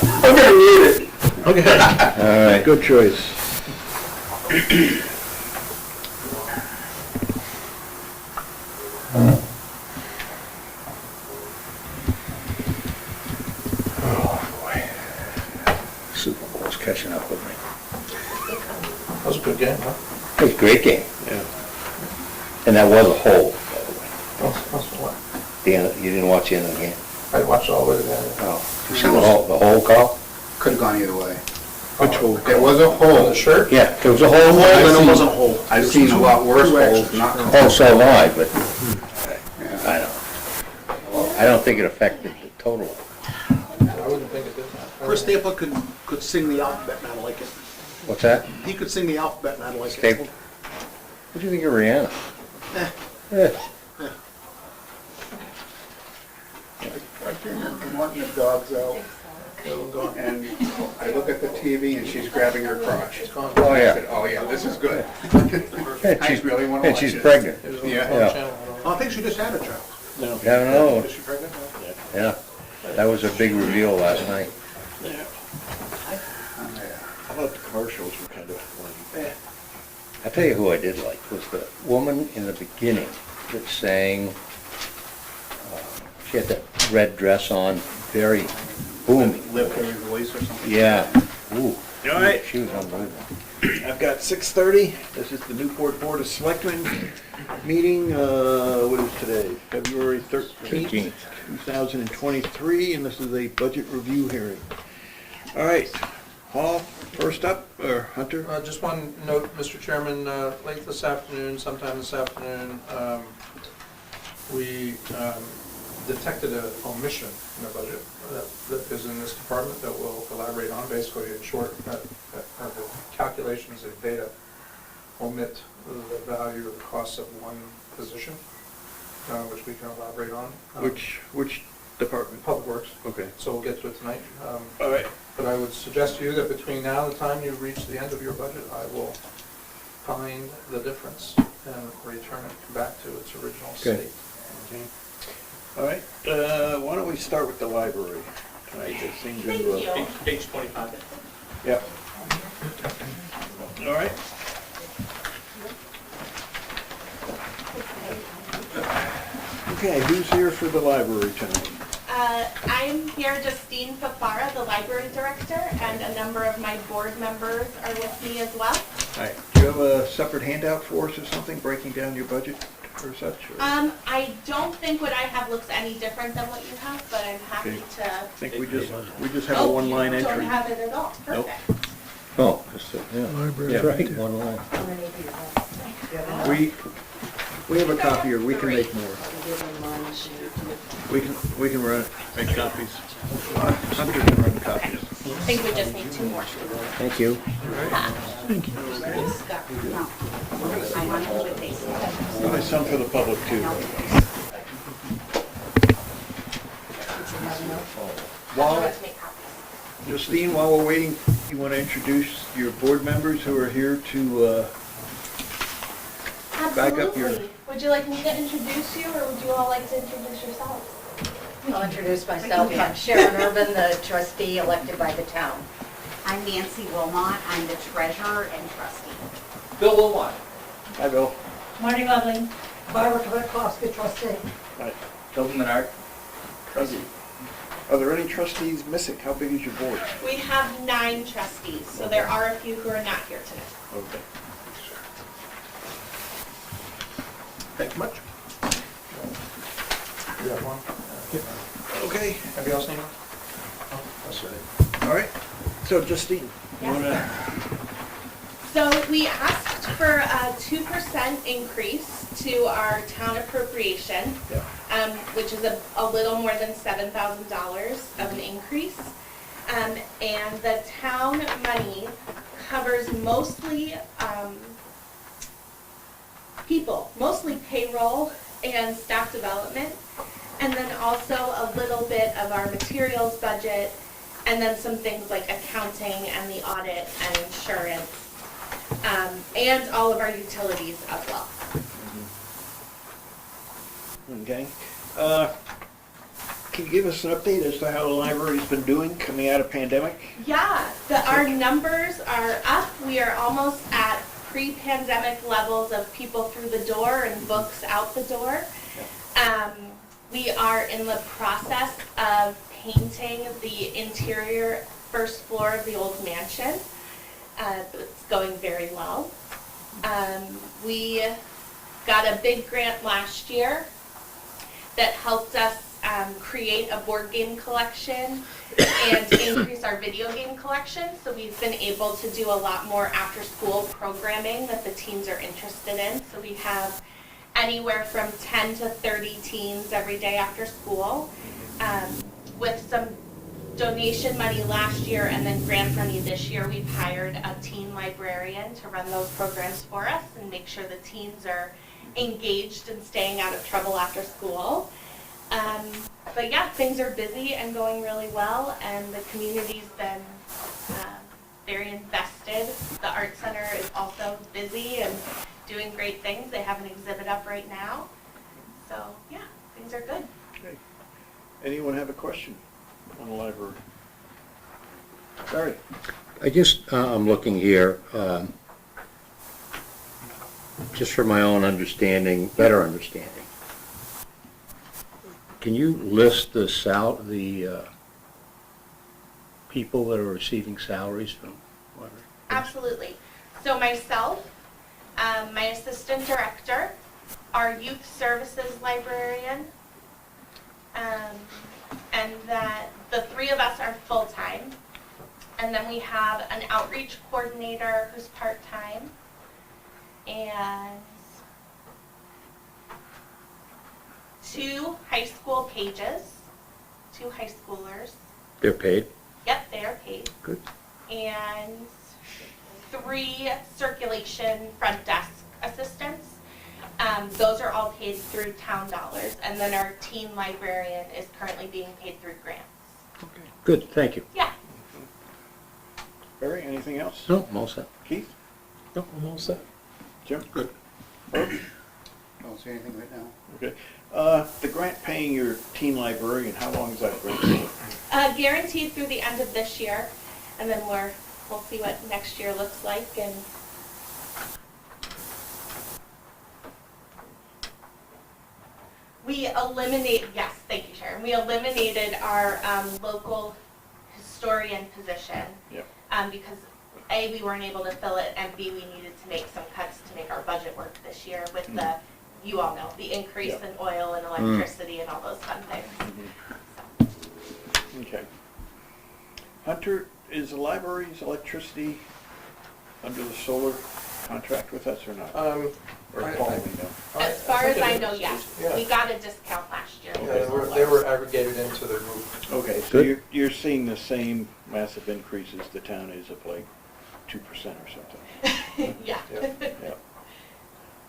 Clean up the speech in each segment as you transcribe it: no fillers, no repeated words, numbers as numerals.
I'm gonna need it. Okay. All right. Good choice. Super Bowl's catching up with me. That was a good game, huh? It was a great game. Yeah. And that was a hole, by the way. That's what. You didn't watch the end of the game? I watched all the way to the end. Oh. You see the hole call? Could have gone either way. Which hole? There was a On hole. the shirt? Yeah, there was a hole. Then it wasn't a hole. I've seen a lot worse holes, not Oh, so have I, but Yeah. I don't think it affected the total. I wouldn't think it did. Chris Stapler could sing the alphabet and I like it. What's that? He could sing the alphabet and I like it. Stapler? What do you think of Rihanna? Eh. I came in from letting the dogs out, and I look at the TV and she's grabbing her crotch. Oh, I yeah. said, oh yeah, this is good. And I she's, really want to and watch she's it. pregnant. It was on the Yeah. wrong Yeah. channel. I think she just had a child. I don't know. Is she pregnant? Yeah, that was a big reveal last night. How about the commercials were kind of like, I'll tell you who I did like, was the woman in the beginning that sang, she had that red dress on, very booming. Live hearing voice or something. Yeah. Ooh. All right. She was unbelievable. I've got 6:30. This is the Newport Board of Selectmen meeting. What is today? February 13th, 2023, and this is a budget review hearing. All right, Paul, first up, or Hunter? Just one note, Mr. Chairman, late this afternoon, sometime this afternoon, we detected an omission in the budget that is in this department that we'll elaborate on. Basically, in short, the calculations of data omit the value of the cost of one position, which we can elaborate on. Which department? Public Works. Okay. So we'll get to it tonight. All right. But I would suggest to you that between now and the time you reach the end of your budget, I will find the difference and return it back to its original Okay. state. Okay. All right, why don't we start with the library tonight? They seem to, Page 25. yeah. All right. Okay, who's here for the library tonight? I'm here, Justine Fafara, the library director, and a number of my board members are with me as well. All right, do you have a separate handout for us or something, breaking down your budget or such? or- I don't think what I have looks any different than what you have, but I'm happy Okay. to. I think we just have a Oh, one-line you entry. don't have it at all, Nope. perfect. Oh, yeah, that's right, one line. We have a copier, we can make more. We can run, make copies. Hunter can run copies. I think we just need two more. Thank you. There's some for the public too. While, Justine, while we're waiting, you want to introduce your board members who are here to, back up your- Absolutely. Would you like me to introduce you, or would you all like to introduce yourselves? I'll introduce myself. I'm Sharon Urban, the trustee elected by the town. I'm Nancy Wilmot. I'm the treasurer and trustee. Bill Wilmot. hi, Bill. Marty Lovely. Barbara Kwiatkowski, trustee. Right. Hilton Menard. Trustee. Are there any trustees missing? How big is your board? We have 9 trustees, so there are a few who are not here tonight. Okay. Thanks much. You have one? Okay, Anybody else need one? that's it. All right, so Justine, you want to, So we asked for a 2% increase to our town appropriation, yeah. which is a little more than $7,000 of an increase. And the town money covers mostly people, mostly payroll and staff development, and then also a little bit of our materials budget, and then some things like accounting and the audit and insurance, and all of our utilities as well. Okay. can you give us an update as to how the library's been doing coming out of pandemic? Yeah, our numbers are up. We are almost at pre-pandemic levels of people through the door and books out the door. We are in the process of painting the interior first floor of the old mansion. It's going very well. We got a big grant last year that helped us create a board game collection and increase our video game collection. So we've been able to do a lot more after-school programming that the teens are interested in. So we have anywhere from 10 to 30 teens every day after school. With some donation money last year and then grant money this year, we've hired a teen librarian to run those programs for us and make sure the teens are engaged and staying out of trouble after school. But yeah, things are busy and going really well, and the community's been very invested. The Art Center is also busy and doing great things. They have an exhibit up right now. So yeah, things are good. Okay. Anyone have a question on the library? Sorry. I'm looking here, just for my own understanding, better understanding. Can you list the people that are receiving salaries from library? Absolutely. So myself, my assistant director, our youth services librarian, and that the three of us are full-time. And then we have an outreach coordinator who's part-time, and 2 high school pages, 2 high schoolers. They're paid? Yep, they are paid. Good. And 3 circulation front desk assistants. Those are all paid through town dollars. And then our teen librarian is currently being paid through grants. Okay. Good, thank you. Yeah. Barry, anything else? No, I'm all set. Keith? No, I'm all set. Jim? Good. Herb? Don't see anything right now. Okay. The grant paying your teen librarian, how long is that grant for? Guaranteed through the end of this year, and then we'll see what next year looks like. And we yes, thank you, Sharon. We eliminated our local historian position. Yep. Because A, we weren't able to fill it, and B, we needed to make some cuts to make our budget work this year with the, you all know, the increase Yep. in oil and electricity and all those fun things. Okay. Hunter, is the library's electricity under the solar contract with us or not? Or Paul, we know? As far as I know, yes. Yeah. We got a discount last year. Yeah, they were aggregated into the roof. Okay, so Good. you're seeing the same massive increases the town is of like 2% or something? Yeah. Yeah. Yeah.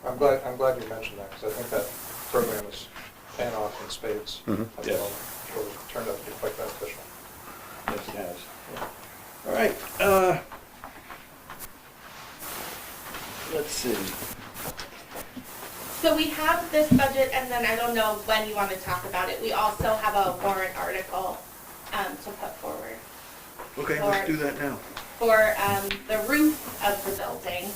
I'm glad you mentioned that, because I think that program is paying off in spades Mhm. at the Yes. moment. It really turned out to be quite beneficial. Yes, it has. All right, let's see. So we have this budget, and then I don't know when you want to talk about it. We also have a warrant article to put forward Okay, let's do that now. for the roof of the building.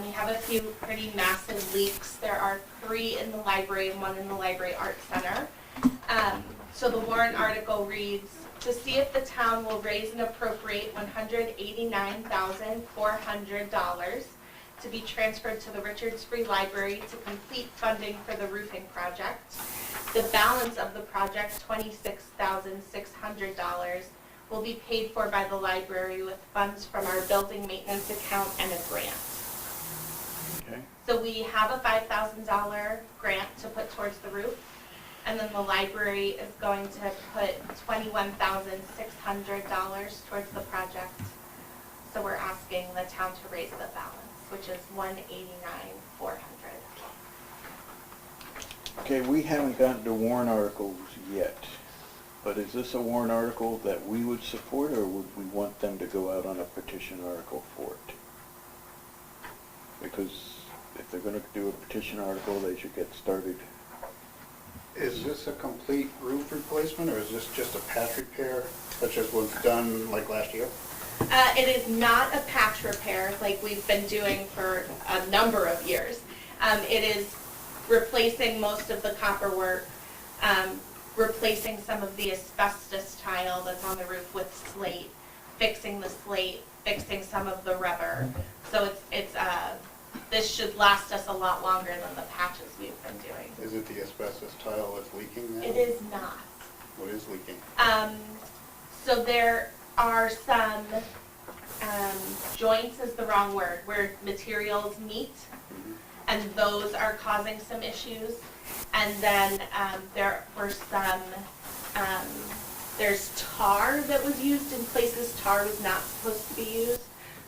We have a few pretty massive leaks. There are 3 in the library and 1 in the Library Arts Center. So the warrant article reads, to see if the town will raise and appropriate $189,400 to be transferred to the Richards Free Library to complete funding for the roofing project. The balance of the project, $26,600, will be paid for by the library with funds from our building maintenance account and a grant. Okay. So we have a $5,000 grant to put towards the roof, and then the library is going to put $21,600 towards the project. So we're asking the town to raise the balance, which is $189,400. Okay, we haven't gotten to warrant articles yet, but is this a warrant article that we would support, or would we want them to go out on a petition article for it? Because if they're gonna do a petition article, they should get started Is this a complete roof replacement, or is this just a patch repair, such as was done like last year? It is not a patch repair like we've been doing for a number of years. It is replacing most of the copper work, replacing some of the asbestos tile that's on the roof with slate, fixing the slate, fixing some of the rubber. So this should last us a lot longer than the patches we've been doing. Is it the asbestos tile that's leaking now? It is not. What is leaking? So there are some, joints is the wrong word, where materials meet, and those are causing some issues. And then there were some, there's tar that was used in places tar was not supposed to be used.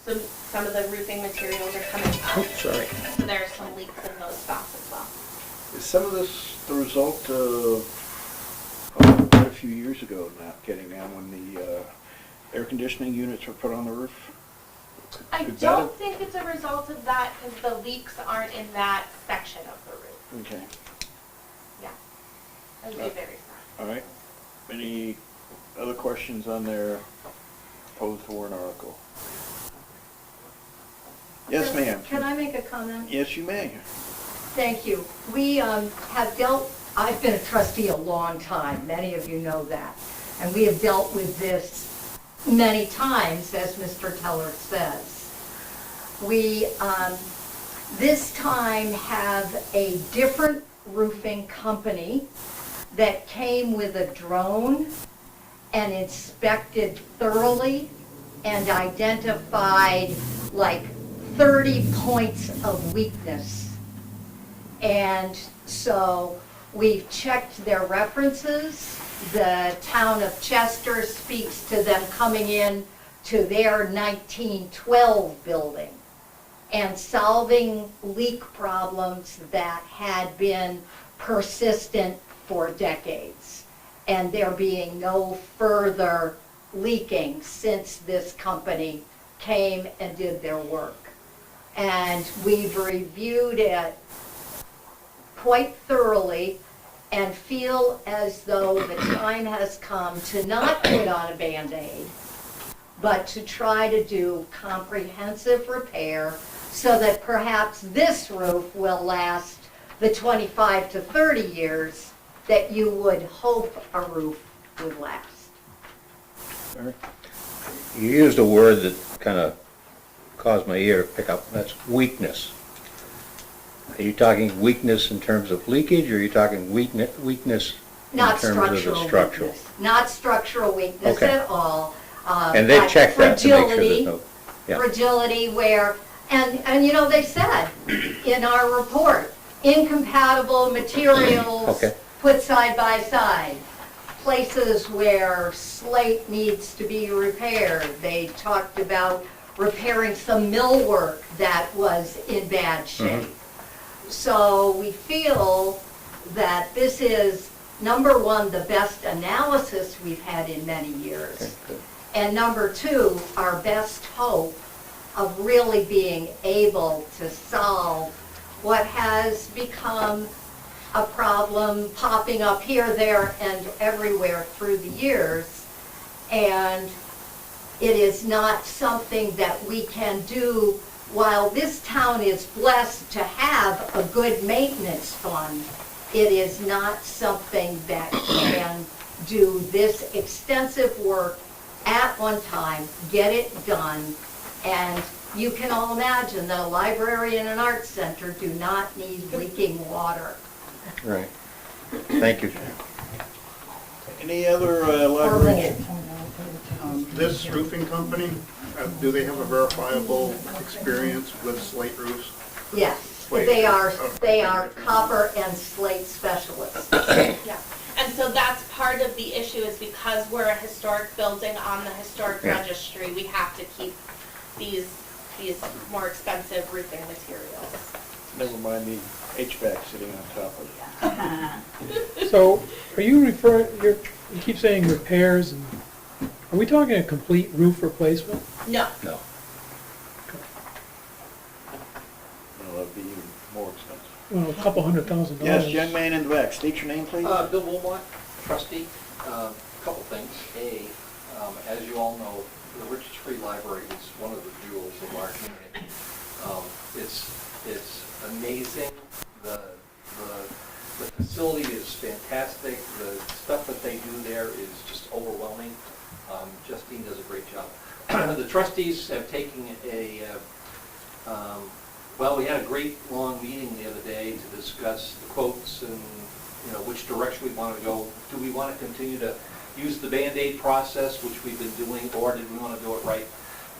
So some of the roofing materials are coming up. Sorry. So there are some leaks in those spots as well. Is some of this the result of quite a few years ago now, getting down when the air conditioning units were put on the roof? I Could that don't have- think it's a result of that because the leaks aren't in that section of the roof. Okay, Yeah. That would be very sad. all right. Any other questions on their proposed warrant article? Yes, ma'am. Can I make a comment? Yes, you may. Thank you. We have dealt, I've been a trustee a long time, many of you know that, and we have dealt with this many times, as Mr. Teller says. We, this time, have a different roofing company that came with a drone and inspected thoroughly and identified like 30 points of weakness. And so we've checked their references. The town of Chester speaks to them coming in to their 1912 building and solving leak problems that had been persistent for decades. And there being no further leaking since this company came and did their work. And we've reviewed it quite thoroughly and feel as though the time has come to not put on a Band-Aid, but to try to do comprehensive repair so that perhaps this roof will last the 25 to 30 years that you would hope a roof would last. All right. You used a word that kind of caused my ear to pick up, that's weakness. Are you talking weakness in terms of leakage, or are you talking weakness in Not terms of the structural structural? weakness. Not structural weakness Okay. at all. And they've but checked that to make sure there's fragility, no, yeah. fragility where, and you know, they said in our report, incompatible materials Okay. put side by side. Places where slate needs to be repaired. They talked about repairing some millwork that was in bad shape. So we feel that this is, number one, the best analysis we've had in many years. Okay, good. And number two, our best hope of really being able to solve what has become a problem popping up here, there, and everywhere through the years. And it is not something that we can do while this town is blessed to have a good maintenance fund. It is not something that can do this extensive work at one time, get it done, and you can all imagine that a library and an arts center do not need leaking water. Right. Thank you. Any other Or library? mold. This roofing company, do they have a verifiable experience with slate roofs? Yes, they are copper and slate specialists. Yeah, and so that's part of the issue is because we're a historic building on the historic Yeah. registry, we have to keep these more expensive roofing materials. Never mind the HVAC sitting on top of it. So, are you you keep saying repairs, and are we talking a complete roof replacement? No, No. Well, that'd be even more expensive. Well, a couple $100,000. Yes, young man in the back, state your name, please. Bill Wilmot, trustee. Couple things. As you all know, the Richards Free Library is one of the jewels of our community. It's amazing. The facility is fantastic. The stuff that they do there is just overwhelming. Justine does a great job. The trustees have taken well, we had a great long meeting the other day to discuss the quotes and, which direction we want to go. Do we want to continue to use the Band-Aid process, which we've been doing, or did we want to do it right?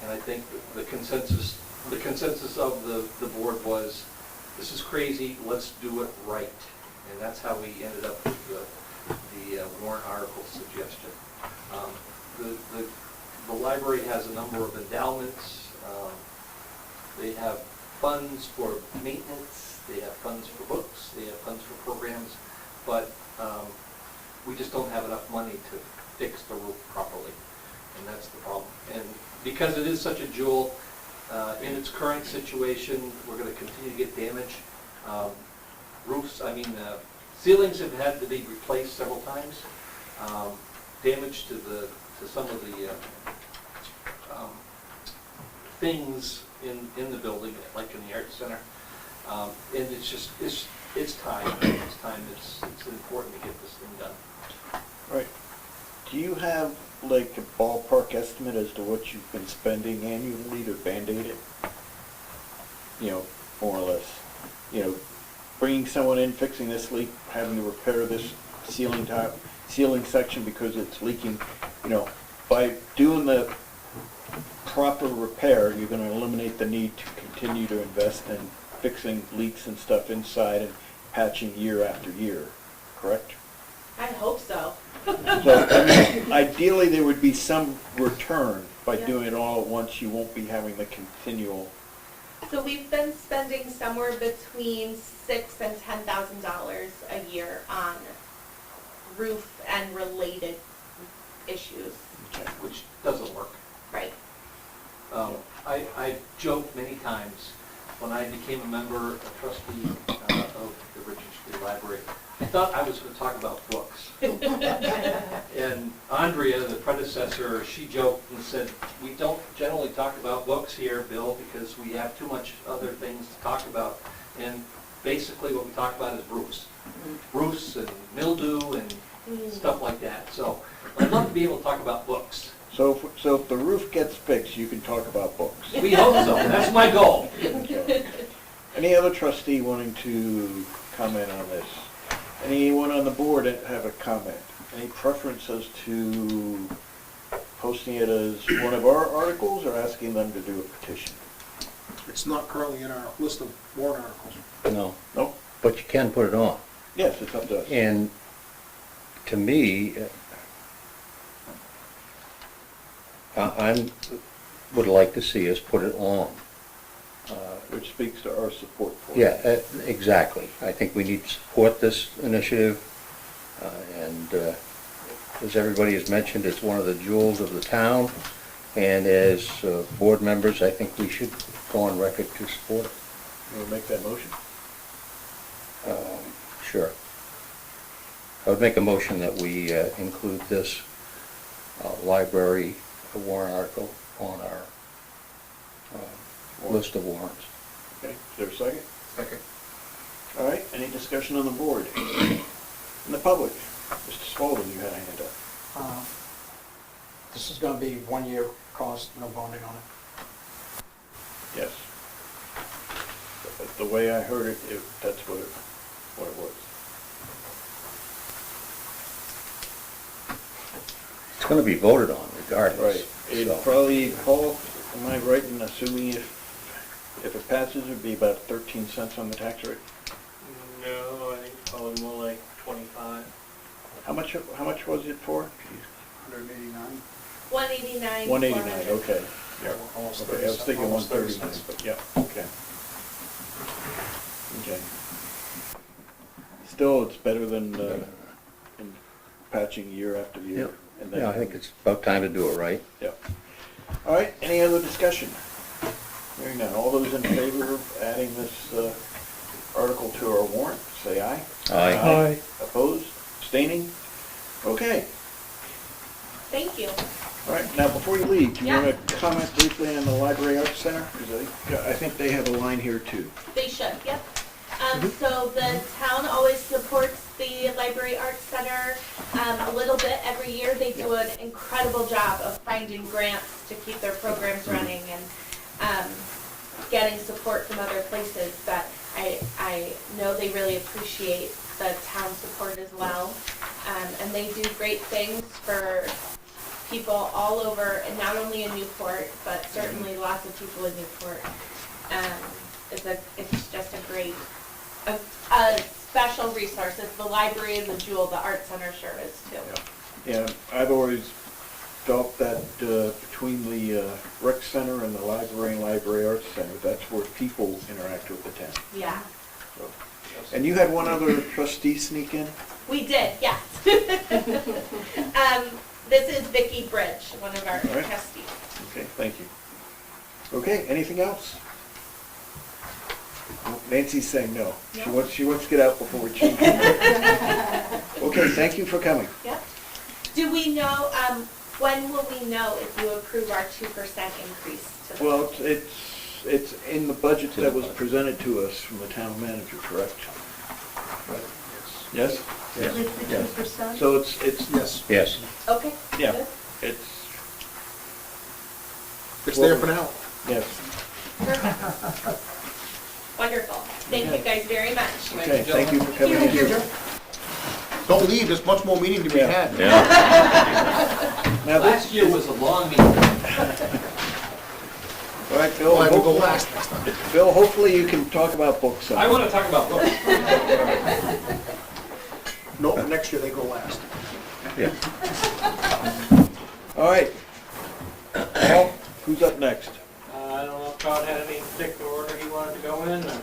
And I think the consensus of the board was, this is crazy, let's do it right. And that's how we ended up with the warrant article suggestion. The library has a number of endowments. They have funds for maintenance, they have funds for books, they have funds for programs, but we just don't have enough money to fix the roof properly, and that's the problem. And because it is such a jewel, in its current situation, we're going to continue to get damage. Ceilings have had to be replaced several times. Damage to some of the things in the building, like in the Arts Center. And it's time. It's important to get this thing done. Right. Do you have like a ballpark estimate as to what you've been spending annually to Band-Aid it? More or less. Bringing someone in, fixing this leak, having to repair this ceiling section because it's leaking. By doing the proper repair, you're going to eliminate the need to continue to invest in fixing leaks and stuff inside and patching year after year, correct? I hope so. So, ideally, there would be some return by doing it all at once. You won't be having the continual. So we've been spending somewhere between $6,000 and $10,000 a year on roof and related issues. Which doesn't work. Right. I joked many times when I became a member, a trustee of the Richards Free Library, I thought I was going to talk about books. And Andrea, the predecessor, she joked and said, we don't generally talk about books here, Bill, because we have too much other things to talk about. And basically what we talk about is roofs. Roofs and mildew and stuff like that. So I'd love to be able to talk about books. So if the roof gets fixed, you can talk about books. We hope so. That's my goal. Okay. Any other trustee wanting to comment on this? Anyone on the board have a comment? Any preference as to posting it as one of our articles or asking them to do a petition? It's not currently in our list of warrant articles. No, No? but you can put it on. Yes, it's up to us. And to me, I would like to see us put it on. Which speaks to our support for it. Yeah, exactly. I think we need to support this initiative, and as everybody has mentioned, it's one of the jewels of the town, and as board members, I think we should go on record to support it. You want to make that motion? Sure. I would make a motion that we include this library warrant article on our list of warrants. Okay, is there a second? Second. All right, any discussion on the board? In the public? Mr. Spaulding, you had a hand up. This is gonna be 1 year cost, no bonding on it. Yes. But the way I heard it, that's what it was. It's going to be voted on regardless. Right. It'd so. probably, Paul, am I right in assuming if it passes, it'd be about 13 cents on the tax rate? No, I think probably more like 25. How much was it for? 189. 189. 189, okay. Yeah. Almost Okay, I was 30 thinking almost 30 139, cents. but yeah, okay. Okay. Still, it's better than in patching year after year. Yep. And then- Yeah, I think it's about time to do it right. Yep. All right, any other discussion? Hearing none. All those in favor of adding this article to our warrant, say aye. Aye. Aye. Opposed? Abstaining? Okay. Thank you. All right, now before you leave, do you Yeah. want to comment briefly on the Library Arts Center? Because I think they have a line here too. They should, yep. So the town always supports the Library Arts Center a little bit every year. They do an incredible job of finding grants to keep their programs running and getting support from other places. But I know they really appreciate the town support as well. And they do great things for people all over, and not only in Newport, but certainly lots of people in Newport. It's just a great, a special resource. It's the library and the jewel, the art center sure is too. Yeah, I've always felt that between the rec center and the library and library arts center, that's where people interact with the town. Yeah, So. And you had one other trustee sneak in? we did, yes. This is Vicki Bridge, one of our All right. trustees. Okay, thank you. Okay, anything else? Nancy's saying no. She wants to get out before we change. Okay, thank you for coming. Yep. Do we know, when will we know if you approve our 2% increase to the? Well, it's in the budget that was presented to us from the town manager, correct? Yes? Is it the Yes. 2%? So it's, Yes, Yes. Okay. yeah, good. it's, it's there for now. yes. Perfect. Wonderful. Thank you guys very much. Okay, thank you for coming in. Don't leave, there's much more meeting to be Yeah. had. Yeah. Now, this, Last year was a long meeting. all right, Bill, Well, I will go hopefully, last next time. Bill, hopefully you can talk about books. I want to talk about books. No, next year they go last. Yeah. All right. Paul, who's up next? I don't know if Todd had any particular order he wanted to go in, or?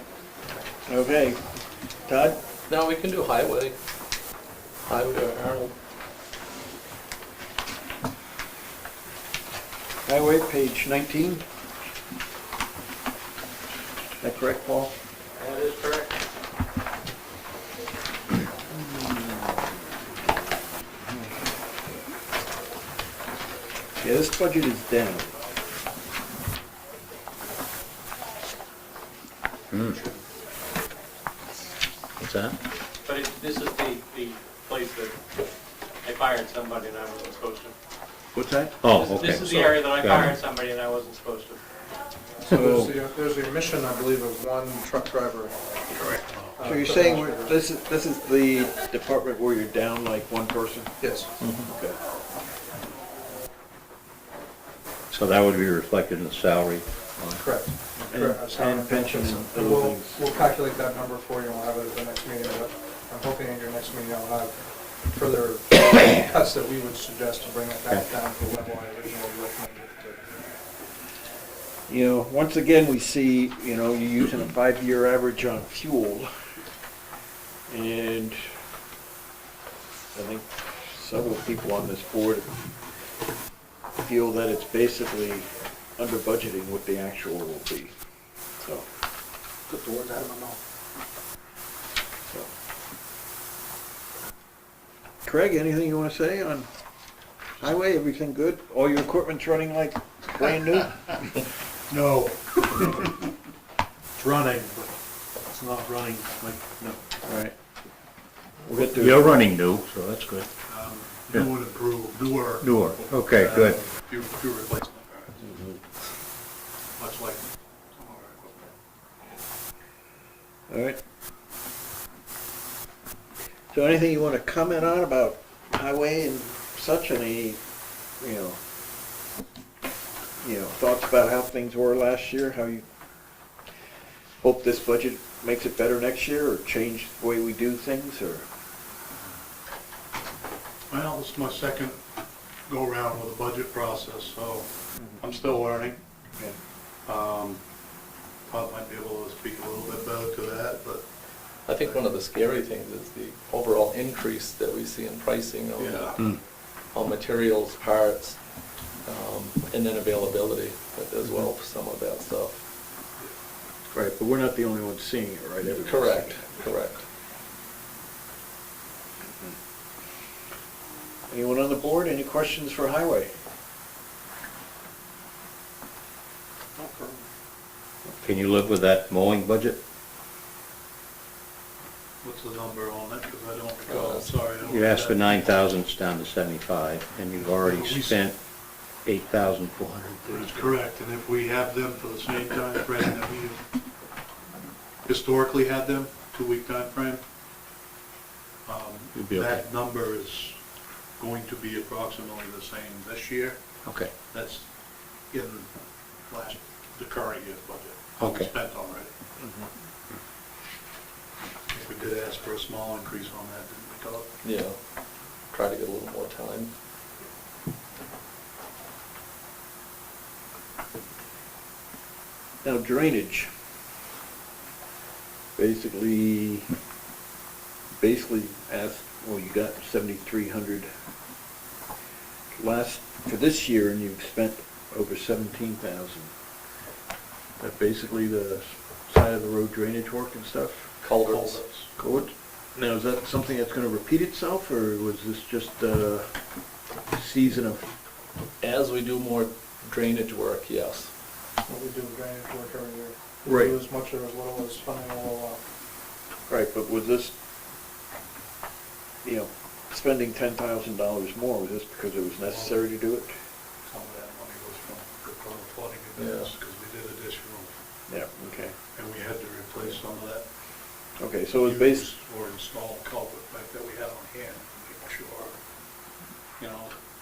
Okay. Todd? No, we can do highway. Highway or Arnold. Highway, page 19. Is that correct, Paul? That is correct. Yeah, this budget is down. What's that? But this is the place that I fired somebody and I wasn't supposed to. What's that? Oh, This- okay. This is the area that I Got it. fired somebody and I wasn't supposed to. So So, there's the omission, I believe, of one truck driver. so you're saying this is the department where you're down like one person? Yes. Okay. So that would be reflected in the salary line. Correct. And- Correct. and pension and other We'll things. we'll calculate that number for you and we'll have it at the next meeting, but I'm hoping at your next meeting I'll have further cuts that we would suggest to bring it back down to the level I originally recommended it to. You know, once again, we see, you know, you're using a 5-year average on fuel. And I think several people on this board feel that it's basically under budgeting what the actual will be. So, Put the words out of my mouth. so. Craig, anything you want to say on highway? Everything good? All your equipment's running like brand new? No. It's running, but it's not running like, no. All right. We'll get to You're running new, so that's good. New and improved, newer. Newer, okay, good. Few replacement parts. Much like some of our equipment. All right. So anything you want to comment on about highway and such, any, you know, thoughts about how things were last year, how you hope this budget makes it better next year, or change the way we do things, or? Well, this is my second go-around with the budget process, so I'm still learning. Okay. Todd might be able to speak a little bit better to that, but I think one of the scary things is the overall increase that we see in pricing yeah. on materials, parts, and then availability as well for some of that stuff. Right, but we're not the only ones seeing it, right? Everybody's Correct, seeing it. correct. Anyone on the board, any questions for highway? Can you live with that mowing budget? What's the number on it, because I don't recall, sorry. I don't You asked for have- 9,000, it's down to 75, and you've already spent 8,430. That's correct, and if we have them for the same time frame that we historically had them, 2-week time frame, You'd be okay. that number is going to be approximately the same this year. Okay. That's in the current year's budget. What we Okay. spent already. We did ask for a small increase on that, didn't we, Todd? Yeah, try to get a little more time. Now drainage. Basically asked, well, you got 7,300 for this year, and you've spent over 17,000. That basically the side of the road drainage work and stuff? Culverts. Good. Now, is that something that's gonna repeat itself, or was this just a season of? As we do more drainage work, yes. What we do with drainage work every year. Right. We do as much or as little as funding will allow. Right, but was this, spending $10,000 more, was this because it was necessary to do it? Some of that money was from flooding events, because we did additional, Yeah, okay. and we had to replace some of that. Okay, so it was based, used or installed culvert like that we had on hand, make sure,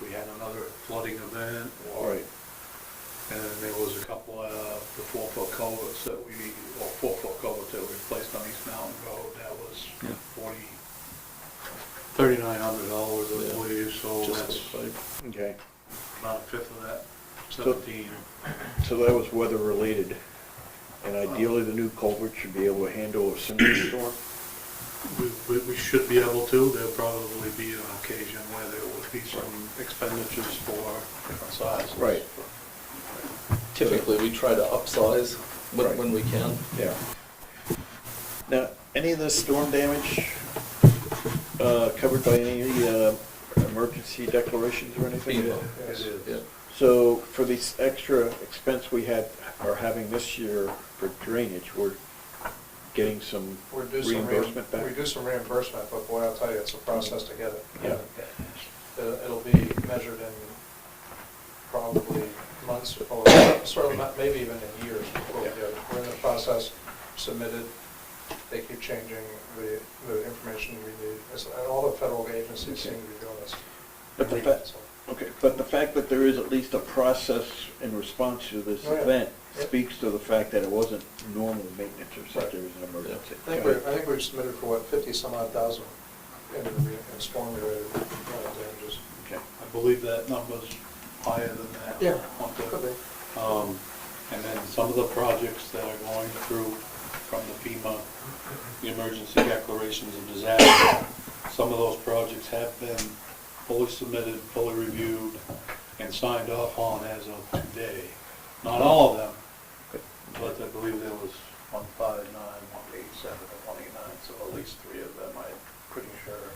we had another flooding event, all right, and then there was a couple of the 4-foot culverts that we, or 4-foot culverts that we replaced on East Mountain Road, that was $3,900, I believe, so Just that's for the pipe. okay. about a fifth of that, So- 17. So that was weather related, and ideally the new culvert should be able to handle a single storm? We should be able to. There'll probably be an occasion where there would be some expenditures for different sizes. Right. Typically, we try to upsize Right. when we can. Yeah. Now, any of the storm damage covered by any emergency declarations or anything? FEMA. It is. Yeah. So for this extra expense we are having this year for drainage, we're getting some We do some reimbursement back? We do some reimbursement, but boy, I'll tell you, it's a process to get it. Yeah. It'll be measured in probably months, or sort of maybe even in years before we get it. We're in the process, submitted, they keep changing the information we need. All the federal agencies seem to be doing this. But the fact, okay, but the fact that there is at least a process in response to this Oh, yeah. event Yep. speaks to the fact that it wasn't normal maintenance or something, there was an emergency. I think we've submitted for 50-some-odd thousand in storm-related damages. Okay. I believe that number's higher than that. Yeah, On the- could be. And then some of the projects that are going through from the FEMA, the emergency declarations of disaster, some of those projects have been fully submitted, fully reviewed, and signed off on as of today. Not all of them, but I believe there was 159, 187, and 189, so at least 3 of them, I'm pretty sure,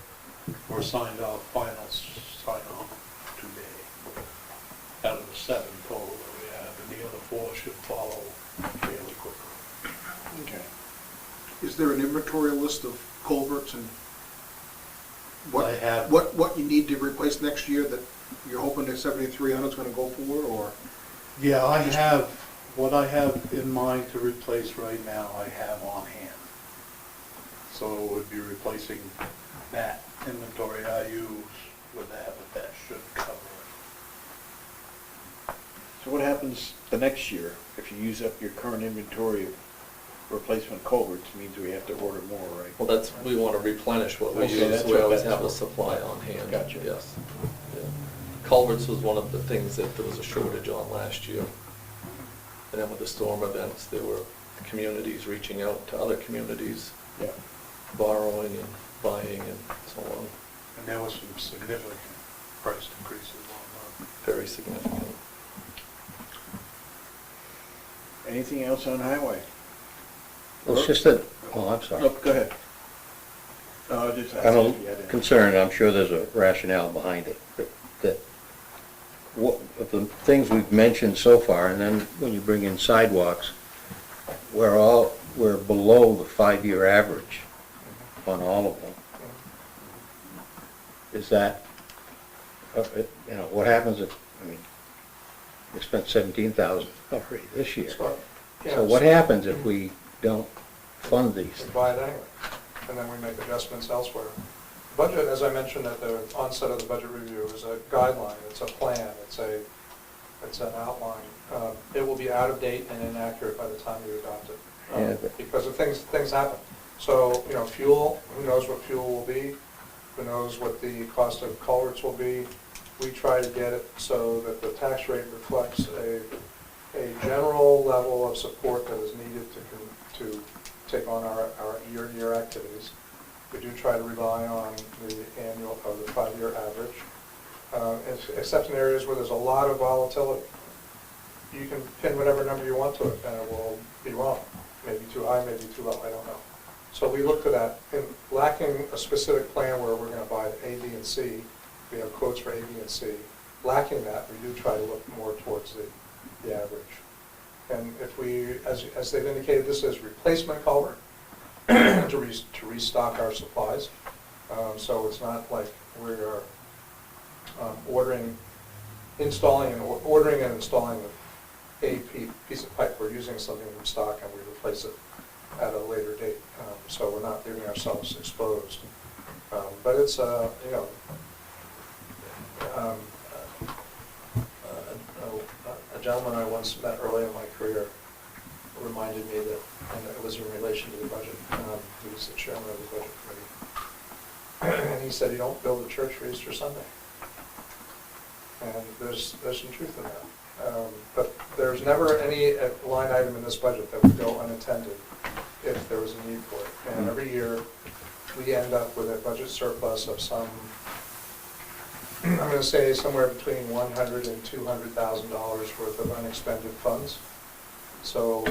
were signed off, final sign off today. Out of the 7 total that we have, and the other 4 should follow fairly quickly. Okay. Is there an inventory list of culverts and I have- what you need to replace next year that you're hoping that 7,300 is going to go for, or? Yeah, I have, what I have in mind to replace right now, I have on hand. So it would be replacing that inventory I use with that, but that should cover it. So what happens the next year if you use up your current inventory of replacement culverts? Means we have to order more, right? Well, we want to replenish what we Okay, use. that's We what always that's have a for. supply on hand. Gotcha. Yes. Yeah. Culverts was one of the things that there was a shortage on last year. And then with the storm events, there were communities reaching out to other communities, Yeah. borrowing and buying and so on. And there was some significant price increases on Very significant. Anything else on highway? Well, it's just that, oh, I'm sorry. No, go ahead. Just I'm asking if you had any. concerned, I'm sure there's a rationale behind it, that what, of the things we've mentioned so far, and then when you bring in sidewalks, we're below the 5-year average on all of them. Is that, what happens if, we spent 17,000 already this year. So what happens if we don't fund these? We buy it anyway, and then we make adjustments elsewhere. Budget, as I mentioned at the onset of the budget review, is a guideline, it's a plan, it's an outline. It will be out of date and inaccurate by the time you adopt it, Yeah, because of things happen. So, fuel, who knows what fuel will be? Who knows what the cost of culverts will be? We try to get it so that the tax rate reflects a general level of support that is needed to take on our year-to-year activities. We do try to rely on the annual, or the 5-year average, except in areas where there's a lot of volatility. You can pin whatever number you want to it, and it will be wrong. Maybe too high, maybe too low, I don't know. So we look to that. In lacking a specific plan where we're going to buy A, B, and C, we have quotes for A, B, and C. Lacking that, we do try to look more towards the average. And if we, as they've indicated, this is replacement culvert to restock our supplies. So it's not like we are ordering and installing a piece of pipe. We're using something from stock and we replace it at a later date. So we're not leaving ourselves exposed. But it's, a gentleman I once met early in my career reminded me that, and it was in relation to the budget, he was the chairman of the budget committee, and he said, you don't build a church for Easter Sunday. And there's some truth in that. But there's never any line item in this budget that would go unattended if there was a need for it. And every year, we end up with a budget surplus of some, I'm going to say somewhere between $100,000 and $200,000 worth of unexpended funds. So,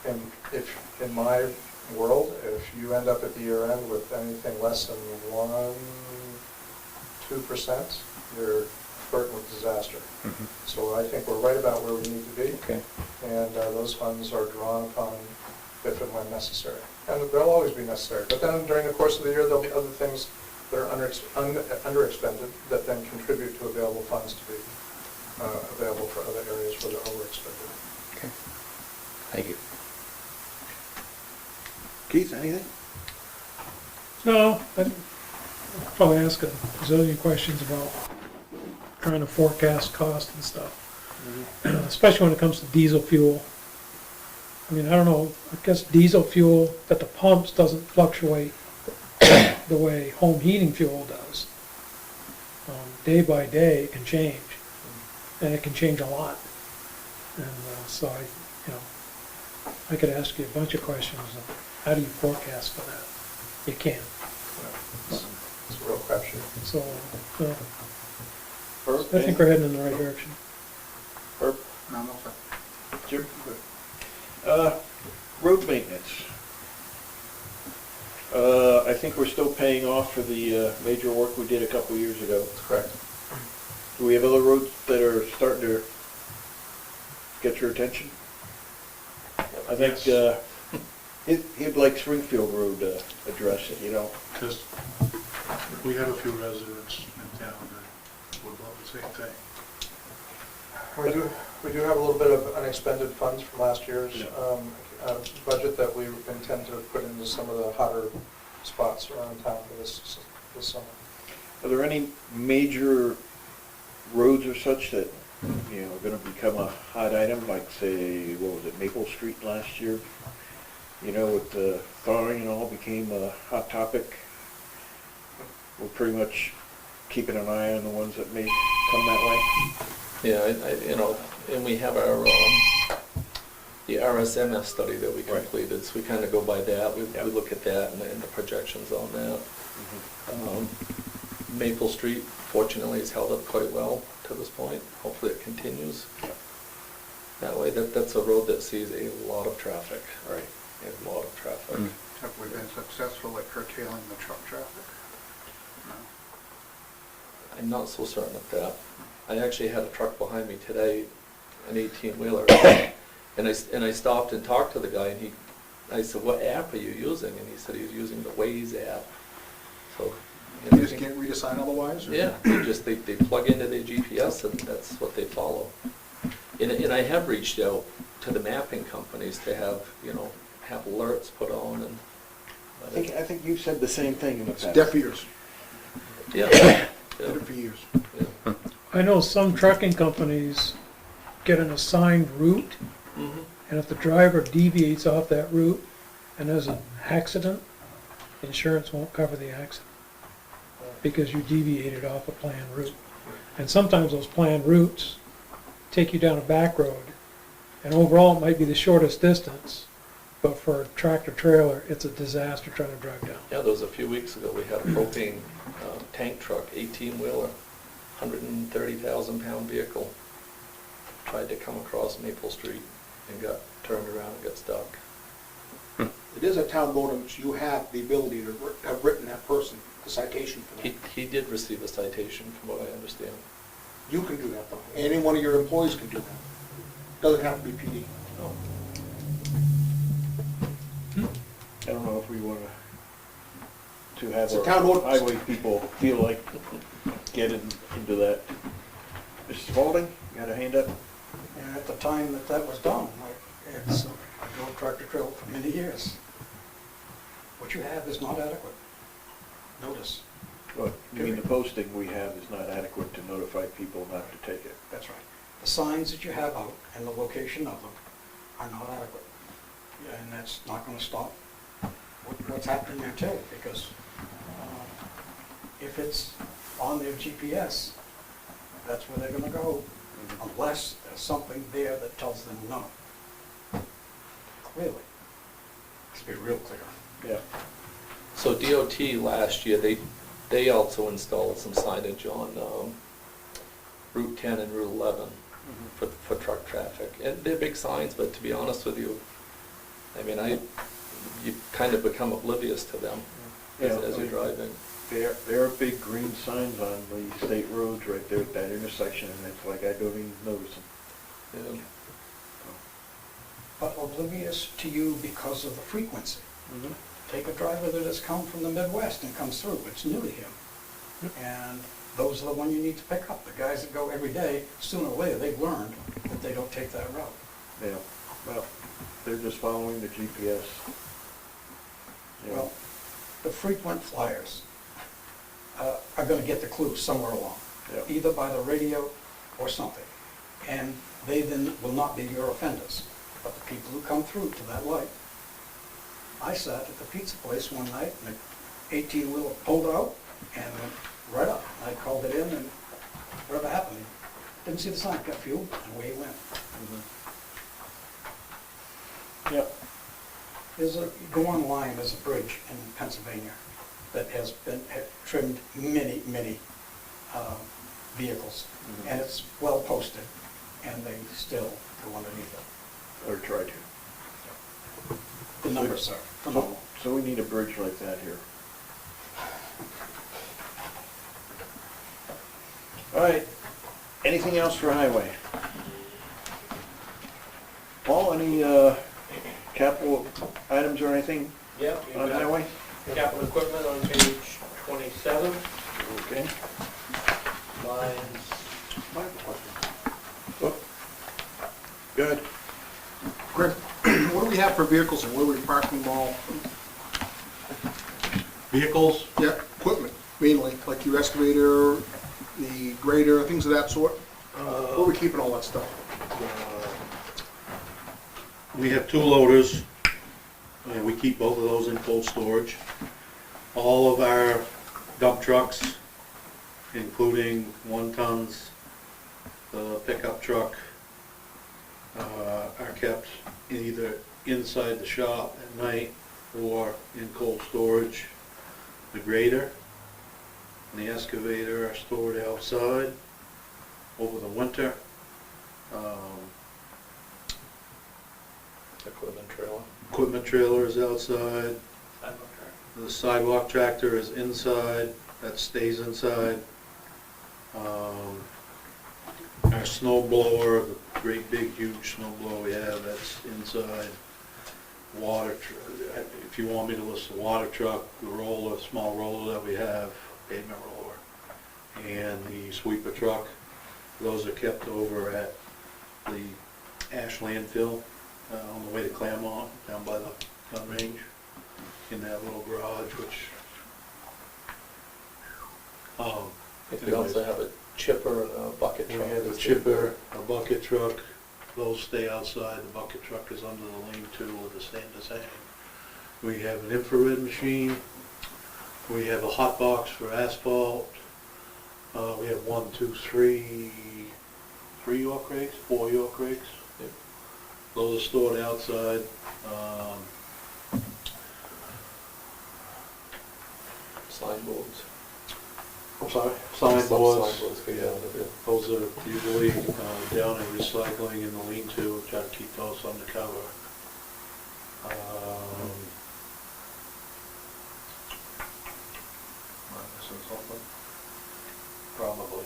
in my world, if you end up at the year end with anything less than 2%, you're flirting with disaster. So I think we're right about where we need to be. Okay. And those funds are drawn upon if and when necessary. And they'll always be necessary. But then during the course of the year, there'll be other things that are underexpended that then contribute to available funds to be available for other areas where they're overexpended. Okay. Thank you. Keith, anything? No, I'd probably ask a zillion questions about trying to forecast cost and stuff. Especially when it comes to diesel fuel. I mean, I don't know, I guess diesel fuel at the pumps doesn't fluctuate the way home heating fuel does. Day by day, it can change, and it can change a lot. And so I could ask you a bunch of questions of how do you forecast for that? You can't. It's a real crapshoot. So, Herb, I think we're heading in the right direction. Herb? No, no, sir. Jim? Road maintenance. I think we're still paying off for the major work we did a couple years ago. That's correct. Do we have other roads that are starting to get your attention? I think he'd like Springfield Road addressed, Because we have a few residents in town that would love the same thing. We do have a little bit of unexpended funds from last year's budget that we intend to put into some of the hotter spots around town for this summer. Are there any major roads or such that, are going to become a hot item, like say, what was it, Maple Street last year? With the thawing and all became a hot topic. We're pretty much keeping an eye on the ones that may come that way. Yeah, and we have our, the RSMF study that we completed, so we kind of go by that. We look at that and the projections on that. Maple Street, fortunately, has held up quite well to this point. Hopefully it continues that way. That's a road that sees a lot of traffic. Right. and a lot of traffic. Have we been successful at curtailing the truck traffic? No. I'm not so certain of that. I actually had a truck behind me today, an 18-wheeler, and I stopped and talked to the guy, and I said, what app are you using? And he said he was using the Waze app. So, You just can't read a sign otherwise? Or? yeah, they plug into their GPS and that's what they follow. And I have reached out to the mapping companies to have, have alerts put on and. I think you said the same thing in the It's past. deaf ears. Yeah. Did it for years. Yeah. I know some trucking companies get an assigned route, Mhm. and if the driver deviates off that route and there's an accident, insurance won't cover the accident because you deviated off a planned route. And sometimes those planned routes take you down a back road, and overall it might be the shortest distance, but for a tractor trailer, it's a disaster trying to drive down. Yeah, there was a few weeks ago, we had a propane tank truck, 18-wheeler, 130,000-pound vehicle, tried to come across Maple Street and got turned around and got stuck. It is a town road in which you have the ability to have written that person a citation for that. He did receive a citation, from what I understand. You can do that though. Any one of your employees can do that. Doesn't have to be PD. Oh. I don't know if we want to have It's a our town ordinance. highway people feel like getting into that. Mrs. Spalding, you got a hand up? And at the time that was done, I drove tractor trailer for many years. What you have is not adequate. Notice. Well, you mean the posting we have is not adequate to notify people not to take it? That's right. The signs that you have out and the location of them are not adequate. And that's not going to stop what's happening there too, because if it's on their GPS, that's where they're going to go, unless there's something there that tells them no. Clearly. Let's be real clear. Yeah. So DOT last year, they also installed some signage on Route 10 and Route 11 for truck traffic. And they're big signs, but to be honest with you, I mean, you kind of become oblivious to them as you're driving. There are big green signs on the state roads right there at that intersection, and it's like I don't even notice them. Yeah. But oblivious to you because of the frequency. Mm-hmm. Take a driver that has come from the Midwest and comes through, it's new to him. And those are the ones you need to pick up. The guys that go every day, sooner or later, they've learned that they don't take that route. Yeah, well, they're just following the GPS. You know. Well, the frequent flyers are going to get the clue somewhere along, Yeah. either by the radio or something. And they then will not be your offenders. But the people who come through to that light, I sat at the pizza place one night and the 18-wheeler pulled out and went right up. I called it in and whatever happened, didn't see the sign, got fuel, and away he went. Yep. You go online, there's a bridge in Pennsylvania that has been trimmed many vehicles. And it's well posted, and they still go underneath it. Or try to. The numbers are phenomenal. So we need a bridge like that here. All right, anything else for highway? Paul, any capital items or anything Yeah, on we've got highway? capital equipment on page 27, Okay. lines, I have a question. Oh. Good. Greg, what do we have for vehicles and where are we parking them all? Vehicles, Yeah, equipment, mainly, like your excavator, the grader, things of that sort. Where are we keeping all that stuff? we have 2 loaders, and we keep both of those in cold storage. All of our dump trucks, including 1 tons, the pickup truck, are kept either inside the shop at night or in cold storage. The grader and the excavator are stored outside over the winter. Equipment trailer. Equipment trailer is outside. Sidewalk track. The sidewalk tractor is inside, that stays inside. Our snow blower, the great big huge snow blower we have, that's inside. If you want me to list the water truck, the roller, small roller that we have, pavement roller, and the sweeper truck, those are kept over at the ash landfill on the way to Claremont, down by the gun range, in that little garage, which, We also have a chipper and a bucket we truck. have a chipper, a bucket truck, those stay outside, the bucket truck is under the lean-to with the stand-to hang. We have an infrared machine, we have a hot box for asphalt, we have 3 York rakes, 4 York rakes. Yep. Those are stored outside. Signboards. I'm sorry? Signboards. Signboards go down a bit. Those are usually down in recycling in the lean-to, try to keep those undercover. Probably.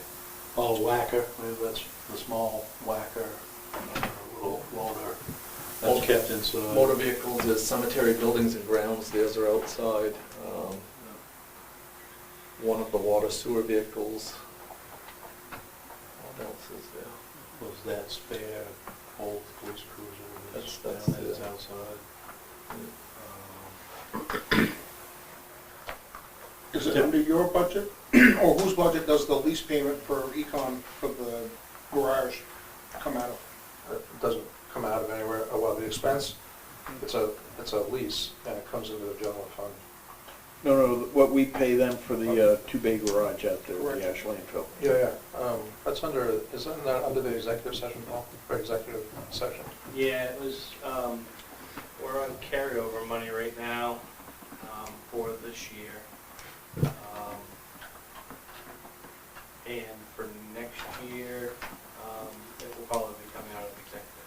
Oh, whacker, that's the small whacker, little loader, that's kept inside. Motor vehicles, there's cemetery buildings and grounds, theirs are outside. One of the water sewer vehicles. What else is there? Was that spare old police cruiser, That's that's outside. Is it under your budget, or whose budget does the lease payment for econ for the garage come out of? It doesn't come out of anywhere, well, the expense, it's a lease, and it comes into the general fund. No, what we pay them for the two-bay garage out there, Correct. the ash landfill. Yeah, that's under, isn't that under the executive session, Paul, or executive section? Yeah, it was, we're on carryover money right now, for this year. And for next year, it will probably be coming out of executive.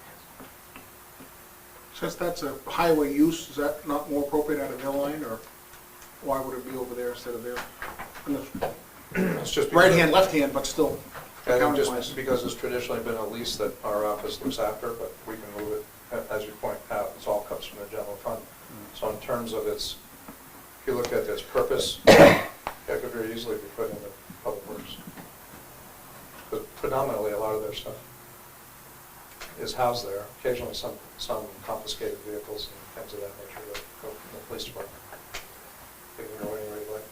Since that's a highway use, is that not more appropriate out of their line, or why would it be over there instead of there? It's just because- Right hand, left hand, but still I think accounting-wise. just because it's traditionally been a lease that our office looks after, but we can move it, as you point out, it's all comes from the general fund. So in terms of its, if you look at its purpose, it could very easily be put into public works. Because predominantly, a lot of their stuff is housed there, occasionally some confiscated vehicles and things of that nature that go from the police department. They can go anywhere you like.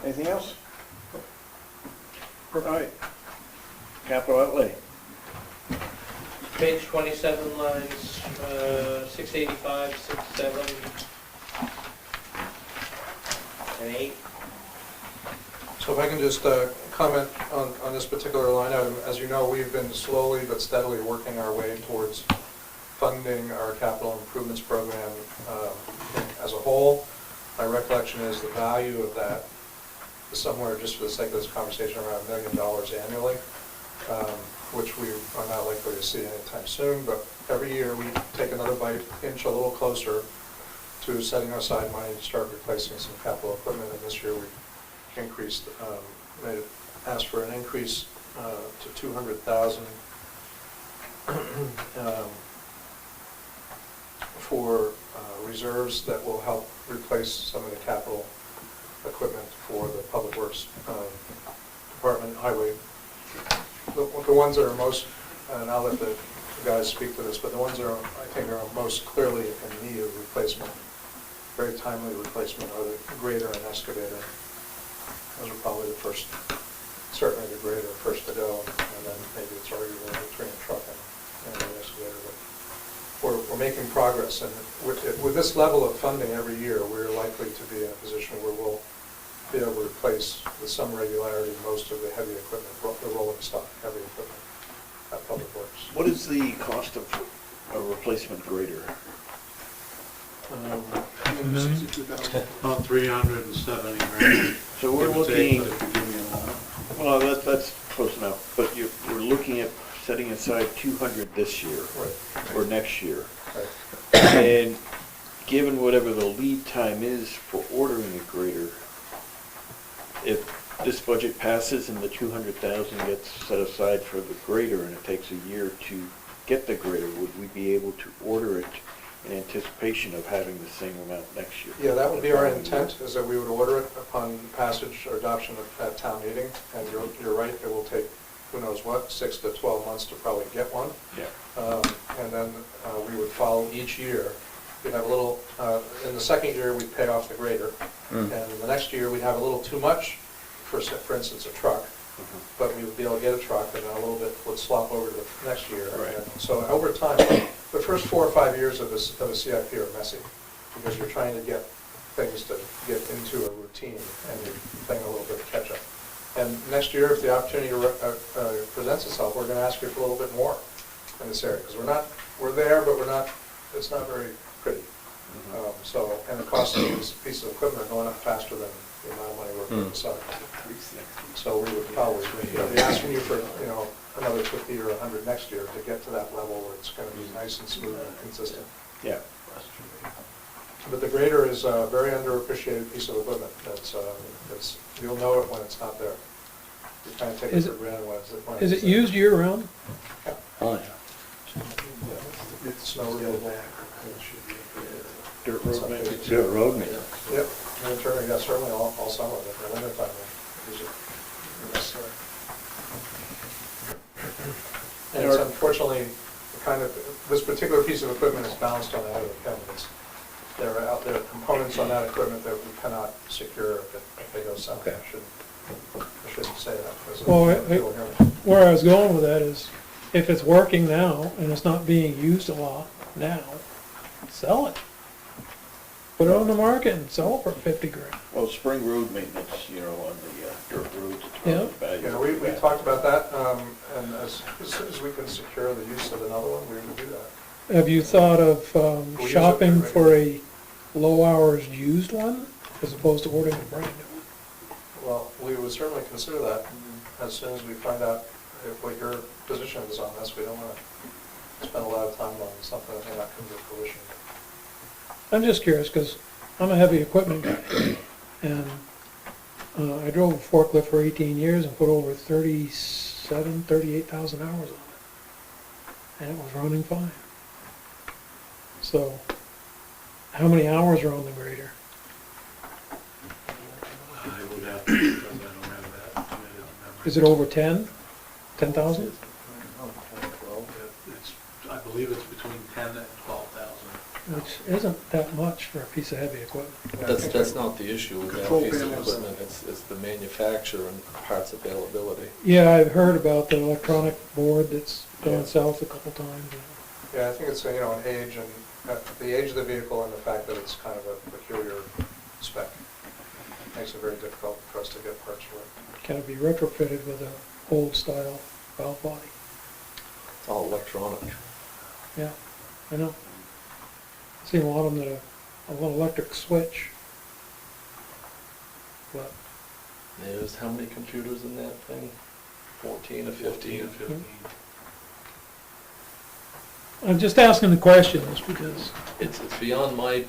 Anything else? All right. Capital outlay. Page 27, lines 685, 67, and 8. So if I can just comment on this particular line item, as you know, we've been slowly but steadily working our way towards funding our capital improvements program as a whole. My recollection is the value of that is somewhere, just for the sake of this conversation, around $1 million annually, which we are not likely to see anytime soon, but every year we take another bite, inch a little closer to setting aside money to start replacing some capital equipment, and this year we increased, asked for an increase to $200,000 for reserves that will help replace some of the capital equipment for the Public Works Department, Highway. The ones that are most, and I'll let the guys speak to this, but the ones that are, I think, are most clearly in need of replacement, very timely replacement, are the grader and excavator. Those are probably the first, certainly the grader first to go, and then maybe it's arguable between a truck and the excavator. But we're making progress, and with this level of funding every year, we're likely to be in a position where we'll be able to replace with some regularity most of the heavy equipment, the rolling stock, heavy equipment at Public Works. What is the cost of a replacement grader? About 370 grand. So we're Give or take, looking, but if you give me a lot. well, that's close enough, but we're looking at setting aside 200 this year, Right. or next year. Right. And given whatever the lead time is for ordering a grader, if this budget passes and the 200,000 gets set aside for the grader and it takes a year to get the grader, would we be able to order it in anticipation of having the same amount next year? Yeah, that would be our intent, is that we would order it upon passage or adoption at town meeting. And you're right, it will take, who knows what, 6 to 12 months to probably get one. Yeah. And then we would follow each year. We'd have a little, in the second year, we'd pay off the grader. And in the next year, we'd have a little too much, for instance, a truck. But we would be able to get a truck, and then a little bit would swap over to the next year. Right. And so over time, the first 4 or 5 years of a CIP are messy, because you're trying to get things to get into a routine, and you're playing a little bit of catch-up. And next year, if the opportunity presents itself, we're going to ask you for a little bit more in this area, because we're there, but it's not very pretty. So, and the cost of these pieces of equipment are going up faster than the amount of money we're putting aside. So we would probably, be asking you for, another 50 or 100 next year to get to that level where it's going to be nice and smooth and consistent. Yeah. But the grader is a very underappreciated piece of equipment. You'll know it when it's not there. You kind of take it for granted when it's Is it used year-round? Oh, yeah. It's snow removal. Dirt road maintenance. It's a road maintenance. Yep, yeah, certainly all summer, but in the winter time, we use it necessary. And it's unfortunately, this particular piece of equipment is balanced on the head of the pin. There are components on that equipment that we cannot secure if they go south. Okay. I shouldn't say that, because Well, people hear me. where I was going with that is, if it's working now and it's not being used a lot now, sell it. Put it on the market and sell it for 50 grand. Well, spring road maintenance, on the dirt roads, it's Yeah. probably valuable. Yeah, we talked about that, and as soon as we can secure the use of another one, we would do that. Have you thought of We use it shopping for for a low-hours used one, as opposed to ordering a brand new one? Well, we would certainly consider that as soon as we find out what your position is on this. We don't want to spend a lot of time on something that may not come to fruition. I'm just curious, because I'm a heavy equipment guy, and I drove a forklift for 18 years and put over 38,000 hours on it. And it was running fine. So, how many hours are on the grader? I would have to, because I don't have that committed memory. Is it over 10? 10,000? It's, I believe it's between 10 and 12,000. Which isn't that much for a piece of heavy equipment. That's not the issue with that Control piece of panels. equipment, it's the manufacturer and parts availability. Yeah, I've heard about the electronic board that's gone south a couple times. Yeah, I think it's, an age and the age of the vehicle and the fact that it's kind of a peculiar spec makes it very difficult for us to get parts for it. Can it be retrofitted with an old style valve body? It's all electronic. Yeah, I know. I've seen a lot of them that have a little electric switch. But There's how many computers in that thing? 14 or 15? 15. I'm just asking the questions because It's beyond my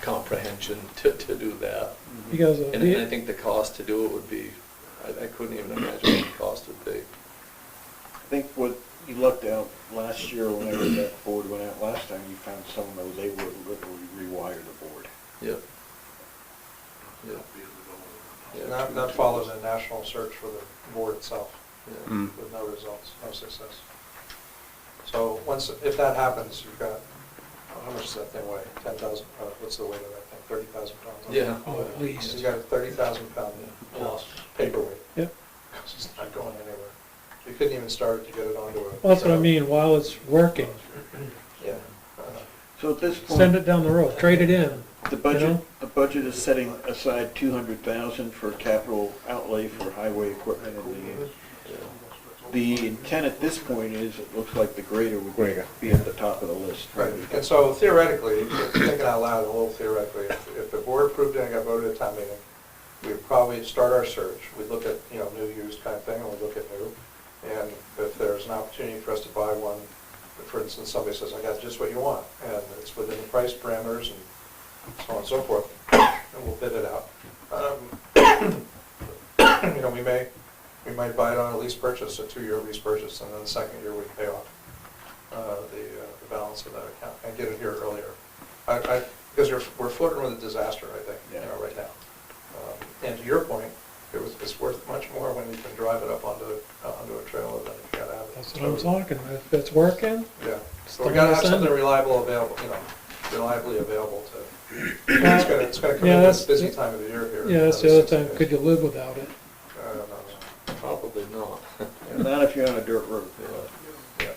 comprehension to do that. because of And I think the cost to do it would be, I couldn't even imagine what the cost would be. I think what you looked out last year, whenever that board went out last time, you found some of those, they would literally rewire the board. Yep. Yep. Yeah, And that true. follows a national search for the board itself Yeah. with no results, no success. So if that happens, you've got, how much does that thing weigh? 10,000, what's the weight of that thing? 30,000 pounds? Yeah. oh, at least. You've got a 30,000 pound Yeah. paperweight. Yep. Because it's not going anywhere. You couldn't even start to get it onto a. Well, that's what I mean. While it's working, Yeah. So at this send point, it down the road, trade it in. the budget is setting aside 200,000 for capital outlay for highway equipment, and the intent at this point is, it looks like the grader would be at the top of the list. Right, and so theoretically, thinking out loud, a little theoretically, if the board approved it and got voted at town meeting, we'd probably start our search. We'd look at, new, used kind of thing, and we'd look at new. And if there's an opportunity for us to buy one, for instance, somebody says, I got just what you want, and it's within the price parameters and so on and so forth, and we'll bid it out. You know, we might buy it on a lease purchase, a 2-year lease purchase, and then the second year we pay off the balance of that account and get it here earlier. Because we're flirting with a disaster, I think, you know, right now. And to your point, it's worth much more when you can drive it up onto a trailer than if you gotta have it. That's what I'm talking about. If it's working, Yeah, so Still we gotta have send something it. reliably available to, it's gonna come yeah, in that's- this busy time of the year here. yeah, that's the other time. Could you live without it? I don't know. Probably not. Not if you're on a dirt road. Yeah.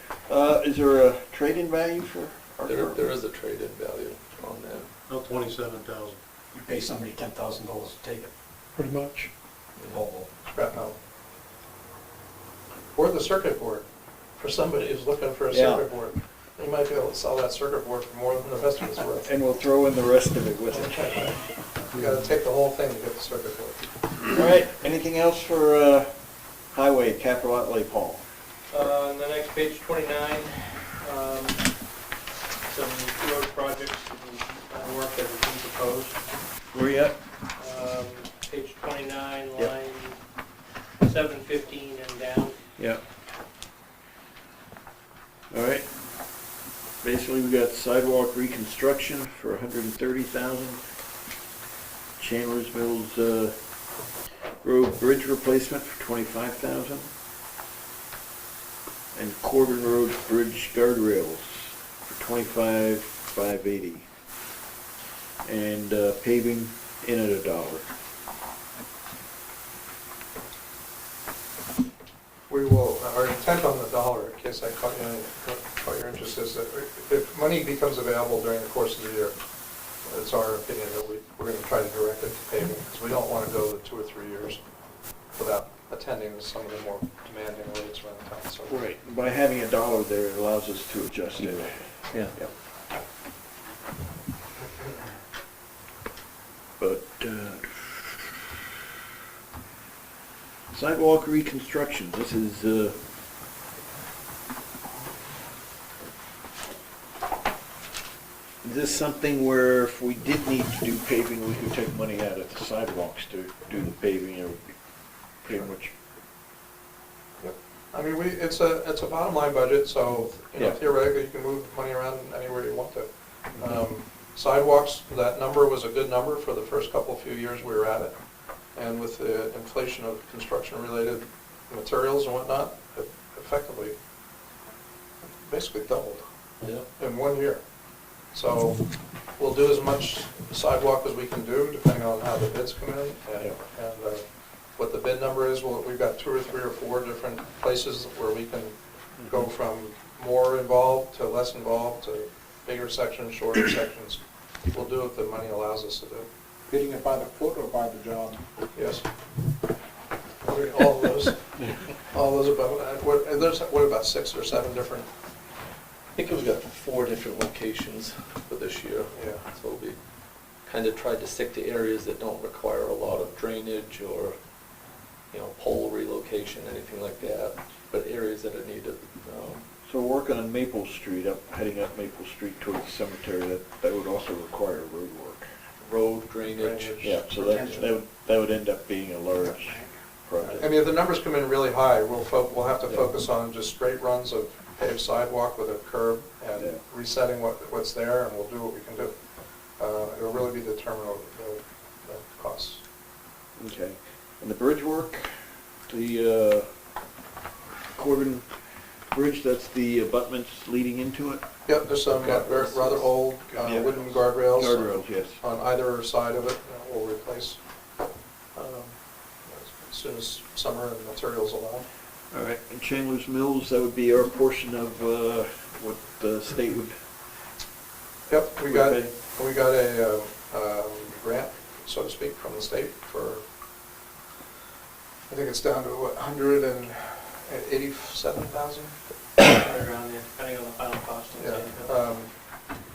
Is there a trade-in value for our There is a trade-in value on that. No, 27,000. You pay somebody $10,000 to take it. Pretty much. Scrap metal. Or the circuit board, for somebody who's looking for a Yeah. circuit board. You might be able to sell that circuit board for more than the rest of it's worth. And we'll throw in the rest of it with it. You gotta take the whole thing to get the circuit board. All right, anything else for highway capital outlay, Paul? On the next page, 29, some road projects and work that has been proposed. Where you at? Page 29, Yep. line 715 and down. Yeah. All right. Basically, we got sidewalk reconstruction for 130,000. Chandler's Mills Road Bridge replacement for 25,000. And Corbin Road Bridge guardrails for 25,580. And paving in at $1. We will, our intent on the dollar, in case I caught your interest, is that if money becomes available during the course of the year, it's our opinion that we're going to try to direct it to paving, because we don't want to go the 2 or 3 years without attending to some of the more demanding rates around town. So Right. By having $1 there, it allows us to adjust it. Yeah. Yep. But sidewalk reconstruction, this is this something where if we did need to do paving, we could take money out of the sidewalks to do the paving? It would be pretty much. I mean, it's a bottom line budget, so, you know, Yeah. theoretically, you can move money around anywhere you want to. Sidewalks, that number was a good number for the first few years we were at it. And with the inflation of construction-related materials and whatnot, it effectively, basically doubled in 1 year. So we'll do as much sidewalk as we can do, depending on how the bids come in. And what the bid number is, we've got 2 or 3 or 4 different places where we can go from more involved to less involved to bigger sections, shorter sections. We'll do what the money allows us to do. Bidding it by the foot or by the job? Yes. All of those. All those about, there's, what, about 6 or 7 different? I think we've got 4 different locations for this year. Yeah. So we kind of tried to stick to areas that don't require a lot of drainage or, you know, pole relocation, anything like that, but areas that are needed. So working on Maple Street, heading up Maple Street towards the cemetery, that would also require road work. Road, drainage. Yeah, so that would end up being a large project. I mean, if the numbers come in really high, we'll have to focus on just straight runs of paved sidewalk with a curb and resetting what's there, and we'll do what we can do. It'll really be determined over the costs. Okay. And the bridge work, the Corbin Bridge, that's the abutments leading into it? Yep, there's some rather old wooden guardrails. Guardrails, yes. On either side of it, we'll replace as soon as summer and materials allow. All right, and Chandler's Mills, that would be our portion of what the state would. Yep, we got a grant, so to speak, from the state for, I think it's down to what, 187,000? Right around there, depending on the final cost. Yeah,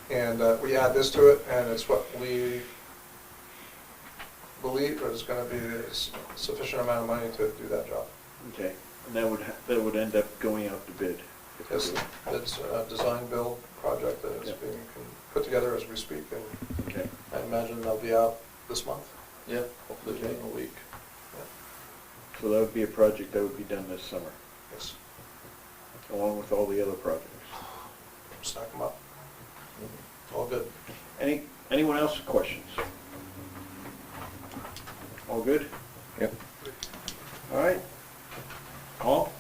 and we add this to it, and it's what we believe is going to be a sufficient amount of money to do that job. Okay, and that would that would end up going out to bid? if we Yes, do it? it's a design-build project that is Yeah. being put together as we speak, and Okay. I imagine they'll be out this month. Yeah, hopefully within a week. So that would be a project that would be done this summer, Yes, along with all the other projects. stack them up. All good. Anyone else with questions? All good? Yep. All right. Paul?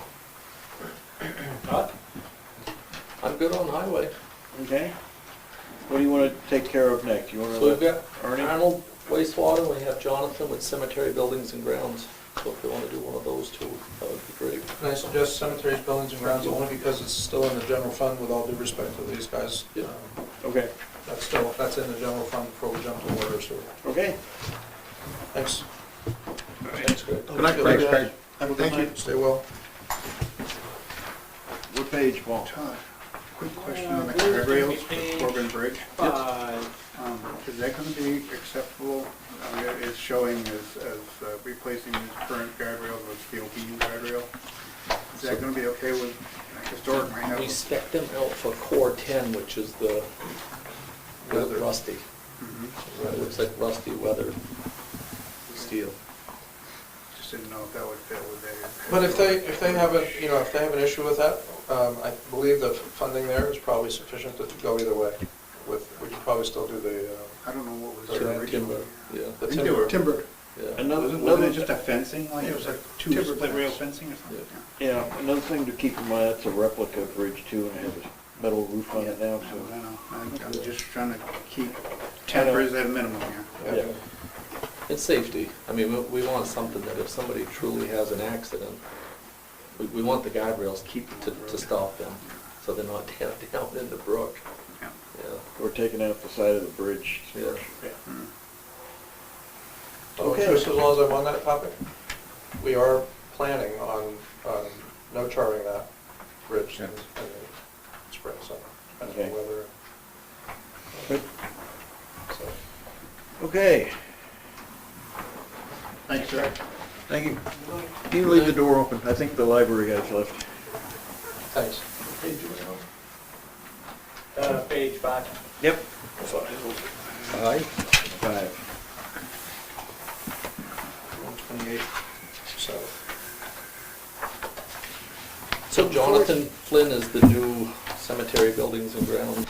I'm good on highway. Okay. What do you want to take care of next? You want to So we've let got Ernie? Arnold wastewater, we have Jonathan with cemetery buildings and grounds. So if they want to do one of those two, that would be great. And I suggest cemeteries, buildings, and grounds only because it's still in the general fund, with all due respect to these guys. Yeah. Okay. That's in the general fund before we jump to water, so, Okay. thanks. Thanks, Greg. Good night, Thanks, Craig. Have a good night, stay well. What page, Paul? Todd, quick question on the guardrails for Corbin Bridge. Is that gonna be acceptable? It's showing as replacing his current guardrail with steel beam guardrail. Is that gonna be okay with, historic might have? We spec them out for core 10, which is the rusty. Mhm. It looks like rusty weathered steel. Just didn't know if that would fit with their. But if they have an issue with that, I believe the funding there is probably sufficient to go either way. We could probably still do the I don't know what was The their original. timber, yeah. the I think they were timber. Yeah. Wasn't it just a fencing, like Yeah, it was like two timber split rail fence. fencing or something? Yeah, another thing to keep in mind, that's a replica bridge too, and it has a metal roof on it now, I so. know, I'm just trying to keep tempers at a minimum here. Yeah. It's safety. I mean, we want something that if somebody truly has an accident, we want the guardrails to stop them, so they're not down in the brook. Yeah. Yeah. We're taking out the side of the bridge. Yeah. So Okay. just as long as I'm on that topic, we are planning on no charring that bridge in the spring, so, depending on Okay. weather. Good. So, Okay, Thanks, sir. thank you. Can you leave the door open? I think the library has left. thanks. Page 5. Yep. Aye. 5. 128, so. So Jonathan Flynn is the new cemetery buildings and grounds.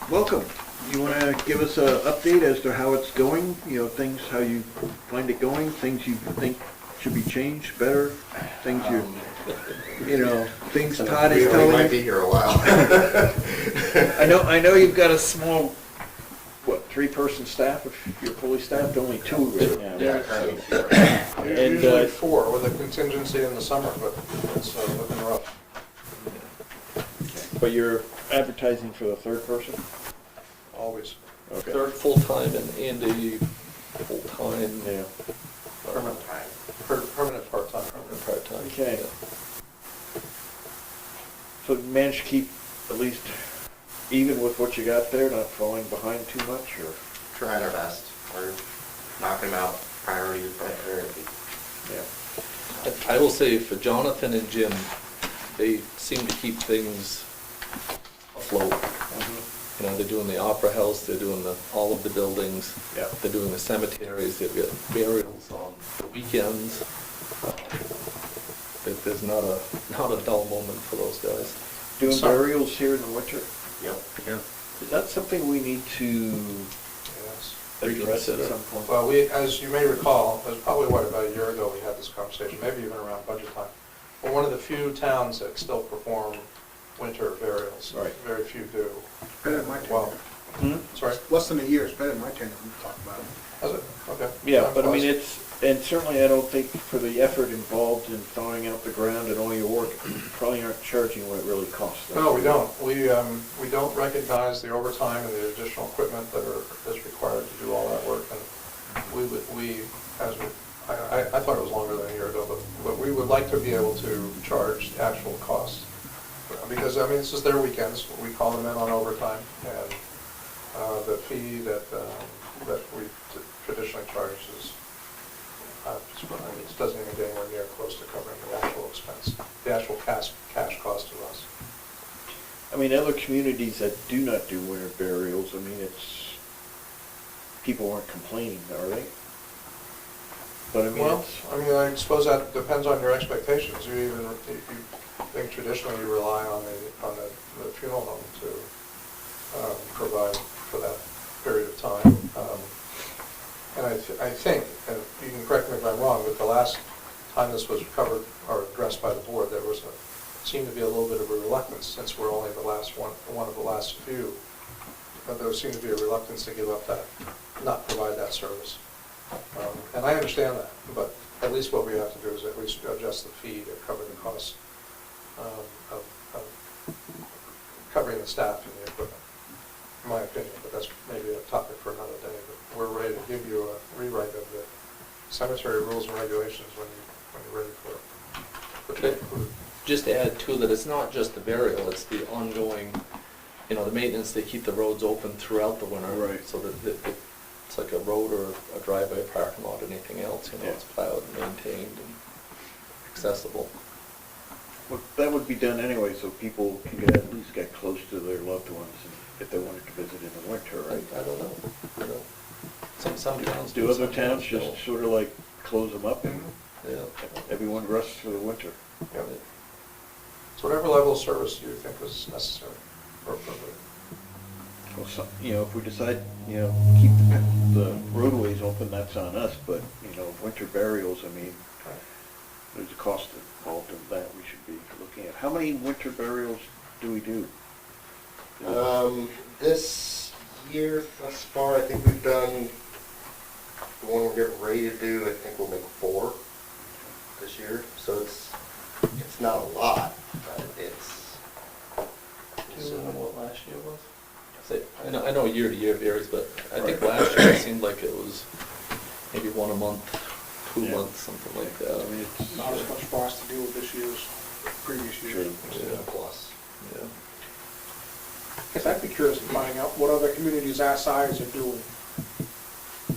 Welcome. You want to give us an update as to how it's going? You know, things, how you find it going, things you think should be changed, better, things things Todd is telling you? We might be here a while. I know you've got a small, 3-person staff, if you're fully staffed, only 2 right now. Yeah, currently. And, Usually 4 with a contingency in the summer, but it's looking rough. But you're advertising for the 3rd person? Always. Okay. Third full-time and Andy full-time. Yeah. Permanent part-time. Permanent part-time. Okay. Yeah. So you managed to keep at least even with what you got there, not falling behind too much, or? Trying our best. We're knocking them out priority by priority. Yeah. I will say for Jonathan and Jim, they seem to keep things afloat. You know, they're doing the Opera House, they're doing all of the buildings. Yeah. They're doing the cemeteries, they've got burials on the weekends. There's not a dull moment for those guys. Doing burials here in the winter? Yep. Yeah. Is that something we need to Yes. address at Reconsider. some point? Well, as you may recall, it was probably, about a year ago we had this conversation, maybe even around budget time. We're one of the few towns that still perform winter burials. Right. Very few do. Better than my Well, tenure. sorry, Less than a year, it's better than my tenure, we talked about it. has it? Okay. Yeah, but I mean, and certainly I don't think for the effort involved in thawing out the ground and all your work, you probably aren't charging what it really costs. No, we don't. We don't recognize the overtime and the additional equipment is required to do all that work. And I thought it was longer than a year ago, but we would like to be able to charge the actual costs. Because, I mean, this is their weekends, we call them in on overtime, and the fee that we traditionally charge is It doesn't even get anywhere near close to covering the actual expense, the actual cash cost to us. I mean, other communities that do not do winter burials, I mean, it's, people aren't complaining, are they? But I mean, Well, it's, I mean, I suppose that depends on your expectations. You think traditionally you rely on the funeral home to provide for that period of time. And I think, and you can correct me if I'm wrong, but the last time this was covered or addressed by the board, there seemed to be a little bit of a reluctance, since we're only the last one of the last few. But there seemed to be a reluctance to give up that, not provide that service. And I understand that, but at least what we have to do is at least adjust the fee to cover the costs of covering the staff and the equipment, in my opinion. But that's maybe a topic for another day. But we're ready to give you a rewrite of the cemetery rules and regulations when you're ready for it. Just to add too, that it's not just the burial, it's the ongoing, the maintenance, they keep the roads open throughout the winter. Right. So that it's like a road or a driveway, parking lot, anything else, it's plowed and maintained and accessible. well, that would be done anyway, so people can at least get close to their loved ones if they wanted to visit in the winter, right? I don't know. Some towns Do other some towns just don't. sort of like close them up and Yeah. everyone rests for the winter? Yep. So whatever level of service you think is necessary or appropriate. Well, if we decide, keep the roadways open, that's on us, but, winter burials, I mean, there's a cost involved in that we should be looking at. How many winter burials do we do? This year thus far, I think we've done, the one we're getting ready to do, I think we'll make 4 this year. So it's not a lot, but it's. Do you know what last year was? I know year to year varies, but I think last year it seemed like it was maybe 1 a month, 2 months, something like that. I mean, it's Not as much for us to deal with this year's, previous years. Yeah. Plus. Yeah. Guess I'd be curious in finding out what other communities our size are doing.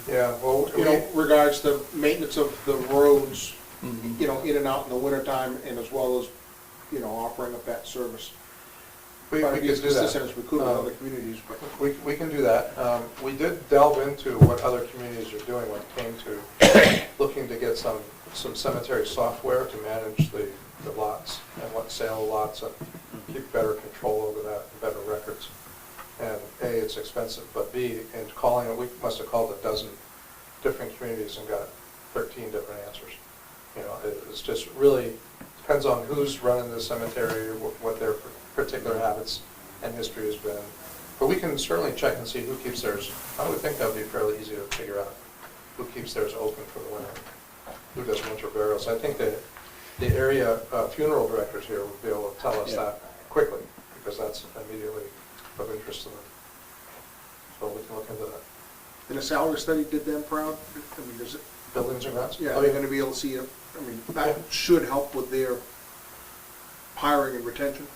Yeah, well, Regards to maintenance of the roads, Mhm. in and out in the wintertime, and as well as, offering up that service. we Try to could be as do that. consistent as we could with other communities, but. We can do that. We did delve into what other communities are doing when it came to looking to get some cemetery software to manage the lots and what sale of lots and keep better control over that and better records. And A, it's expensive, but B, in calling it, we must have called a dozen different communities and got 13 different answers. It's just really, depends on who's running the cemetery, what their particular habits and history has been. But we can certainly check and see who keeps theirs. I would think that would be fairly easy to figure out, who keeps theirs open for the winter, who does winter burials. I think that the area funeral directors here would be able to tell us that quickly, because that's immediately of interest to them. So we can look into that. And a salary study did them proud? I mean, does it, Buildings and grounds? yeah, Oh, they're gonna be able to see it, that should help with their hiring and retention.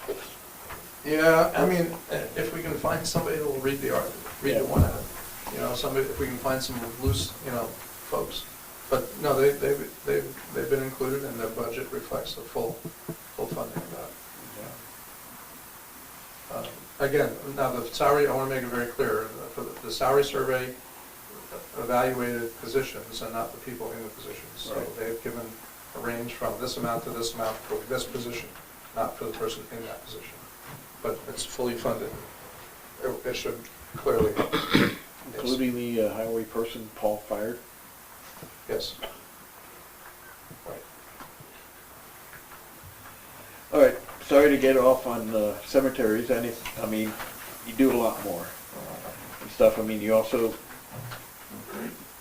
Yeah, I mean, if we can find somebody who will read the one ad, somebody, if we can find some loose, folks. But no, they've been included, and their budget reflects the full funding of that. Again, now the salary, I want to make it very clear, for the salary survey evaluated positions and not the people in the positions. So they've given a range from this amount to this amount for this position, not for the person in that position. But it's fully funded. It should clearly help. Including the highway person Paul fired? Yes. Right. All right, sorry to get off on cemeteries, you do a lot more and stuff. You also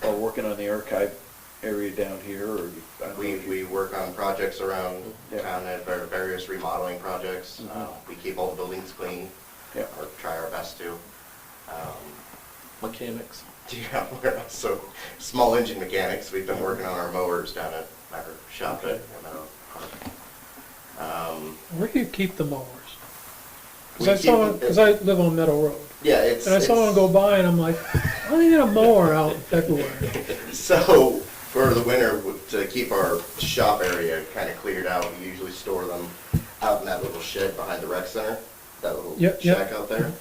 are working on the archive area down here, or? We work on projects around town at various remodeling projects. We keep all the buildings clean, or try our best to. Mechanics. Yeah, we're also small engine mechanics. We've been working on our mowers down at our shop at Meadow Park. Where do you keep the mowers? We Because I live on Meadow Road. Yeah, And I saw one go by and I'm like, why do they get a mower out in February? So For the winter, to keep our shop area kind of cleared out, we usually store them out in that little shed behind the rec center, that little Yep, yep. shack out there.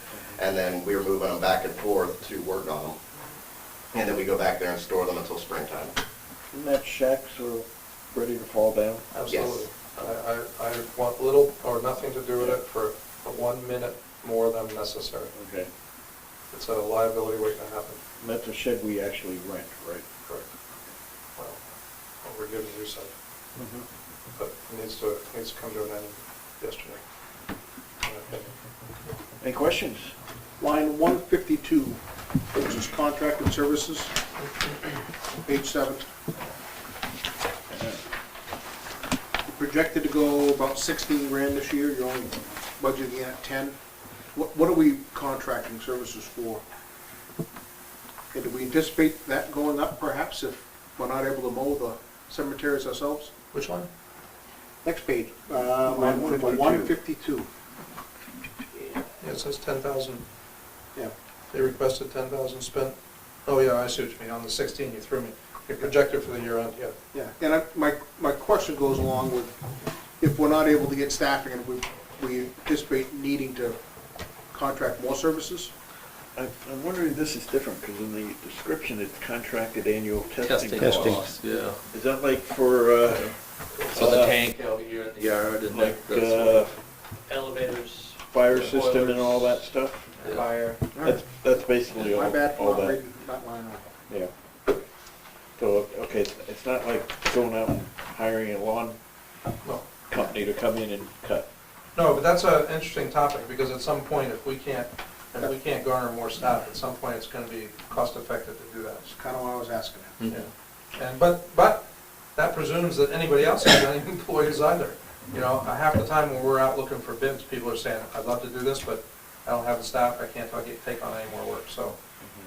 And then we were moving them back and forth to work on them. And then we go back there and store them until springtime. Isn't that shack sort of ready to fall down? Absolutely. I want little or nothing to do with it for 1 minute more than necessary. Okay. It's a liability waiting to happen. And that's a shed we actually rent, right? Correct. Well, we're giving use of, but it needs to come to an end yesterday. in my opinion. Any questions? Line 152, which is contracted services, page 7. Projected to go about 16 grand this year, you're only budgeting at 10. What are we contracting services for? And do we anticipate that going up perhaps if we're not able to mow the cemeteries ourselves? Which one? Next page, line 152. Yeah, it says 10,000. Yeah. They requested 10,000 spent. Oh, yeah, I see what you mean. On the 16, you threw me. You're projected for the year end, yeah. Yeah, and my question goes along with, if we're not able to get staffing and we anticipate needing to contract more services? I'm wondering if this is different, because in the description, it's contracted annual testing Testing. costs. Yeah. Is that like for, So the tank out here in the yard and like, Elevators. fire system and all that stuff? Yeah. Fire. That's basically My bad for all not that. reading that line off. Yeah. So, okay, it's not like going out and hiring a lawn No. company to come in and cut. No, but that's an interesting topic, because at some point, if we can't garner more staff, at some point, it's gonna be cost effective to do that. That's kind of what I was asking. Yeah. And, but that presumes that anybody else has any employees either. You know, half the time when we're out looking for bids, people are saying, I'd love to do this, but I don't have the staff, I can't take on any more work, so.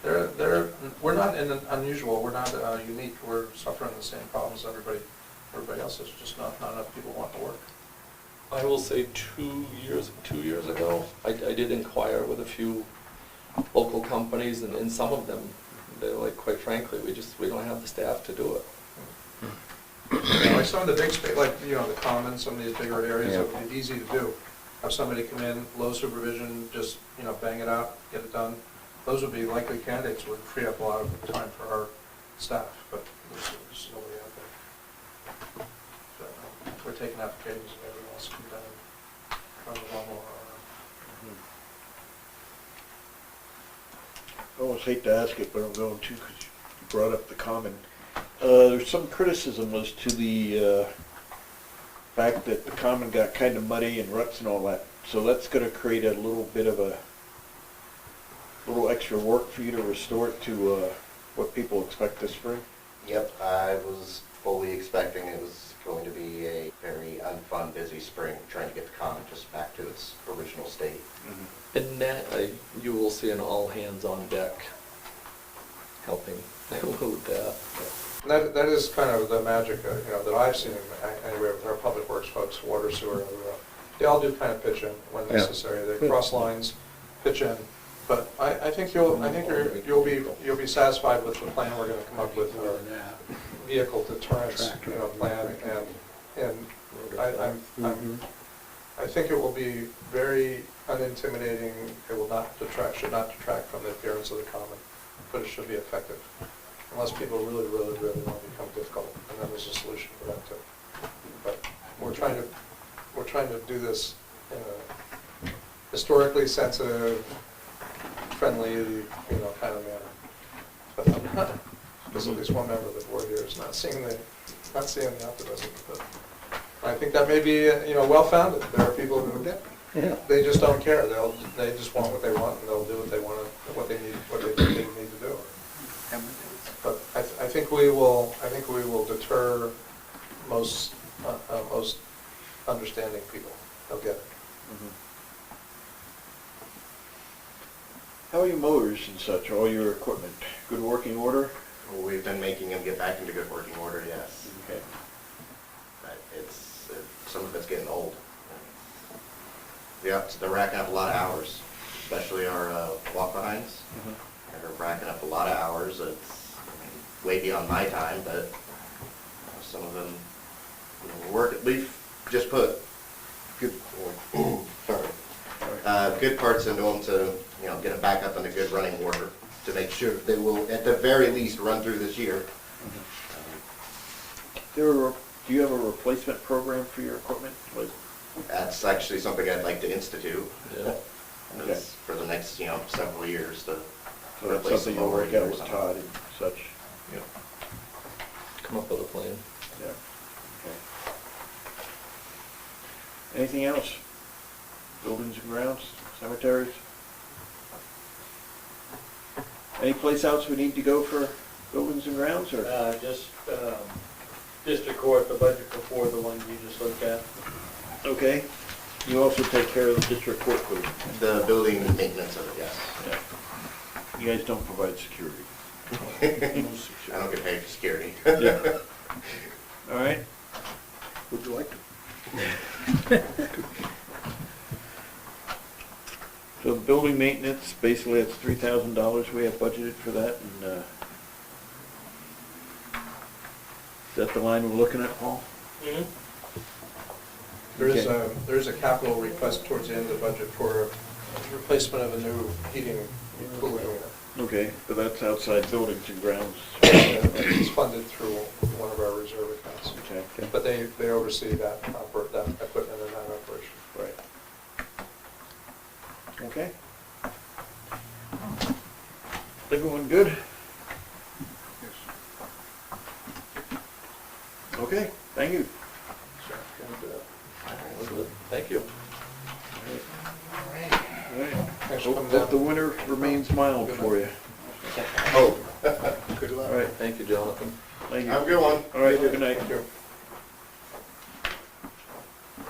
We're not unusual, we're not unique, we're suffering the same problems everybody else is, just not enough people want to work. I will say 2 years ago, I did inquire with a few local companies, and some of them, they're like, quite frankly, we don't have the staff to do it. You know, like some of the big like, you know, the commons, some of these bigger areas, it would be easy to do. Have somebody come in, low supervision, just, you know, bang it out, get it done. Those would be likely candidates, would free up a lot of time for our staff, but there's nobody out there. So, we're taking applications and everyone else come down and run the lawnmower around. I always hate to ask it, but I'm going to, because you brought up the common. There's some criticism as to the fact that the common got kind of muddy and ruts and all that. So that's going to create a little bit of a little extra work for you to restore it to what people expect this spring? Yep, I was fully expecting it was going to be a very unfun, busy spring, trying to get the common just back to its original state. And that, you will see an all hands on deck helping with that. That is kind of the magic, you know, that I've seen anyway with our public works folks, water, sewer, they all do kind of pitch in when necessary. They cross lines, pitch in. But I think you'll be satisfied with the plan we're going to come up with, our vehicle deterrence, you know, plan, and I think it will be very unintimidating. It will not detract, should not detract from the appearance of the common, but it should be effective, unless people really want to become difficult, and then there's a solution for that too. But we're trying to do this in a historically sensitive, friendly, you know, kind of manner. But I'm not, because at least one member of the board here is not seeing the optimism. But I think that may be, you know, well-founded. There are people who, they just don't care. They just want what they want, and they'll do what they want, what they need, what they think they need to do. But I think we will deter most understanding people. They'll get it. How are your mowers and such, all your equipment? Good working order? Well, we've been making them get back into good working order, yes. Okay. But some of it's getting old. Yeah, they're racking up a lot of hours, especially our walk-behinds. They're racking up a lot of hours. It's way beyond my time, but some of them, we've just put good, good parts into them to, get them back up in a good running order, to make sure they will, at the very least, run through this year. Do you have a replacement program for your equipment? That's actually something I'd like to institute. Yeah. Okay. For the next, several years to So that's replace something some you'll over work out years. with Todd and such? Come up with a plan. Yeah. Okay. Anything else? Buildings and grounds, cemeteries? Any place else we need to go for buildings and grounds, or? Just, district court, the budget before the one you just looked at. Okay. You also take care of the district court food? The building maintenance of it, yes. Yeah. You guys don't provide security? I don't get paid for security. Yeah. All right. Would you like to? So the building maintenance, basically that's $3,000 we have budgeted for that, and, is that the line we're looking at, Paul? There's a capital request towards the end of the budget for replacement of a new heating and cooling unit. Okay, but that's outside buildings and grounds. It's funded through one of our reserve accounts. Okay. But they oversee that equipment and that operation. Right. Okay. Everyone good? Okay, thank you. Thank you. All right. Thanks for Hope coming that down. the winter remains mild for you. Oh. Good luck. All right, Thank you, Jonathan. thank you. Have a good one. All right, good night. Thank you.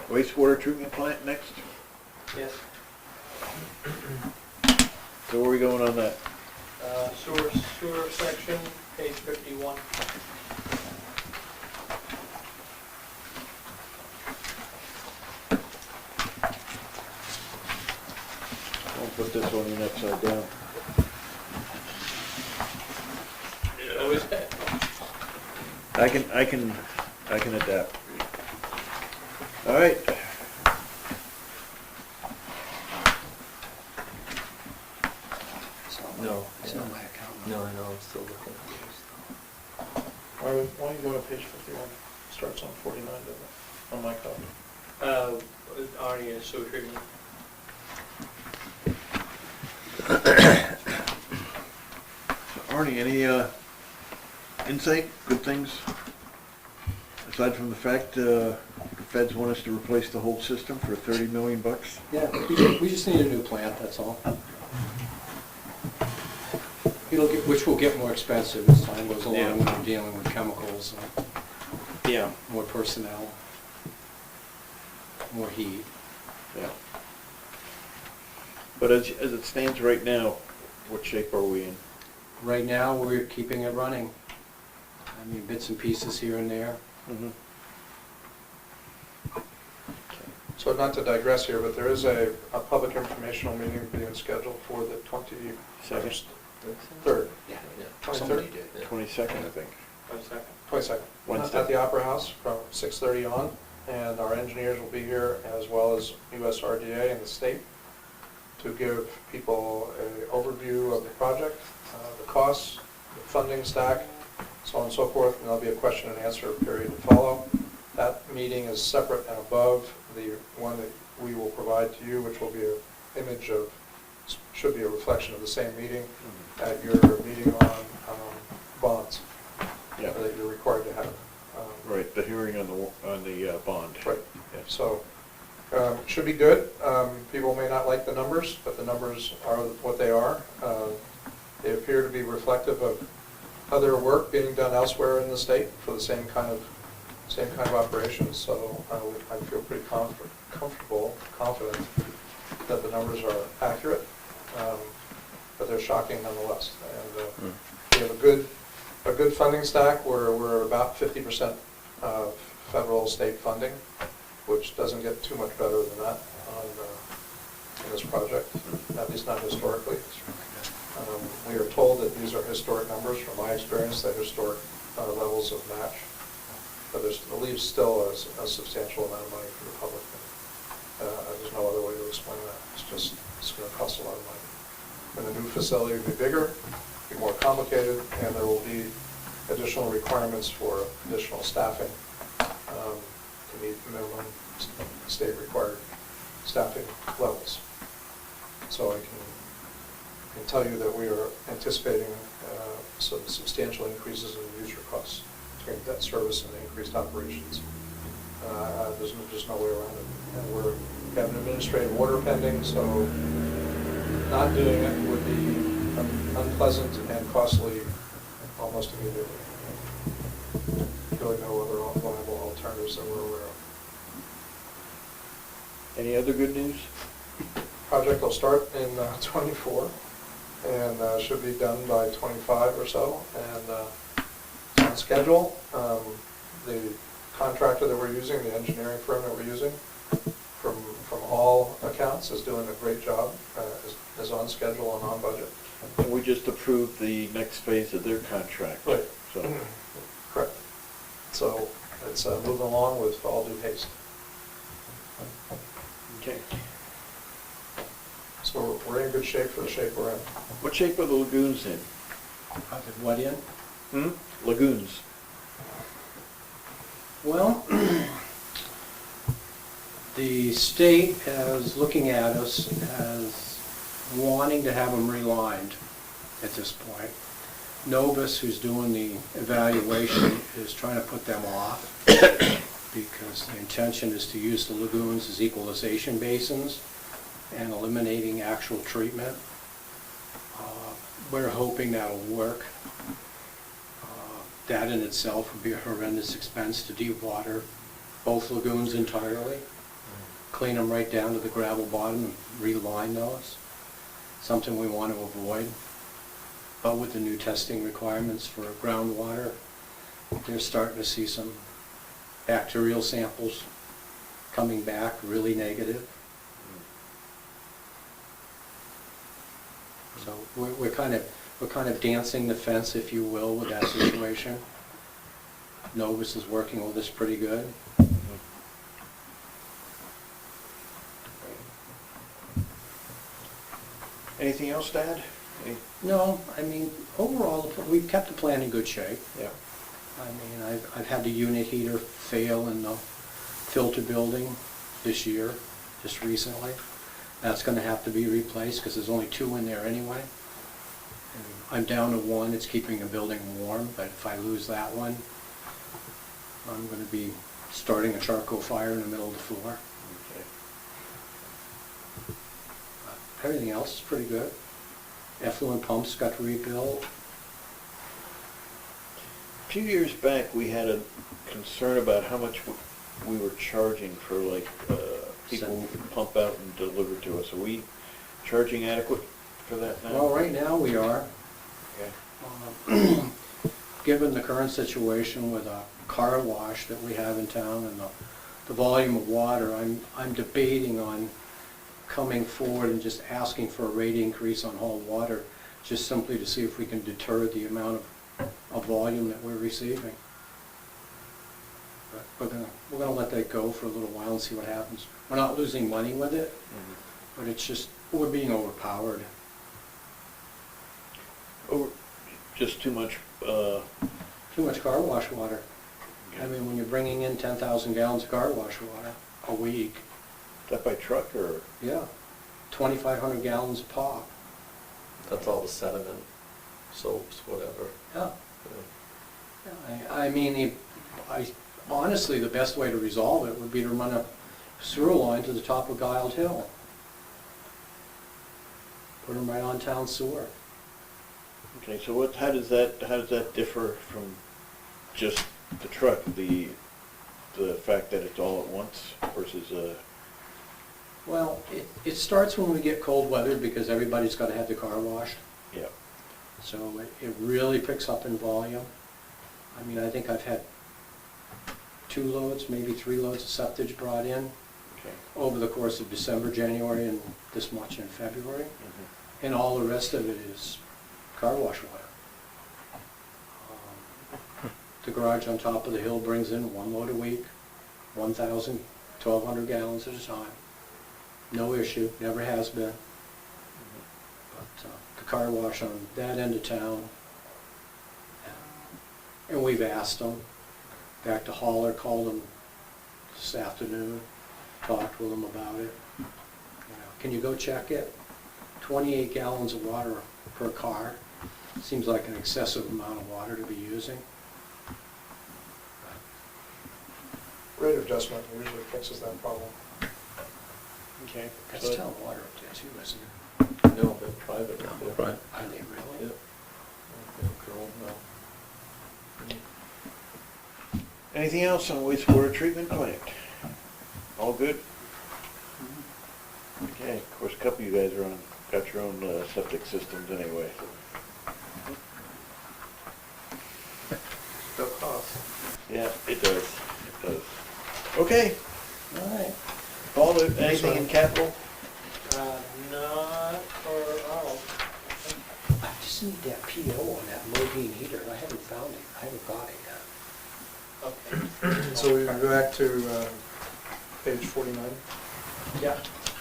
Wastewater treatment plant next? Yes. So where are we going on that? Sewer section, page 51. I'll put this one in upside down. Always. I can adapt. All right. No. No, I know, I'm still looking at this. Why don't you go to page 51? Starts on 49, doesn't it? On my copy. Already in sewer treatment. Arnie, any insight, good things? Aside from the fact the feds want us to replace the whole system for $30 million? Yeah, we just need a new plant, that's all. Which will get more expensive as time goes along Yeah. when we're dealing with chemicals, Yeah. more personnel, more heat. Yeah. But as it stands right now, what shape are we in? Right now, we're keeping it running. I mean, bits and pieces here and there. So not to digress here, but there is a public informational meeting being scheduled for the 22nd. Third. Yeah. 23rd? 22nd, I think. 22nd. Wednesday. At the Opera House from 6:30 on, and our engineers will be here, as well as USRDA and the state, to give people an overview of the project, the costs, the funding stack, so on and so forth, and there'll be a question and answer period to follow. That meeting is separate and above the one that we will provide to you, which will be an image of, should be a reflection of the same meeting at your meeting on bonds Yeah. that you're required to have. Right, the hearing on the bond. Right. Yeah. So, should be good. People may not like the numbers, but the numbers are what they are. They appear to be reflective of other work being done elsewhere in the state for the same kind of operations. So I feel pretty comfortable, confident that the numbers are accurate, but they're shocking nonetheless. And we have a good funding stack. We're about 50% of federal state funding, which doesn't get too much better than that in this project, at least not historically. We are told that these are historic numbers. From my experience, they're historic levels of match. but it leaves still a substantial amount of money for the public. There's no other way to explain that. It's going to cost a lot of money. And the new facility will be bigger, be more complicated, and there will be additional requirements for additional staffing to meet minimum state required staffing levels. So I can tell you that we are anticipating some substantial increases in user costs between debt service and increased operations. There's just no way around it. And we have an administrative order pending, so not doing it would be unpleasant and costly almost immediately. Really no other viable alternatives that we're aware of. Any other good news? Project will start in '24 and should be done by '25 or so, and it's on schedule. The contractor that we're using, the engineering firm that we're using, from all accounts, is doing a great job, is on schedule and on budget. And we just approved the next phase of their contract. Right. So, Correct. So it's moving along with all due haste. okay. So we're in good shape for the shape we're in. What shape are the lagoons in? What in? Lagoons. Well, the state is looking at us as wanting to have them relined at this point. Novus, who's doing the evaluation, is trying to put them off because the intention is to use the lagoons as equalization basins and eliminating actual treatment. We're hoping that'll work. That in itself would be a horrendous expense to dewater both lagoons entirely, clean them right down to the gravel bottom and reline those. Something we want to avoid. But with the new testing requirements for groundwater, they're starting to see some bacterial samples coming back really negative. So we're kind of dancing the fence, if you will, with that situation. Novus is working with us pretty good. Anything else, Dad? No, I mean, overall, we've kept the plant in good shape. Yeah. I mean, I've had the unit heater fail in the filter building this year, just recently. That's going to have to be replaced because there's only 2 in there anyway. And I'm down to 1. It's keeping the building warm, but if I lose that one, I'm going to be starting a charcoal fire in the middle of the floor. Okay. Everything else is pretty good. Effluent pumps got rebuilt. A few years back, we had a concern about how much we were charging for like people who pump out and deliver to us. Are we charging adequate for that now? Well, right now we are. Okay. Given the current situation with a car wash that we have in town and the volume of water, I'm debating on coming forward and just asking for a rate increase on hauled water, just simply to see if we can deter the amount of volume that we're receiving. But we're gonna let that go for a little while and see what happens. We're not losing money with it, but it's just, we're being overpowered. Just too much. Too much car wash water. I mean, when you're bringing in 10,000 gallons of car wash water a week. Is that by truck or? Yeah, 2,500 gallons a pop. That's all the sediment, soaps, whatever. Yeah. I mean, honestly, the best way to resolve it would be to run a sewer line to the top of Guiled Hill. Put them right on town sewer. Okay, so how does that differ from just the truck? The fact that it's all at once versus Well, it starts when we get cold weather because everybody's got to have the car washed. Yeah. So it really picks up in volume. I mean, I think I've had 2 loads, maybe 3 loads of septage brought in over the course of December, January, and this much in February. And all the rest of it is car wash water. The garage on top of the hill brings in 1 load a week, 1,000, 1,200 gallons at a time. No issue, never has been. But the car wash on that end of town, and we've asked them. Back to Holler, called them this afternoon, talked with them about it. You know, can you go check it? 28 gallons of water per car. Seems like an excessive amount of water to be using. Rate adjustment usually fixes that problem. Okay. That's town water up there too, isn't it? No, they're private. Right. Are they really? Yep. They're all, no. Anything else on wastewater treatment plant? All good? Okay, of course, a couple of you guys are on, got your own septic systems anyway. Still costs. Yeah, it does, it does. Okay, all right. Paul, anything in capital? Not for, I just need that PO on that Modine heater. I haven't found it. I haven't got it yet. okay. So we go back to page 49. Yeah.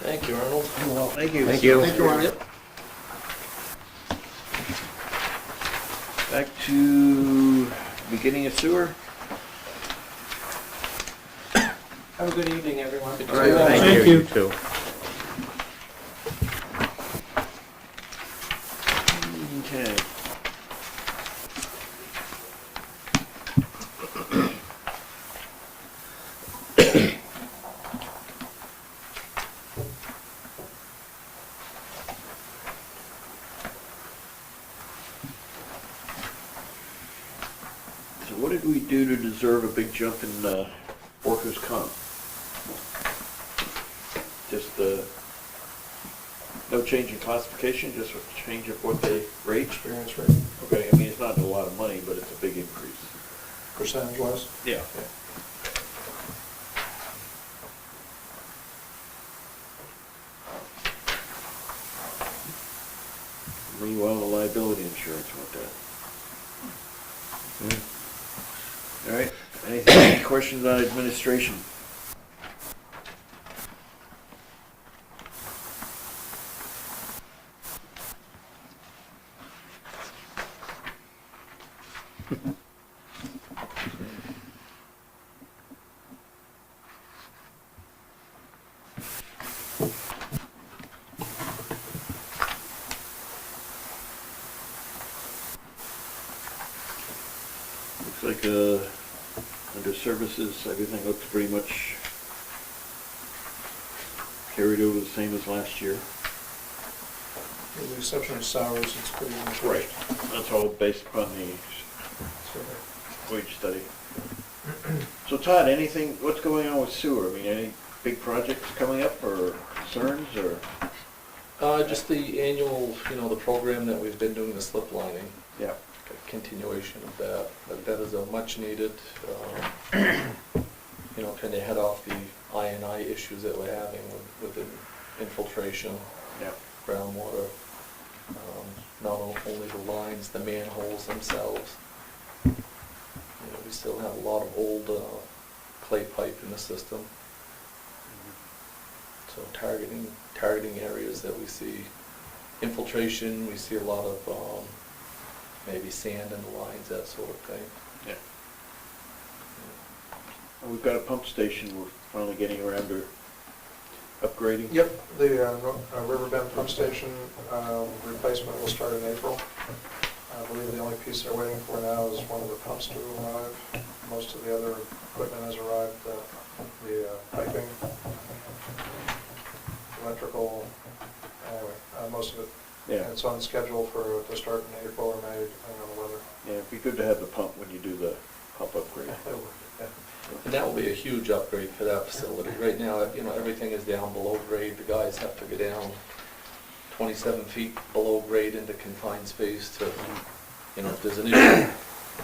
Thank you, Arnold. Well, Thank you. Thank you. Thank you, Arnie. Back to beginning of sewer. have a good evening, everyone. All right, Thank you. Too. Okay. So what did we do to deserve a big jump in workers' comp? Just no change in classification, just a change of what they rate? Experience rate, Okay, I mean, it's not a lot of money, but it's a big increase. percentage-wise. Yeah. Meanwhile, the liability insurance went down. All right, any questions on administration? Looks like, under services, everything looks pretty much carried over the same as last year. With the exception of salaries, it's pretty much. Right. That's all based upon the So, wage study. So Todd, anything, what's going on with sewer? I mean, any big projects coming up or concerns or? Just the annual, the program that we've been doing, the slip lining. Yeah. A continuation of that. That is a much needed, kind of head off the I&I issues that we're having with infiltration, Yeah. groundwater. Not only the lines, the manholes themselves. We still have a lot of old clay pipe in the system. So targeting areas that we see infiltration, we see a lot of maybe sand in the lines, that sort of thing. Yeah. Well, we've got a pump station we're finally getting around to upgrading. Yep, the Riverbend pump station replacement will start in April. I believe the only piece they're waiting for now is one of the pumps to arrive. Most of the other equipment has arrived, the piping, electrical, anyway, most of it. Yeah. It's on schedule to start in April or May, depending on the weather. Yeah, it'd be good to have the pump when you do the pump upgrade. Yeah. And that will be a huge upgrade for that facility. Right now, everything is down below grade. The guys have to go down 27 feet below grade into confined space to, if there's an issue,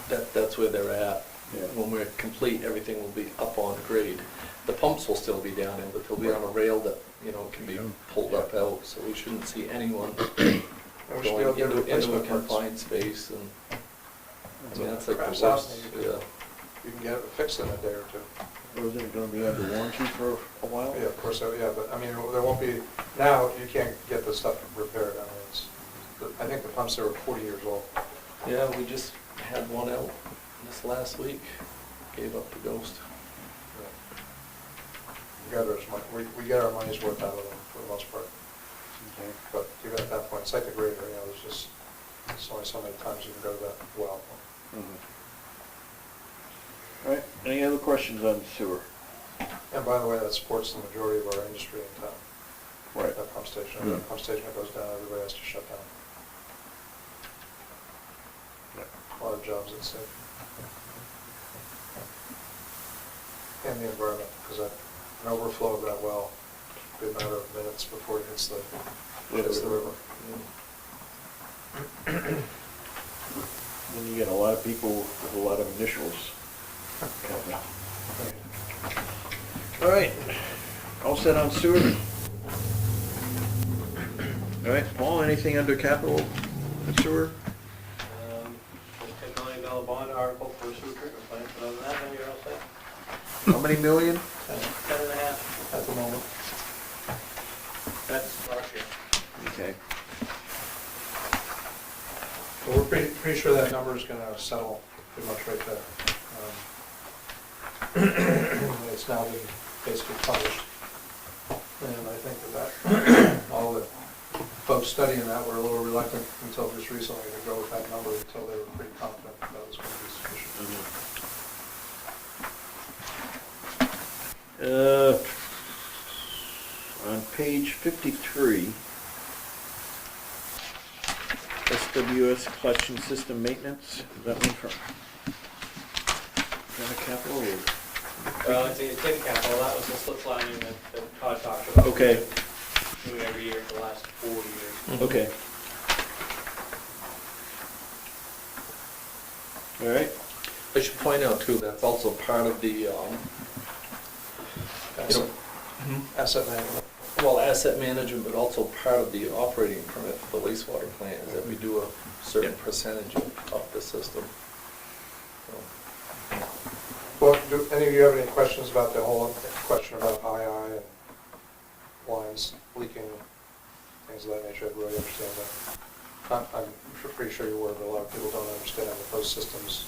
that's where they're at. Yeah. When we're complete, everything will be up on grade. The pumps will still be down there, but they'll be on a rail that, can be pulled up out, so we shouldn't see anyone And we should be able going to get a into a replacement parts. confined space and. I mean, that's like the Craps out, worst, and yeah. you can get it fixed in a day or two. Or is it gonna be under warranty for a while? Yeah, of course, yeah, but I mean, there won't be, now you can't get this stuff repaired. I mean, I think the pumps there are 40 years old. Yeah, we just had one out this last week, gave up the ghost. We get our money's worth out of them for the most part. Okay. But even at that point, it's like the grader, you know, there's only so many times you can go to that well. All right, any other questions on sewer? And by the way, that supports the majority of our industry in town. Right. That pump station. If that pump station goes down, everybody has to shut down. A lot of jobs at stake. And the environment, because an overflow of that well, be a matter of minutes before it hits the river. Then you get a lot of people with a lot of initials. All right, all set on sewer? All right, Paul, anything under capital and sewer? Just $10 million bond article for sewer treatment plant, but other than that, you're all set. How many million? 10.5 At the moment. That's last year. Okay. But we're pretty sure that number is going to settle pretty much right there. It's now been basically published. And I think that all the folks studying that were a little reluctant until just recently to go with that number until they were pretty confident that was going to be sufficient. On page 53, SWS collection system maintenance, is that one from? Is that a capital or? It's in capital, that was the slip lining that Todd talked about. Okay. Doing every year for the last 4 years. Okay. All right. I should point out too, that's also part of the, Asset management. well, asset management, but also part of the operating permit for the wastewater plant, is that we do a certain percentage of the system. So, Well, do any of you have any questions about the whole question about II and lines leaking, things of that nature? I really understand that. I'm pretty sure you're aware, but a lot of people don't understand that those systems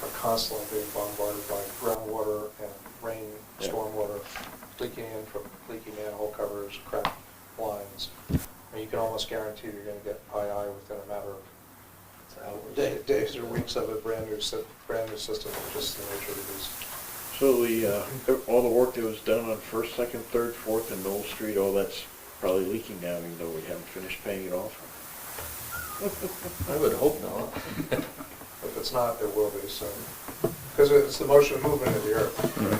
are constantly being bombarded by groundwater and rain, stormwater, leaking in from leaky manhole covers, cracked lines. I mean, you can almost guarantee you're going to get II within a matter of days or weeks of a brand new system, just the nature of the beast. So all the work that was done on First, Second, Third, Fourth, and Knoll Street, all that's probably leaking now, even though we haven't finished paying it off. I would hope not. If it's not, there will be soon. Because it's the motion and movement of the earth.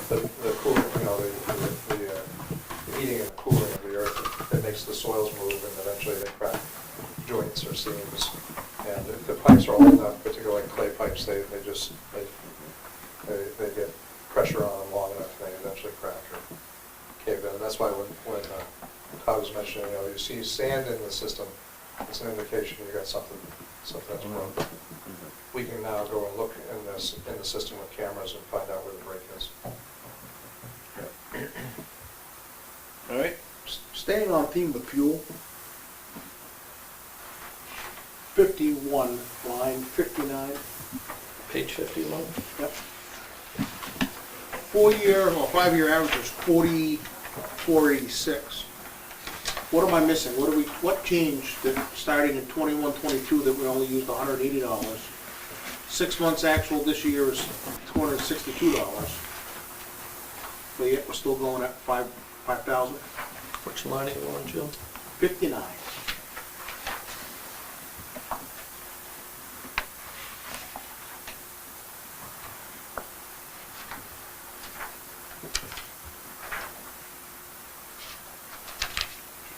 The cooling, you know, the heating and cooling of the earth that makes the soils move, and eventually they crack joints or seams. And if the pipes are old enough, particularly like clay pipes, they get pressure on them long enough, and they eventually crack or cave in. And that's why when Todd was mentioning, you know, you see sand in the system, it's an indication you got something that's broken. We can now go and look in the system with cameras and find out where the break is. All right. Staying on theme with fuel, 51, line 59. Page 51? Yep. 4-year or 5-year average is 44.86. What am I missing? What changed that starting in 21, 22 that we only used $180? 6 months actual this year is $262. But yet we're still going at 5,000. Which line are you on, Jim? 59.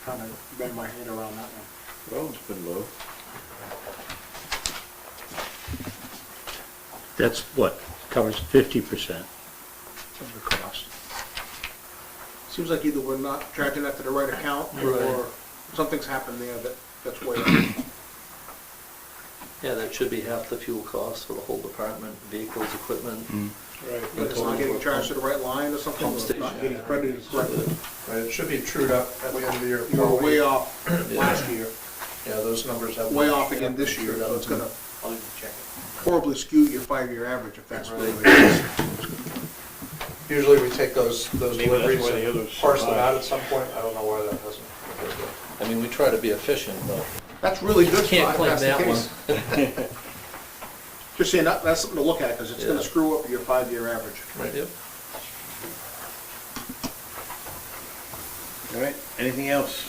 Trying to bend my head around that one. Well, it's been low. That's what, covers 50% of the cost. Seems like either we're not charging that to the right account, or Right. something's happened there that's way up. Yeah, that should be half the fuel cost for the whole department, vehicles, equipment. Right, but it's not getting charged to the right line or something, Pump or it's not station. getting credited correctly. Right, it should be trued up at the end of the year. You were way off last year, Yeah, those numbers have. way off again this year, so it's gonna I'll even check it. horribly skew your 5-year average if that's really Right. the case. Usually we take those Maybe that's deliveries why the and others parse them survive. out at some point. I don't know why that hasn't. I mean, we try to be efficient, but That's really good, can't Scott, claim if that's the that case. Just saying, that's something to look at, because it's gonna Yeah. screw up your 5-year average. Right, yep. All right, anything else?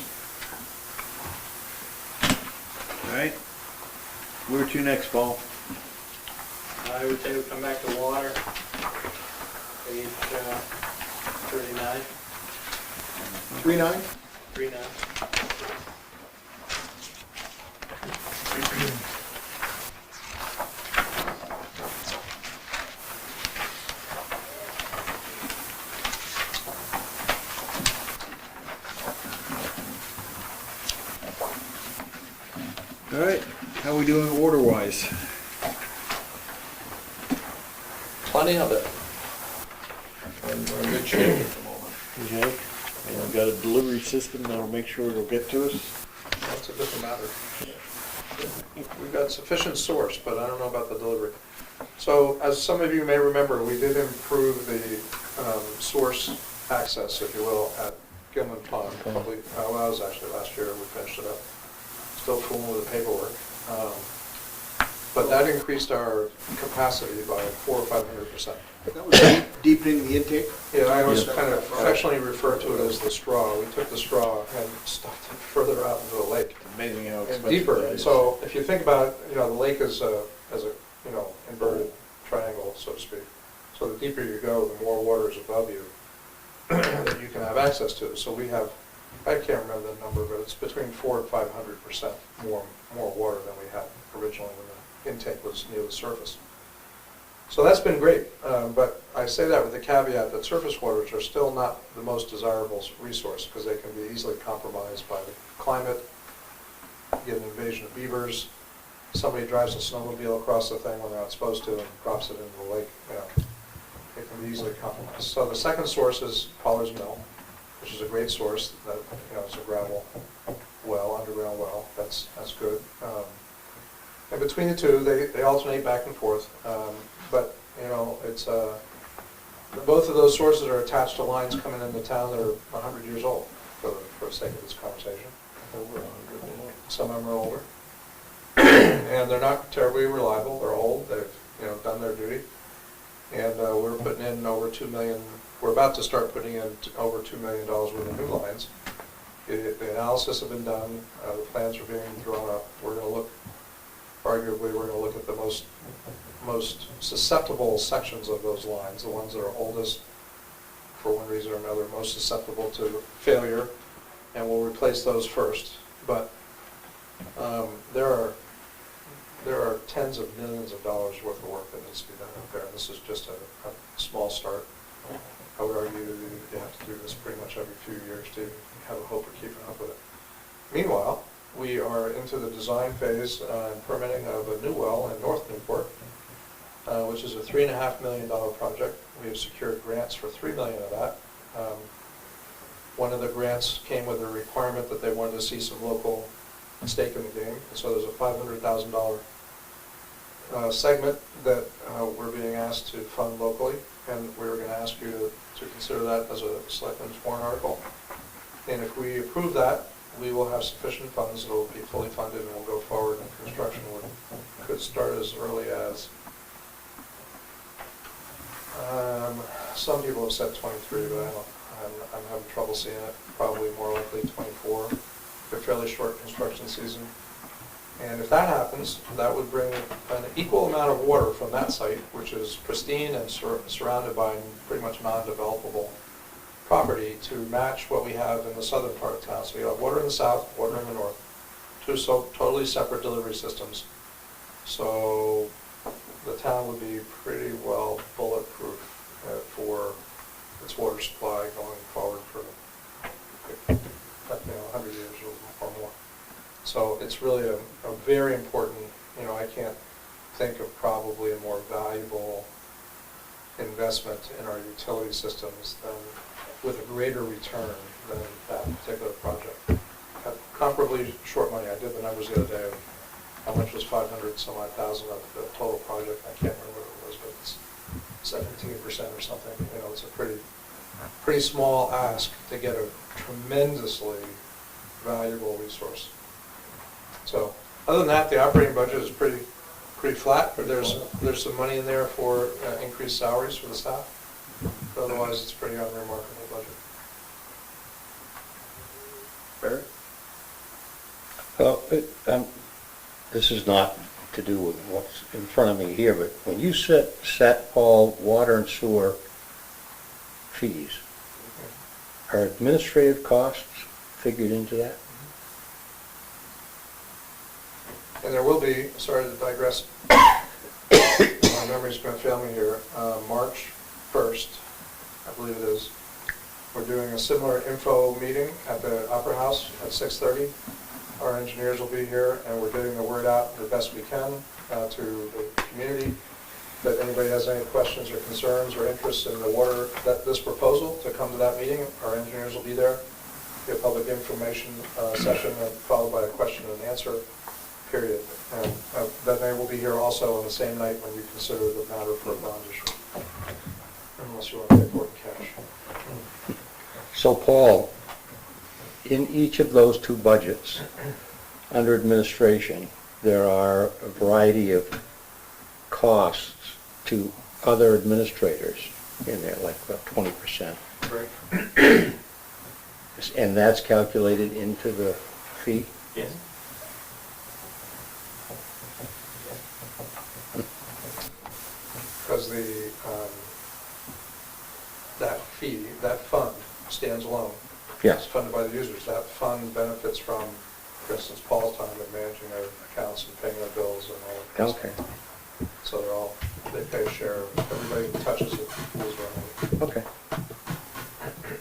All right, where to next, Paul? I would say we come back to water, page 39. 3.9? 39. All right, how are we doing order-wise? Plenty of it. And we're in good shape at the moment. Okay, and we've got a delivery system that'll make sure it'll get to us. That's a different matter. We've got sufficient source, but I don't know about the delivery. So, as some of you may remember, we did improve the source access, if you will, at Gilman Pond. Probably, well, that was actually last year, we finished it up. Still fooling with the paperwork. But that increased our capacity by 400 or 500%. That was deepening the intake? Yeah, I always kind of affectionately refer to it as the straw. We took the straw and stuffed it further out into the lake. Amazing how And expensive deeper. that And is. so if you think about it, the lake is as a inverted triangle, so to speak. So the deeper you go, the more water is above you that you can have access to. So we have, I can't remember the number, but it's between 400 and 500% more water than we had originally when the intake was near the surface. So that's been great, but I say that with the caveat that surface waters are still not the most desirable resource because they can be easily compromised by the climate. You get an invasion of beavers, somebody drives a snowmobile across the thing when they're not supposed to and drops it into the lake, it can be easily compromised. So the second source is Pollard's Mill, which is a great source. That it's a gravel well, underground well. That's good. And between the two, they alternate back and forth. But it's both of those sources are attached to lines coming into town that are 100 years old. For the sake of this conversation, over 100. Some of them are older, and they're not terribly reliable. They're old. They've done their duty, and we're putting in over $2 million. We're about to start putting in over $2 million worth of new lines. The analysis has been done. The plans are being drawn up. We're going to look. Arguably, we're going to look at the most susceptible sections of those lines, the ones that are oldest, for one reason or another, most susceptible to failure, and we'll replace those first. But there are tens of millions of dollars worth of work that needs to be done out there, and this is just a small start. I would argue you have to do this pretty much every few years to have a hope of keeping up with it. Meanwhile, we are into the design phase and permitting of a new well in North Newport, which is a $3.5 million project. We have secured grants for $3 million of that. One of the grants came with a requirement that they wanted to see some local stake in the game, and so there's a $500,000 segment that we're being asked to fund locally, and we're going to ask you to consider that as a Selectmen's warrant article. And if we approve that, we will have sufficient funds that will be fully funded and will go forward, and construction could start as early as, some people have said 23, but I'm having trouble seeing it, probably more likely 24, a fairly short construction season. And if that happens, that would bring an equal amount of water from that site, which is pristine and surrounded by pretty much non-developable property, to match what we have in the southern part of town. So you have water in the south, water in the north, two totally separate delivery systems. So the town would be pretty well bulletproof for its water supply going forward for 100 years or more. So it's really a very important, I I can't think of probably a more valuable investment in our utility systems than, with a greater return than that particular project. Comparably short money, I did the numbers the other day, of how much was 500 some odd thousand of the total project, I can't remember what it was, but it's 17% or something, you know, it's a pretty small ask to get a tremendously valuable resource. So, other than that, the operating budget is pretty flat. There's some money in there for increased salaries for the staff. But otherwise, it's a pretty unremarkable budget. Barry? Well, this is not to do with what's in front of me here, but when you set all water and sewer fees, are administrative costs figured into that? And there will be, sorry to digress, my memory's going to fail me here, March 1st, I believe it is, we're doing a similar info meeting at the Opera House at 6:30. Our engineers will be here, and we're getting the word out the best we can to the community, that anybody has any questions or concerns or interests in the water, this proposal, to come to that meeting. Our engineers will be there, be a public information session, and followed by a question and answer period. And then they will be here also on the same night when you consider the matter for a bond issue, unless you want to pay for it in cash. So Paul, in each of those two budgets, under administration, there are a variety of costs to other administrators in there, like about 20%. Right. And that's calculated into the fee? Yes. Because that fee, that fund stands alone. Yes. It's funded by the users. That fund benefits from, for instance, Paul's time in managing their accounts and paying their bills and all of that. Okay. So they pay a share of, everybody who touches it pools around it. Okay.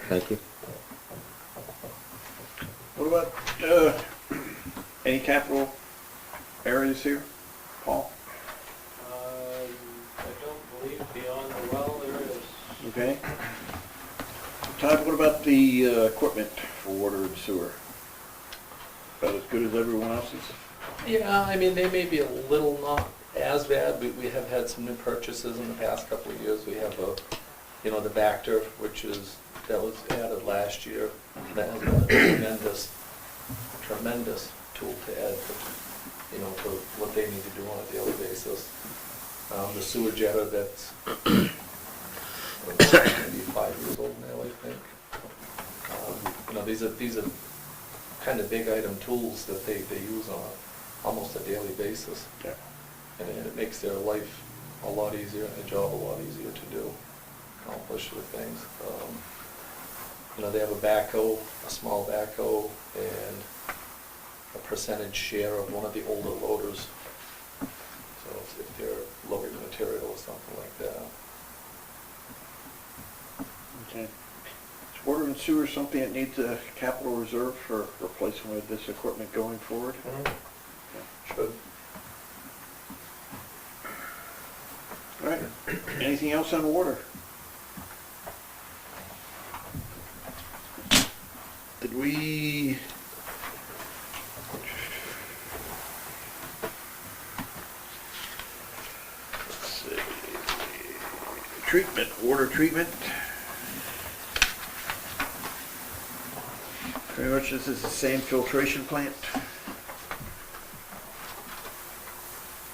Thank you. What about, any capital areas here, Paul? I don't believe beyond the well there is. Okay. Todd, what about the equipment for water and sewer? About as good as everyone else's? Yeah, I mean, they may be a little not as bad. We have had some new purchases in the past couple of years. We have the Vector, that was added last year. That has been a tremendous tool to add to what they need to do on a daily basis. The sewer jetter that's maybe 5 years old now, I think. These are kind of big item tools that they use on almost a daily basis. Yeah. And it makes their life a lot easier and their job a lot easier to do, accomplish with things. They have a backhoe, a small backhoe, and a percentage share of one of the older loaders. So if they're loading material or something like that. Okay. Is water and sewer something that needs a capital reserve for replacement of this equipment going forward? Mm-hmm. Should. All right. Anything else on water? Did we... Let's see. Treatment, water treatment. Pretty much this is the same filtration plant.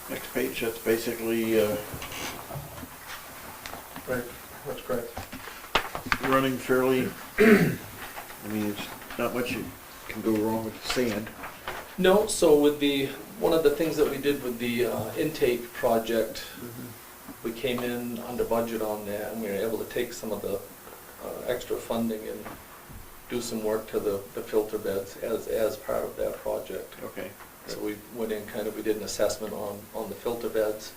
Next page, that's basically Right, that's correct. running fairly, I mean, it's not much you can go wrong with the sand. No, so with one of the things that we did with the intake project, we came in under budget on that, and we were able to take some of the extra funding and do some work to the filter beds as part of that project. Okay. So we went in, we did an assessment on the filter beds,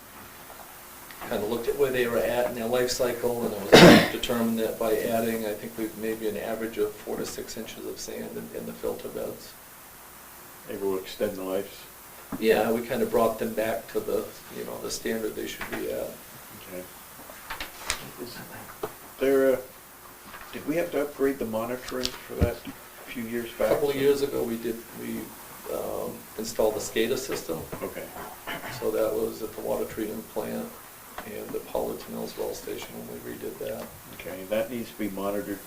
kind of looked at where they were at in their life cycle, and it was determined that by adding, I think we've maybe an average of 4 to 6 inches of sand in the filter beds. Able to extend the lives. Yeah, we kind of brought them back to the, you know, the standard they should be at. Okay. Is there, did we have to upgrade the monitoring for that a few years A back? couple of years ago, we installed the SCADA system. Okay. So that was at the water treatment plant and the Pollard's Mills well station when we redid that. Okay, that needs to be monitored,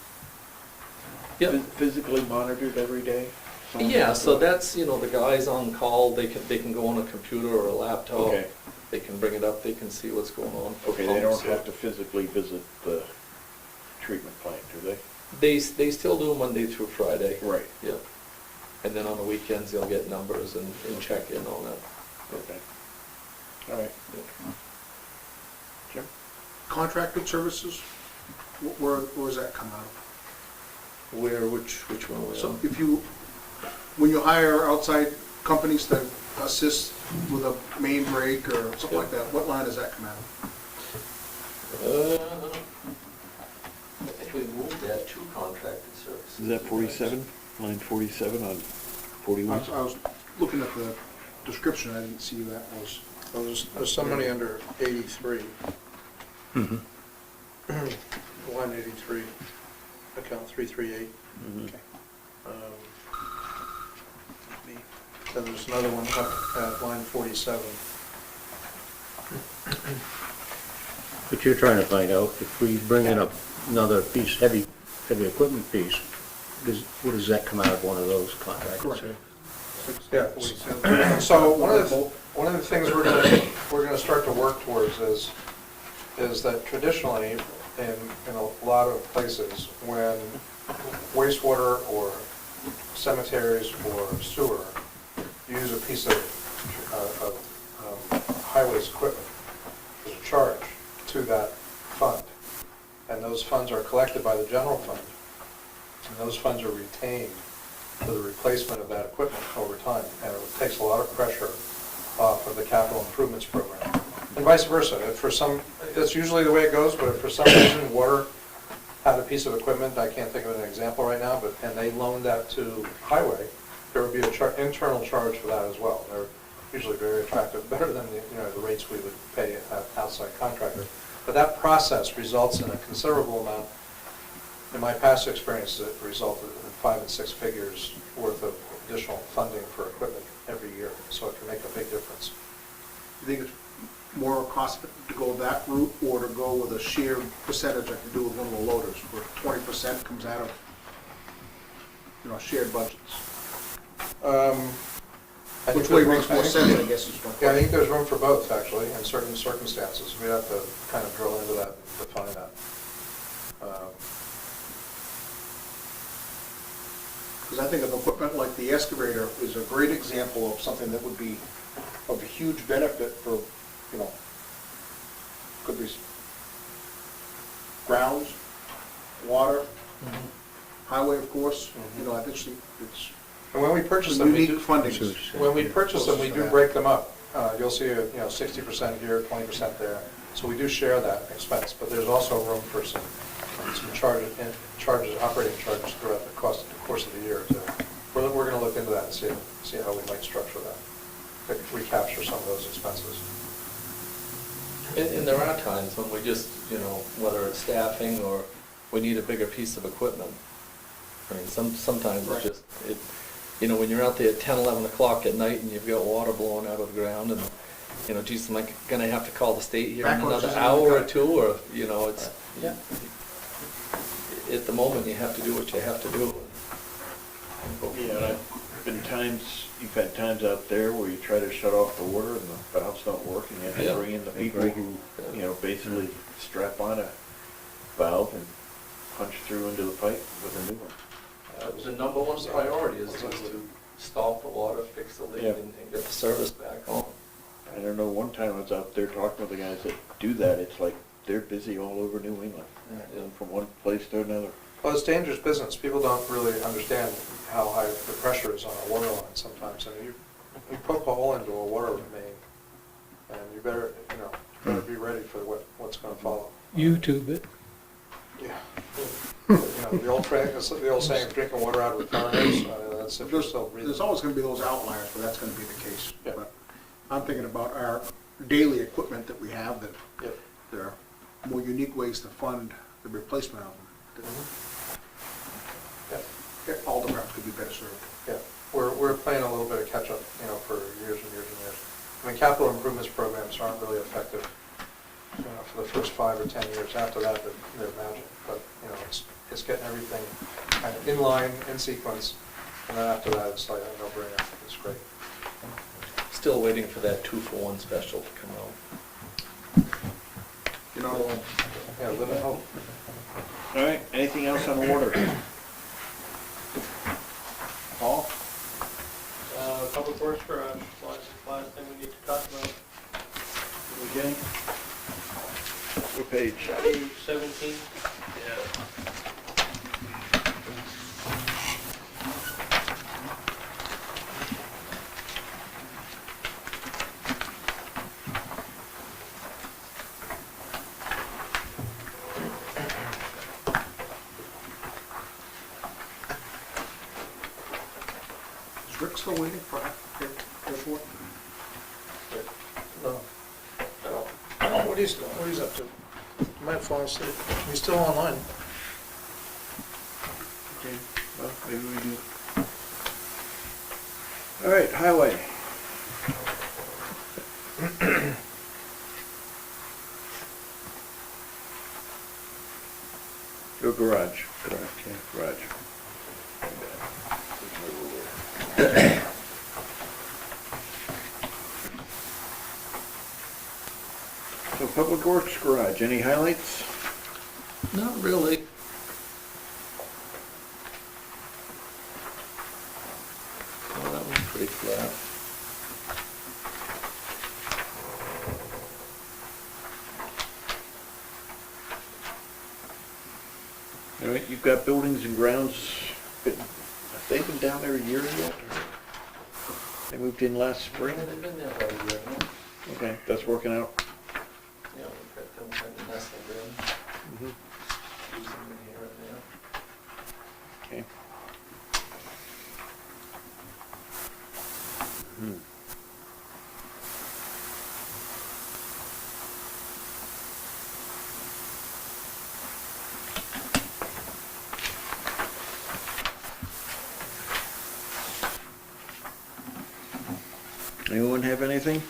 Yep. physically monitored every day? Someone Yeah, has so to- that's, you know, the guys on call, they can go on a computer or a laptop. Okay. They can bring it up, they can see what's going on. for Okay, they don't pumps. have to physically visit the treatment plant, do they? They still do Monday through Friday. Right. Yep. And then on the weekends, they'll get numbers and check in on it. Okay. All right. Jim? Contracted services, where does that come out of? Where, which one are we So on? if you, when you hire outside companies to assist with a main break or something like that, what line does that come out of? I think we moved that to contracted services. Is that 47? Line 47 on 41? I was looking at the description, I didn't see who that was. There's some money under 83, Mhm. line 83, account 338. Mhm. Then there's another one up at line 47. But you're trying to find out if we bring in another piece, heavy equipment piece, what does that come out of one of those contracts? Correct. Yeah. So one of the things we're gonna start to work towards is that traditionally, in a lot of places, when wastewater or cemeteries or sewer use a piece of highways equipment, there's a charge to that fund. And those funds are collected by the general fund. And those funds are retained for the replacement of that equipment over time. And it takes a lot of pressure off of the capital improvements program. And vice versa. If for some, it's usually the way it goes, but if for some reason water had a piece of equipment, I can't think of an example right now, and they loaned that to highway, there would be an internal charge for that as well. They're usually very attractive, better than the rates we would pay an outside contractor. But that process results in a considerable amount. In my past experience, it resulted in 5 and 6 figures worth of additional funding for equipment every year, so it can make a big difference. You think it's more cost to go that route or to go with a shared percentage like you do with one of the loaders, where 20% comes out of, shared budgets? Which way makes more sense, I guess, is my Yeah, I question. think there's room for both, actually, in certain circumstances. We have to kind of drill into that, define that. Because I think of equipment like the excavator is a great example of something that would be of a huge benefit for, could be grounds, water, highway, of course. I think it's And when we purchase them, we unique do, funding. when we purchase them, we do break them up. You'll see, 60% here, 20% there. So we do share that expense, but there's also room for some charges, operating charges throughout the course of the year. We're going to look into that and see how we might structure that, to recapture some of those expenses. And there are times when we just, whether it's staffing or we need a bigger piece of equipment. I mean, sometimes it's just, when you're out there at 10, 11 o'clock at night and you've got water blowing out of the ground and, geez, am I gonna have to call the state here in Backwards another isn't hour gonna or cut it. two, or, it's, at the moment, you have to do what you have to do. Yeah, you've had times out there where you try to shut off the water and the valves don't work and you have to Yeah. bring in the people who, basically strap on a valve and punch through into the pipe with a new one. The number one priority is to stop the water, fix the leak, Yeah. and get the service back on. I don't know, one time I was out there talking with the guys that do that, it's like they're busy all over New England, from one place to another. Well, it's dangerous business. People don't really understand how high the pressure is on a water line sometimes. And you poke a hole into a water main, and you better be ready for what's going to follow. YouTube it. Yeah. The old saying, drinking water out of a fire hose, that's if you're still breathing. There's always going to be those outliers where that's going to be the case. Yeah. But I'm thinking about our daily equipment that we have, that Yep. there are more unique ways to fund the replacement of them. Yeah. Yeah, all departments could be better served. Yeah, we're playing a little bit of catch-up, you know, for years and years and years. I mean, capital improvements programs aren't really effective, you know, for the first 5 or 10 years. After that, they're magic. But, you know, it's getting everything kind of in line, in sequence, and then after that, it's like a no-brainer. It's great. Still waiting for that 2-for-1 special to come out. You know, Yeah, live in hope. All right, anything else on order? Paul? Public Works Garage, last thing we need to talk about. Okay. What page? Page 17. is Rick still waiting for our report? No. What he's up to? He might have fallen asleep. He's still online. Okay, well, maybe we do. All right, highway. Your garage. Correct, yeah, garage. So Public Works Garage, any highlights? Not really. Well, that one's pretty flat. All right, you've got buildings and grounds, have they been down there a year yet? Or they moved in last spring? Yeah, they've been there about a year now. Okay, that's working out. Yeah, we've got them kind of nestled in. Use them in here and there. Okay. Hmm. Anyone have anything?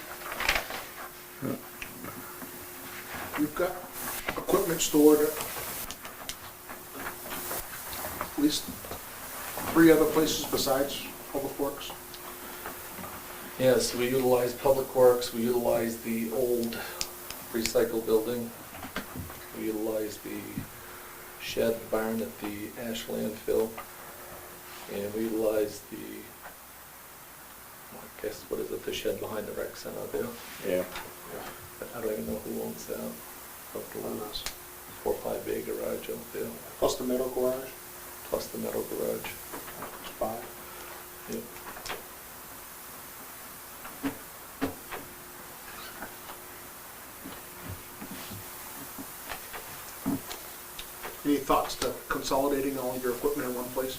We've got equipment stored at least 3 other places besides Public Works. Yes, we utilize Public Works, we utilize the old recycle building, we utilize the shed barn at the ash landfill, and we utilize the, I guess, what is it, the shed behind the rec center there. Yeah. I don't even know who owns that. Up to 4 or 5 bay garage up there, Plus the metal garage, plus the metal garage. it's 5. Yep. Any thoughts to consolidating all your equipment in one place?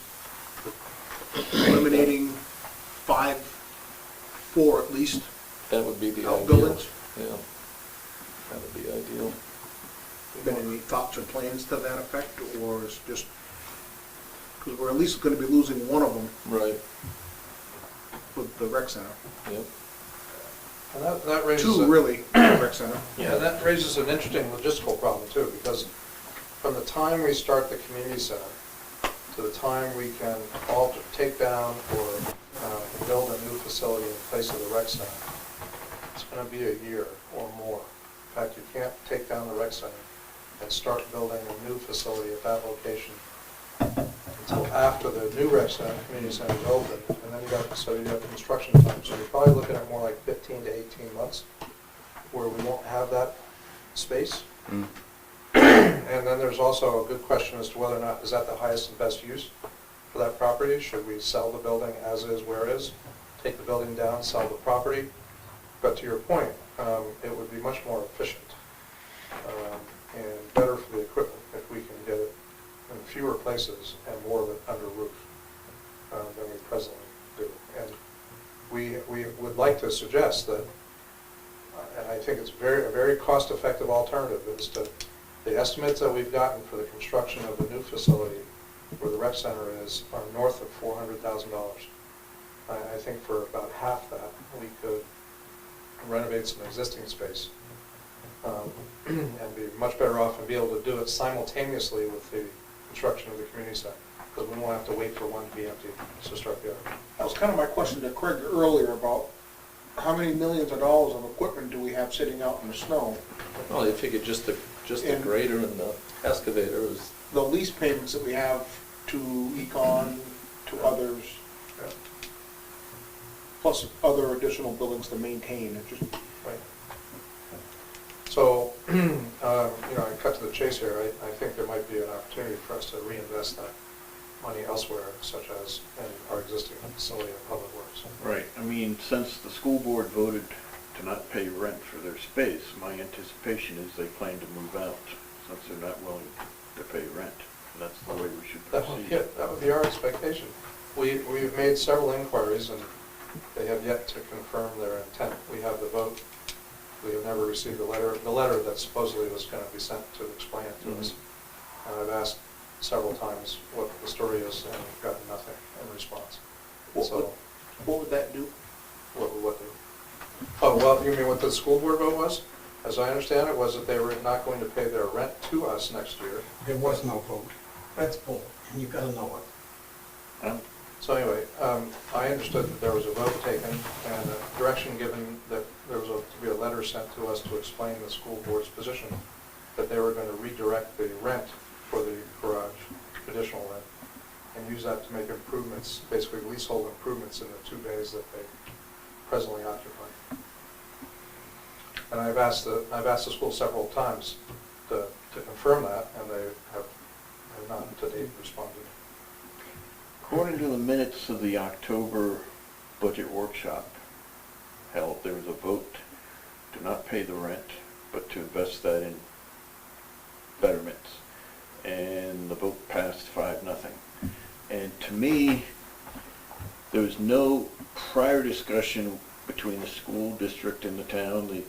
Eliminating 4 at least That would be the ideal. outbuildings? Yeah, that would be ideal. Been any thoughts or plans to that effect, or is just, because we're at least gonna be losing one of them Right, with the rec center. yep. And that raises 2 a- really, the rec center. Yeah, and that raises an interesting logistical problem too, because from the time we start the community center to the time we can alter, take down or build a new facility in place of the rec center, it's gonna be a year or more. In fact, you can't take down the rec center and start building a new facility at that location until after the new rec center, community center is open, and then you got construction time. So you're probably looking at more like 15 to 18 months where we won't have that space. And then there's also a good question as to whether or not, is that the highest and best use for that property? Should we sell the building as is, where it is, take the building down, sell the property? But to your point, it would be much more efficient and better for the equipment if we can get it in fewer places and more of it under roof than we presently do. And we would like to suggest that and I think it's a very cost-effective alternative, is to, the estimates that we've gotten for the construction of the new facility where the rec center is are north of $400,000. I think for about half that, we could renovate some existing space and be much better off and be able to do it simultaneously with the construction of the community center, because we won't have to wait for one to be empty to start the other. That was kind of my question to Craig earlier about how many millions of dollars of equipment do we have sitting out in the snow? Well, I figured just the And- grader and the excavator was, The lease payments that we have to Econ, to others, plus other additional buildings to maintain, it just, Right. So, I cut to the chase here. I think there might be an opportunity for us to reinvest that money elsewhere, such as in our existing facility of public works. Right, I mean, since the school board voted to not pay rent for their space, my anticipation is they plan to move out, since they're not willing to pay rent. And that's the way we should proceed. That would be our expectation. We've made several inquiries, and they have yet to confirm their intent. We have the vote. We have never received the letter that supposedly was going to be sent to explain it to us. And I've asked several times what the story is, and we've gotten nothing in response. what would that do? What do? Oh, well, you mean what the school board vote was? As I understand it, was that they were not going to pay their rent to us next year. There was no vote. That's bull, and you gotta know it. So anyway, I understood that there was a vote taken and a direction given that there was to be a letter sent to us to explain the school board's position, that they were going to redirect the rent for the garage, additional rent, and use that to make improvements, basically leasehold improvements in the 2 bays that they presently occupy. And I've asked the school several times to confirm that, and they have not to date responded. According to the minutes of the October budget workshop held, there was a vote to not pay the rent, but to invest that in betterments. And the vote passed 5-0. And to me, there was no prior discussion between the school district and the town,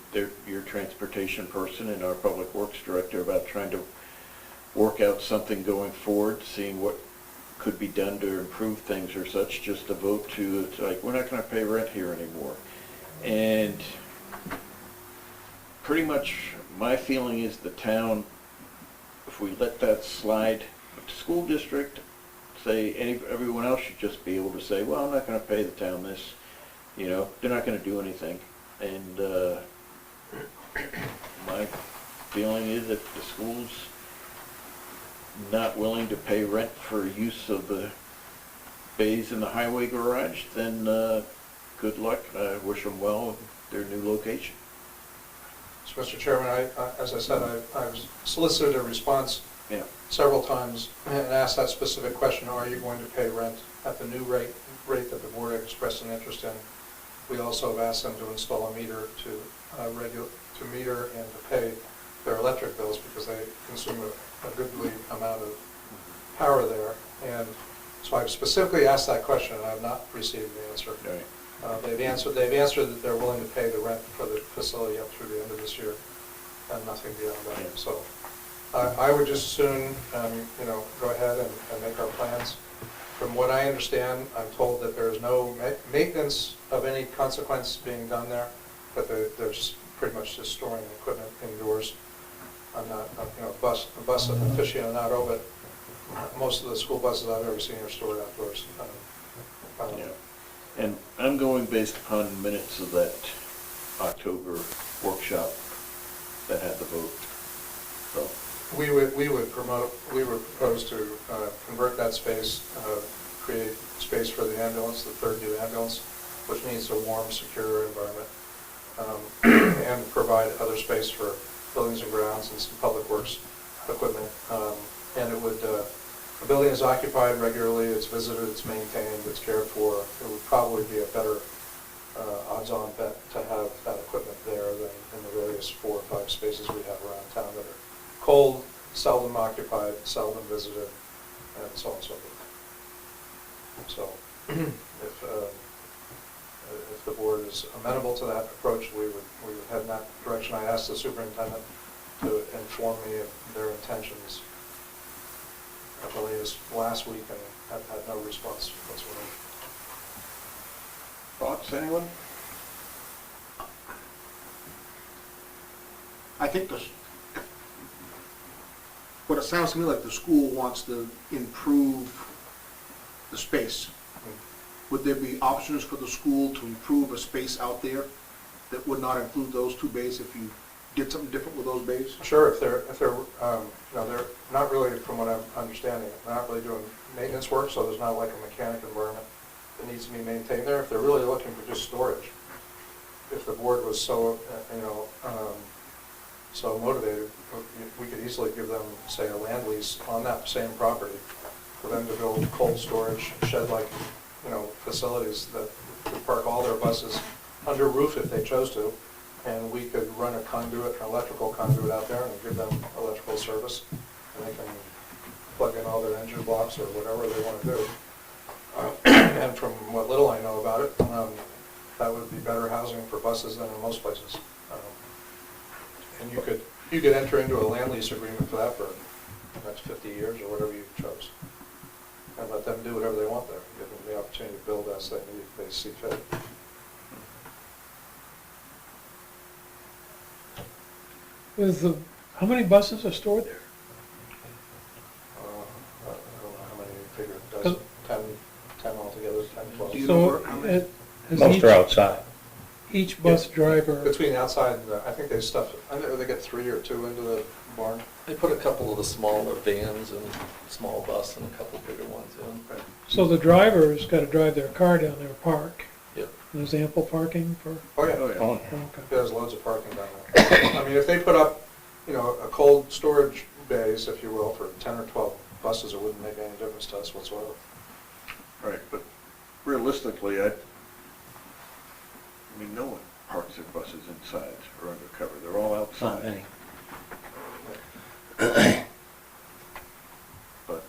your transportation person and our public works director, about trying to work out something going forward, seeing what could be done to improve things or such. Just a vote to, it's like, we're not going to pay rent here anymore. And pretty much my feeling is the town, if we let that slide, the school district, say everyone else should just be able to say, well, I'm not going to pay the town this. They're not going to do anything. And my feeling is if the school's not willing to pay rent for use of the bays in the highway garage, then good luck. I wish them well with their new location. So, Mr. Chairman, as I said, I've solicited a response several times and asked that specific question: are you going to pay rent at the new rate that the board expressed an interest in? We also have asked them to install a meter to meter and to pay their electric bills, because they consume a goodly amount of power there. And so I've specifically asked that question, and I have not received the answer. Right. They've answered that they're willing to pay the rent for the facility up through the end of this year, and nothing beyond that. Yeah. So I would just as soon, go ahead and make our plans. From what I understand, I'm told that there is no maintenance of any consequence being done there, but they're just pretty much just storing equipment indoors. I'm not, a bus aficionado, but most of the school buses I've ever seen are stored outdoors. Yeah. And I'm going based upon minutes of that October workshop that had the vote. So We would propose to convert that space, create space for the ambulance, the third new ambulance, which needs a warm, secure environment, and provide other space for buildings and grounds and some public works equipment. And it would, the building is occupied regularly, it's visited, it's maintained, it's cared for. It would probably be a better odds-on bet to have that equipment there than in the various 4 or 5 spaces we have around town that are cold, seldom occupied, seldom visited, and so on and so forth. So if the board is amenable to that approach, we would head in that direction. I asked the superintendent to inform me of their intentions at the latest last week, and have had no response whatsoever. Thoughts, anyone? I think what it sounds to me like the school wants to improve the space. Would there be options for the school to improve a space out there that would not include those two bays if you did something different with those bays? Sure, if they're, they're not really, from what I'm understanding, they're not really doing maintenance work, so there's not like a mechanic environment that needs to be maintained there. If they're really looking for just storage, if the board was so, so motivated, we could easily give them, say, a land lease on that same property for them to build cold storage, shed-like, facilities that could park all their buses under roof if they chose to, and we could run a conduit, an electrical conduit out there and give them electrical service, and they can plug in all their engine blocks or whatever they want to do. And from what little I know about it, that would be better housing for buses than in most places. And you could enter into a land lease agreement for that for the next 50 years or whatever you chose, and let them do whatever they want there, give them the opportunity to build as they see fit. How many buses are stored there? I don't know how many you figure, a dozen, 10 altogether, 10, 12. Do you know how So many? has Most are outside. each bus driver, Between outside and, I think they stuff, I know they get 3 or 2 into the barn. They put a couple of the smaller vans and a small bus and a couple bigger ones in. so the driver's got to drive their car down there, park. Yep. And there's ample parking for, Oh, yeah. Oh, okay. There's loads of parking down there. I mean, if they put up, a cold storage bays, if you will, for 10 or 12 buses, it wouldn't make any difference to us whatsoever. Right, but realistically, I mean, no one parks their buses inside or undercover, they're all Not outside. many. But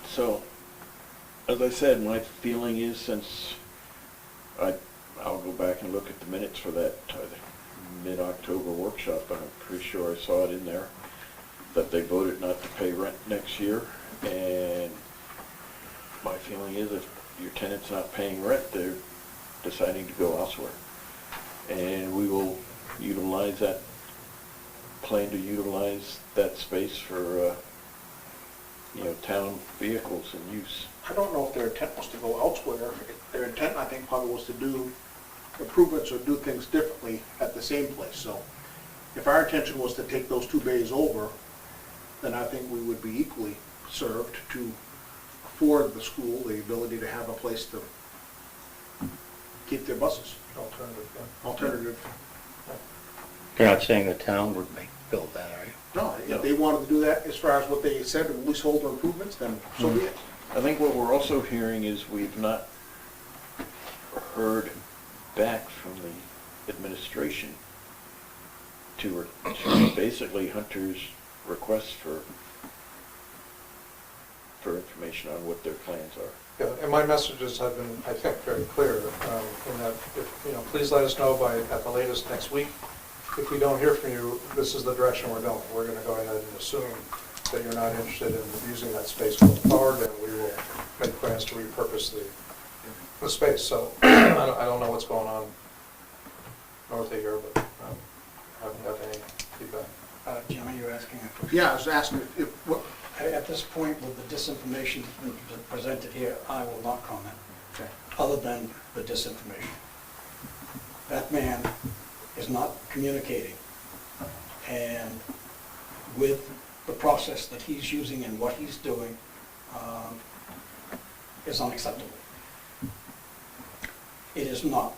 so, as I said, my feeling is since I'll go back and look at the minutes for that mid-October workshop, but I'm pretty sure I saw it in there, that they voted not to pay rent next year, and my feeling is if your tenant's not paying rent, they're deciding to go elsewhere. And we will utilize that, plan to utilize that space for, town vehicles and use. I don't know if their intent was to go elsewhere. Their intent, I think, probably was to do improvements or do things differently at the same place. So if our intention was to take those 2 bays over, then I think we would be equally served to afford the school the ability to have a place to keep their buses. Alternative. You're not saying the town would build that, are you? No, if they wanted to do that as far as what they said, leasehold improvements, then so be it. I think what we're also hearing is we've not heard back from the administration to basically Hunter's requests for information on what their plans are. Yeah, and my messages have been, I think, very clear, in that, please let us know at the latest next week. If we don't hear from you, this is the direction we're going. We're going to go ahead and assume that you're not interested in using that space going forward, and we will make plans to repurpose the space. So I don't know what's going on north of here, but I haven't got any feedback. Jim, are you asking a question? Yeah, I was asking if At this point, with the disinformation that's been presented here, I will not comment, okay. other than the disinformation. That man is not communicating, and with the process that he's using and what he's doing is unacceptable. It is not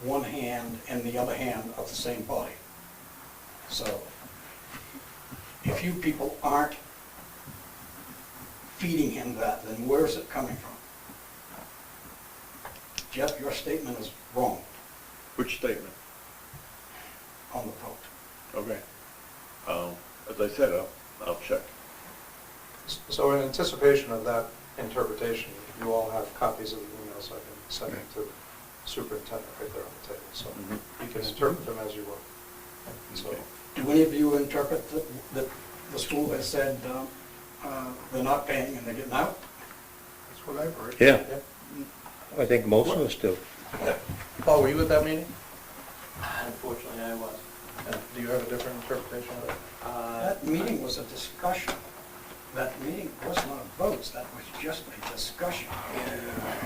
one hand and the other hand of the same body. So, if you people aren't feeding him that, then where is it coming from? Jeff, your statement is wrong Which statement? on the vote. Okay. As I said, I'll check. So in anticipation of that interpretation. You all have copies of the emails I've been sending to the superintendent right there on the table, so you can interpret them as you will. So, Do any of you interpret that the school has said they're not paying and they're getting out? that's what I've heard. Yeah. I think most of us do. Paul, were you at that meeting? Unfortunately, I was. And do you have a different interpretation of it? That meeting was a discussion. That meeting was not votes, that was just a discussion.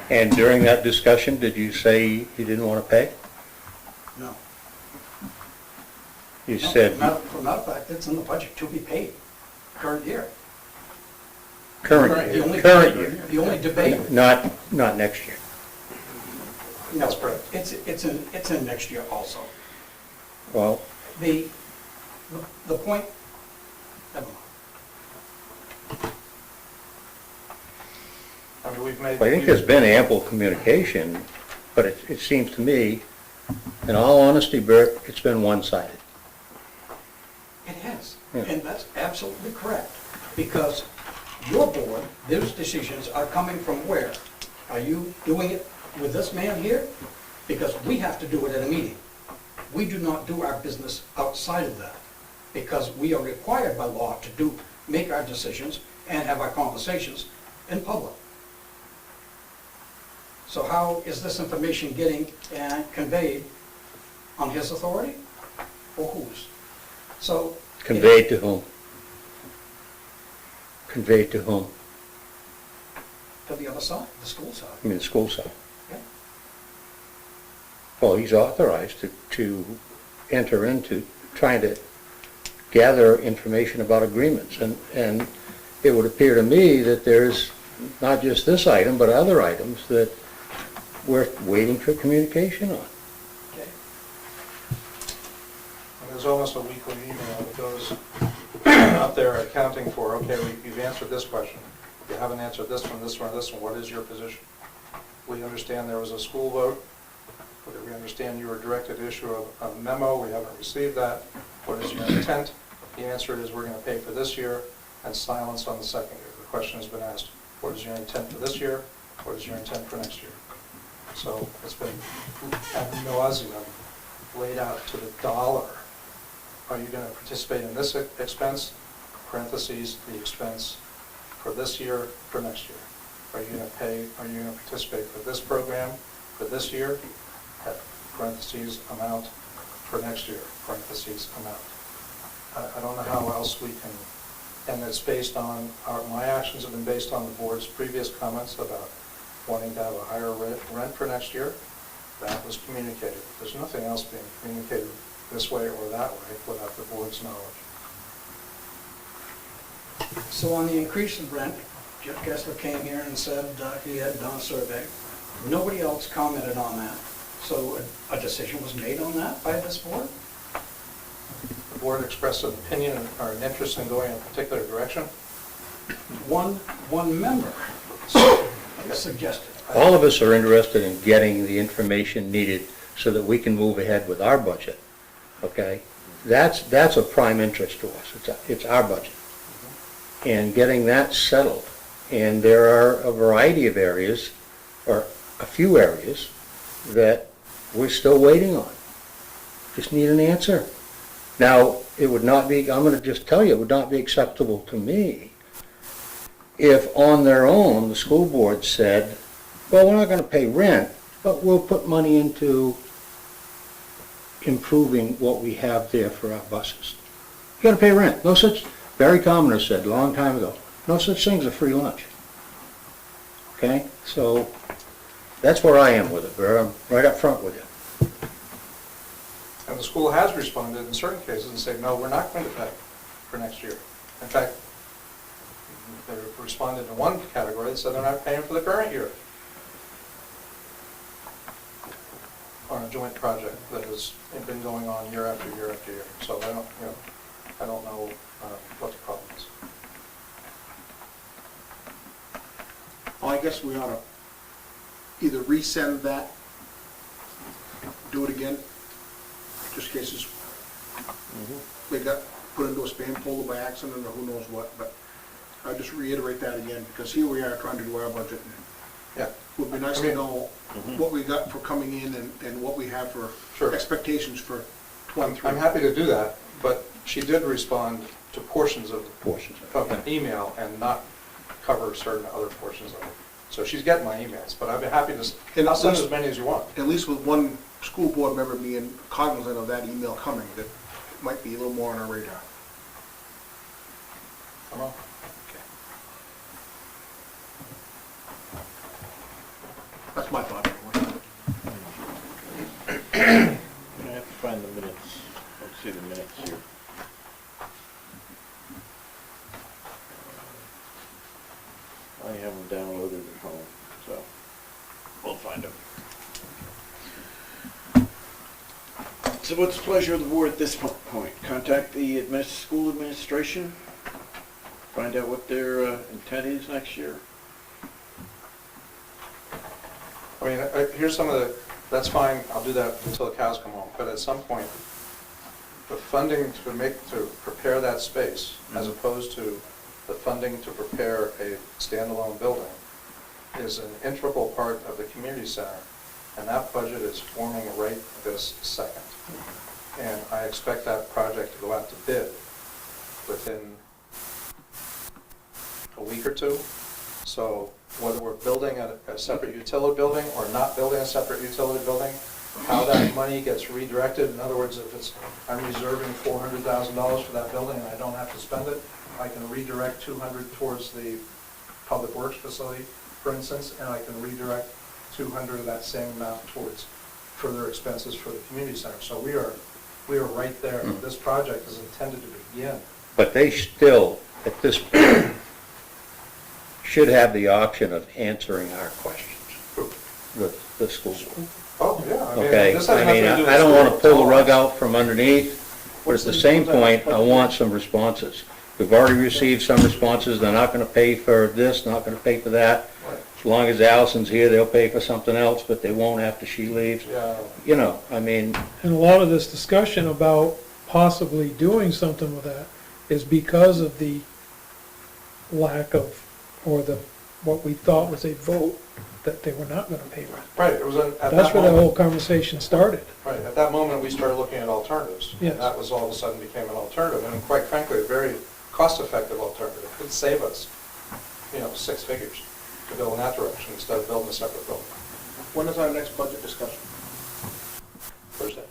And during that discussion, did you say you didn't want to pay? No. You No, said For a matter of fact, it's in the budget to be paid, current year. current year. The only debate. Not next year. No, That's correct. It's in next year also. Well, The point, never mind. I mean, we've made. I think there's been ample communication, but it seems to me, in all honesty, Bert, it's been one-sided. It has, Yeah. and that's absolutely correct, because your board, those decisions are coming from where? Are you doing it with this man here? Because we have to do it at a meeting. We do not do our business outside of that, because we are required by law to make our decisions and have our conversations in public. So how is this information getting conveyed on his authority or whose? So. Conveyed to whom? Conveyed to whom? To the other side, the school side. I mean, the school side. Yeah. Well, he's authorized to enter into trying to gather information about agreements. And it would appear to me that there's not just this item, but other items that we're waiting for communication on. Okay. And there's almost a weekly email that goes out there accounting for, okay, you've answered this question. You haven't answered this one, this one, this one. What is your position? We understand there was a school vote. We understand you were directed to issue a memo. We haven't received that. What is your intent? The answer is we're going to pay for this year, and silence on the second year. The question has been asked, what is your intent for this year? What is your intent for next year? So it's been ad nauseum laid out to the dollar. Are you going to participate in this expense? Parentheses, the expense for this year, for next year. Are you going to pay, are you going to participate for this program for this year? Parentheses, amount for next year, parentheses, amount. I don't know how else we can, and it's based on, my actions have been based on the board's previous comments about wanting to have a higher rent for next year. That was communicated. There's nothing else being communicated this way or that way without the board's knowledge. So on the increase in rent, Jeff Kessler came here and said he had done a survey. Nobody else commented on that. So a decision was made on that by this board? The board expressed an opinion or an interest in going in a particular direction. One member suggested. All of us are interested in getting the information needed so that we can move ahead with our budget, okay? That's a prime interest to us. It's our budget. And getting that settled. And there are a variety of areas, or a few areas, that we're still waiting on. Just need an answer. Now, it would not be, I'm going to just tell you, it would not be acceptable to me if on their own, the school board said, well, we're not going to pay rent, but we'll put money into improving what we have there for our buses. You got to pay rent. No such, Barry Commoner said a long time ago, no such thing as a free lunch. Okay? So that's where I am with it, Barry. I'm right up front with you. And the school has responded in certain cases and said, no, we're not going to pay for next year. In fact, they responded in one category that said they're not paying for the current year on a joint project that has been going on year after year after year. So I don't know what the problem is. Well, I guess we ought to either resend that, do it again, just cases they got put into a spam folder by accident or who knows what, but I just reiterate that again, because here we are trying to do our budget. Yeah. It would be nice to know what we got for coming in and what we have for Sure. expectations for I'm 23. happy to do that, but she did respond to portions of Portions. an email and not cover certain other portions of it. So she's getting my emails, but I'd be happy to, I'll send as many as you want. At least with one school board member being cognizant of that email coming, that might be a little more on our radar. Come on. That's my thought anyway. I have to find the minutes. Let's see the minutes here. I have them downloaded at home, so we'll find them. So what's the pleasure of the board at this point? Contact the school administration? Find out what their intent is next year? I mean, here's some of the, that's fine, I'll do that until the cows come home, but at some point, the funding to prepare that space, as opposed to the funding to prepare a standalone building, is an integral part of the community center, and that budget is forming right this second. And I expect that project to go out to bid within a week or two. So whether we're building a separate utility building or not building a separate utility building, how that money gets redirected, in other words, if it's, I'm reserving $400,000 for that building and I don't have to spend it, I can redirect 200 towards the public works facility, for instance, and I can redirect 200 of that same amount towards further expenses for the community center. So we are right there. This project is intended to begin. But they still, at this point, should have the option of answering our questions, the school board. Oh, yeah. I mean, Okay, this has I nothing mean, to do with I don't want to school. pull the rug out from underneath, but at the same point, I want some responses. We've already received some responses, they're not going to pay for this, not going to pay for that. As long as Allison's here, they'll pay for something else, but they won't after she leaves. Yeah. You know, I mean, And a lot of this discussion about possibly doing something with that is because of the lack of, or what we thought was a vote that they were not gonna pay rent. Right, it was at that That's where the whole moment, conversation started. right, at that moment, we started looking at alternatives. Yes. And that was all of a sudden became an alternative, and quite frankly, a very cost-effective alternative. It could save us, 6 figures to go in that direction instead of building a separate building. When is our next budget discussion? Thursday?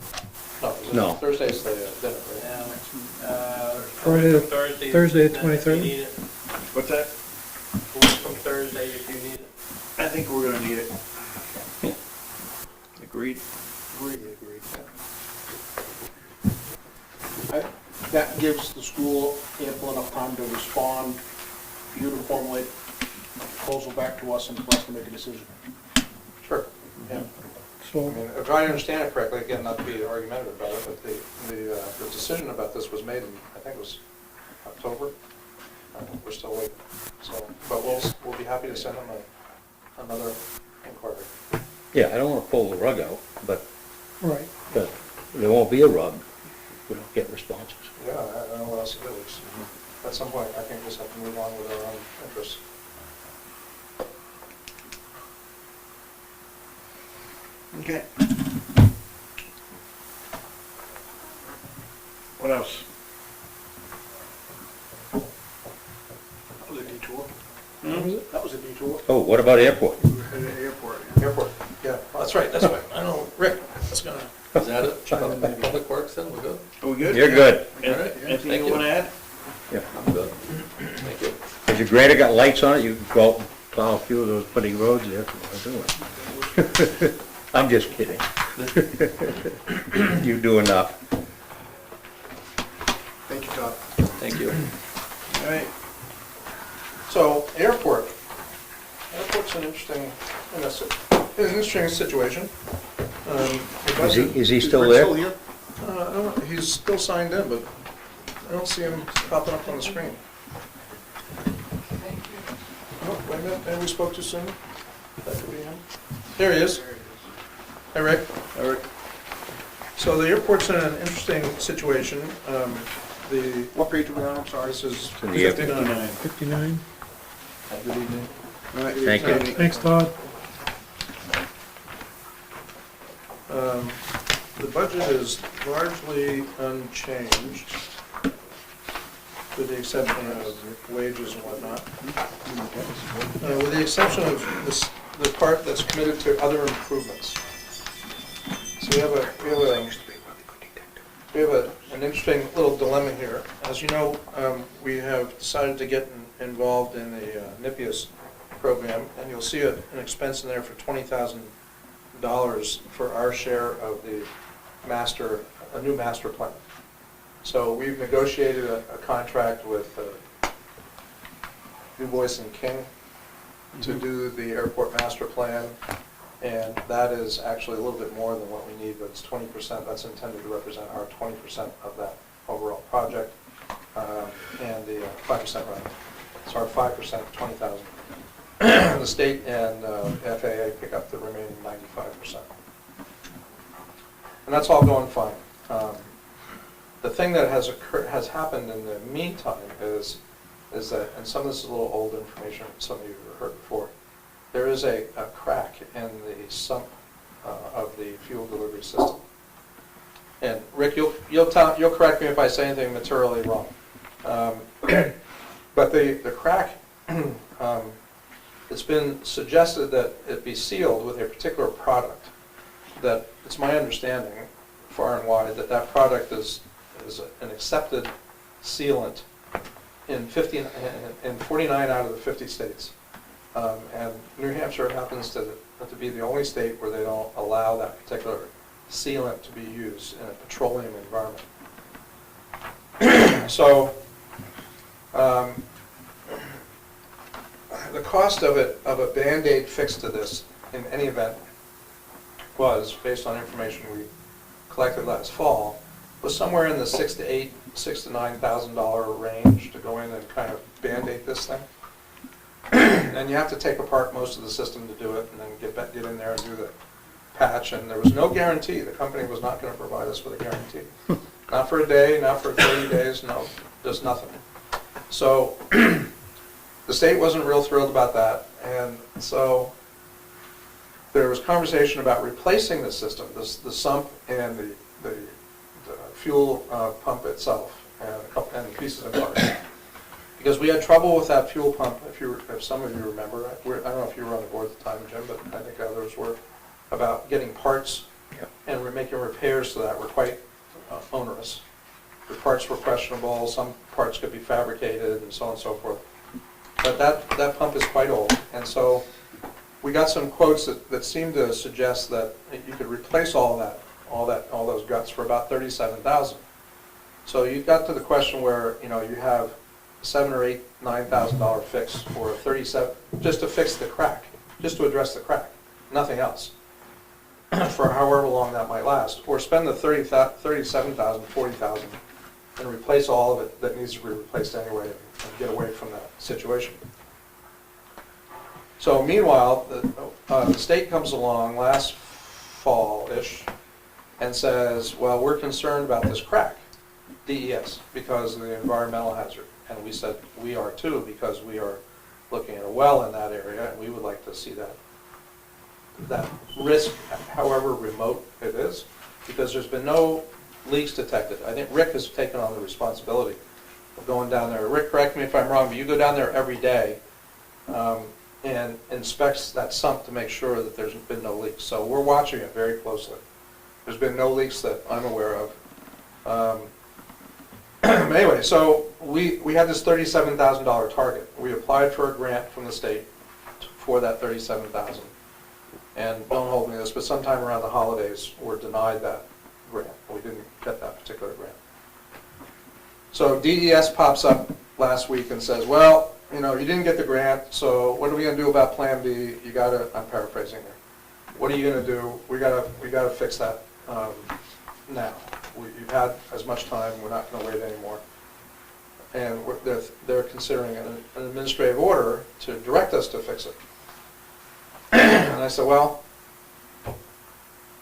No. Thursday's the dinner, right? Friday, Thursday. Thursday the if you 23rd. need it. What's that? A week from Thursday if you need it. I think we're gonna need it. Agreed? Agreed. That gives the school ample enough time to respond, you to formulate a proposal back to us and for us to make a decision. Sure. Yeah. I So, mean, if I understand it correctly, again, not to be argumentative about it, but the decision about this was made in, I think it was October. We're still waiting. So, but we'll be happy to send them another inquiry. yeah, I don't want to pull the rug out, but right. there won't be a rug if we don't get responses. Yeah, I don't know what else to do. At some point, I think we'll just have to move on with our own interests. Okay. What else? That was a detour. Hmm? That was a detour. Oh, what about airport? At the airport. Airport, yeah, that's right. I know, Rick, that's gonna. Is that it? Public Works then, we're good? Are we good? You're good. All right, Anything thank you you. wanna add? Yeah. I'm good. Thank you. Has your grader got lights on it? You can go out and plow a few of those pretty roads there if you want to do it. I'm just kidding. You do enough. Thank you, Todd. Thank you. All right. So, airport's an interesting situation. Is he still Rick there? here? I don't know, he's still signed in, but I don't see him popping up on the screen. Oh, wait a minute, maybe we spoke too soon? That could be him. There he is. Hey, Rick. Eric? So the airport's in an interesting situation. What page are we on, I'm sorry? This is in the air. 59. 59. Good evening. All right. Thank you. Thanks, Todd. The budget is largely unchanged, with the exception of wages and whatnot. With the exception of the part that's committed to other improvements. So we have an interesting little dilemma here. As you know, we have decided to get involved in the NIPIAS program, and you'll see an expense in there for $20,000 for our share of the a new master plan. So we've negotiated a contract with Du Bois and King to do the airport master plan, and that is actually a little bit more than what we need, but it's 20%. That's intended to represent our 20% of that overall project, and the 5% run. So our 5%, 20,000. The state and FAA pick up the remaining 95%. And that's all going fine. The thing that has happened in the meantime is that, and some of this is a little old information, some of you have heard before, there is a crack in the sump of the fuel delivery system. And Rick, you'll correct me if I say anything materially wrong. But the crack, it's been suggested that it be sealed with a particular product. That it's my understanding, far and wide, that product is an accepted sealant in 49 out of the 50 states. And New Hampshire happens to be the only state where they don't allow that particular sealant to be used in a petroleum environment. So the cost of a Band-Aid fix to this, in any event, was, based on information we collected last fall, was somewhere in the $6,000 to $9,000 range to go in and kind of Band-Aid this thing. And you have to take apart most of the system to do it, and then get in there and do the patch. And there was no guarantee. The company was not going to provide us with a guarantee. Not for a day, not for 30 days, no, just nothing. So the state wasn't real thrilled about that, and so there was conversation about replacing the system, the sump and the fuel pump itself, and pieces of parts. Because we had trouble with that fuel pump, if some of you remember. I don't know if you were on the board at the time, Jim, but I think others were, about getting parts and making repairs to that were quite onerous. The parts were questionable, some parts could be fabricated, and so on and so forth. But that pump is quite old, and so we got some quotes that seemed to suggest that you could replace all those guts for about $37,000. So you got to the question where you have $7,000 or $9,000 fix for 37, just to fix the crack, just to address the crack, nothing else, for however long that might last, or spend the $37,000, $40,000, and replace all of it that needs to be replaced anyway, and get away from that situation. So meanwhile, the state comes along last fall-ish and says, well, we're concerned about this crack, DES, because of the environmental hazard. And we said, we are too, because we are looking at a well in that area, and we would like to see that risk, however remote it is, because there's been no leaks detected. I think Rick has taken on the responsibility of going down there. Rick, correct me if I'm wrong, but you go down there every day and inspects that sump to make sure that there's been no leaks. So we're watching it very closely. There's been no leaks that I'm aware of. Anyway, so we had this $37,000 target. We applied for a grant from the state for that $37,000. And don't hold me to this, but sometime around the holidays, we're denied that grant. We didn't get that particular grant. So DES pops up last week and says, well, you didn't get the grant, so what are we going to do about Plan B? You got to, I'm paraphrasing here. What are you going to do? We got to fix that now. You've had as much time. We're not going to wait anymore. And they're considering an administrative order to direct us to fix it. And I said, well,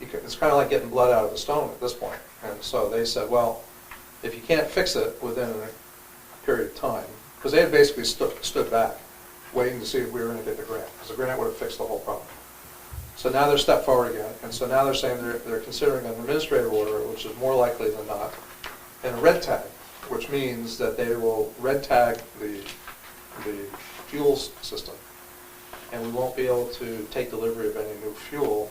it's kind of like getting blood out of a stone at this point. And so they said, well, If you can't fix it within a period of time, because they had basically stood back, waiting to see if we were going to get the grant, because the grant would have fixed the whole problem. So now they're stepped forward again, and so now they're saying they're considering an administrative order, which is more likely than not, and a red tag, which means that they will red tag the fuel system, and we won't be able to take delivery of any new fuel,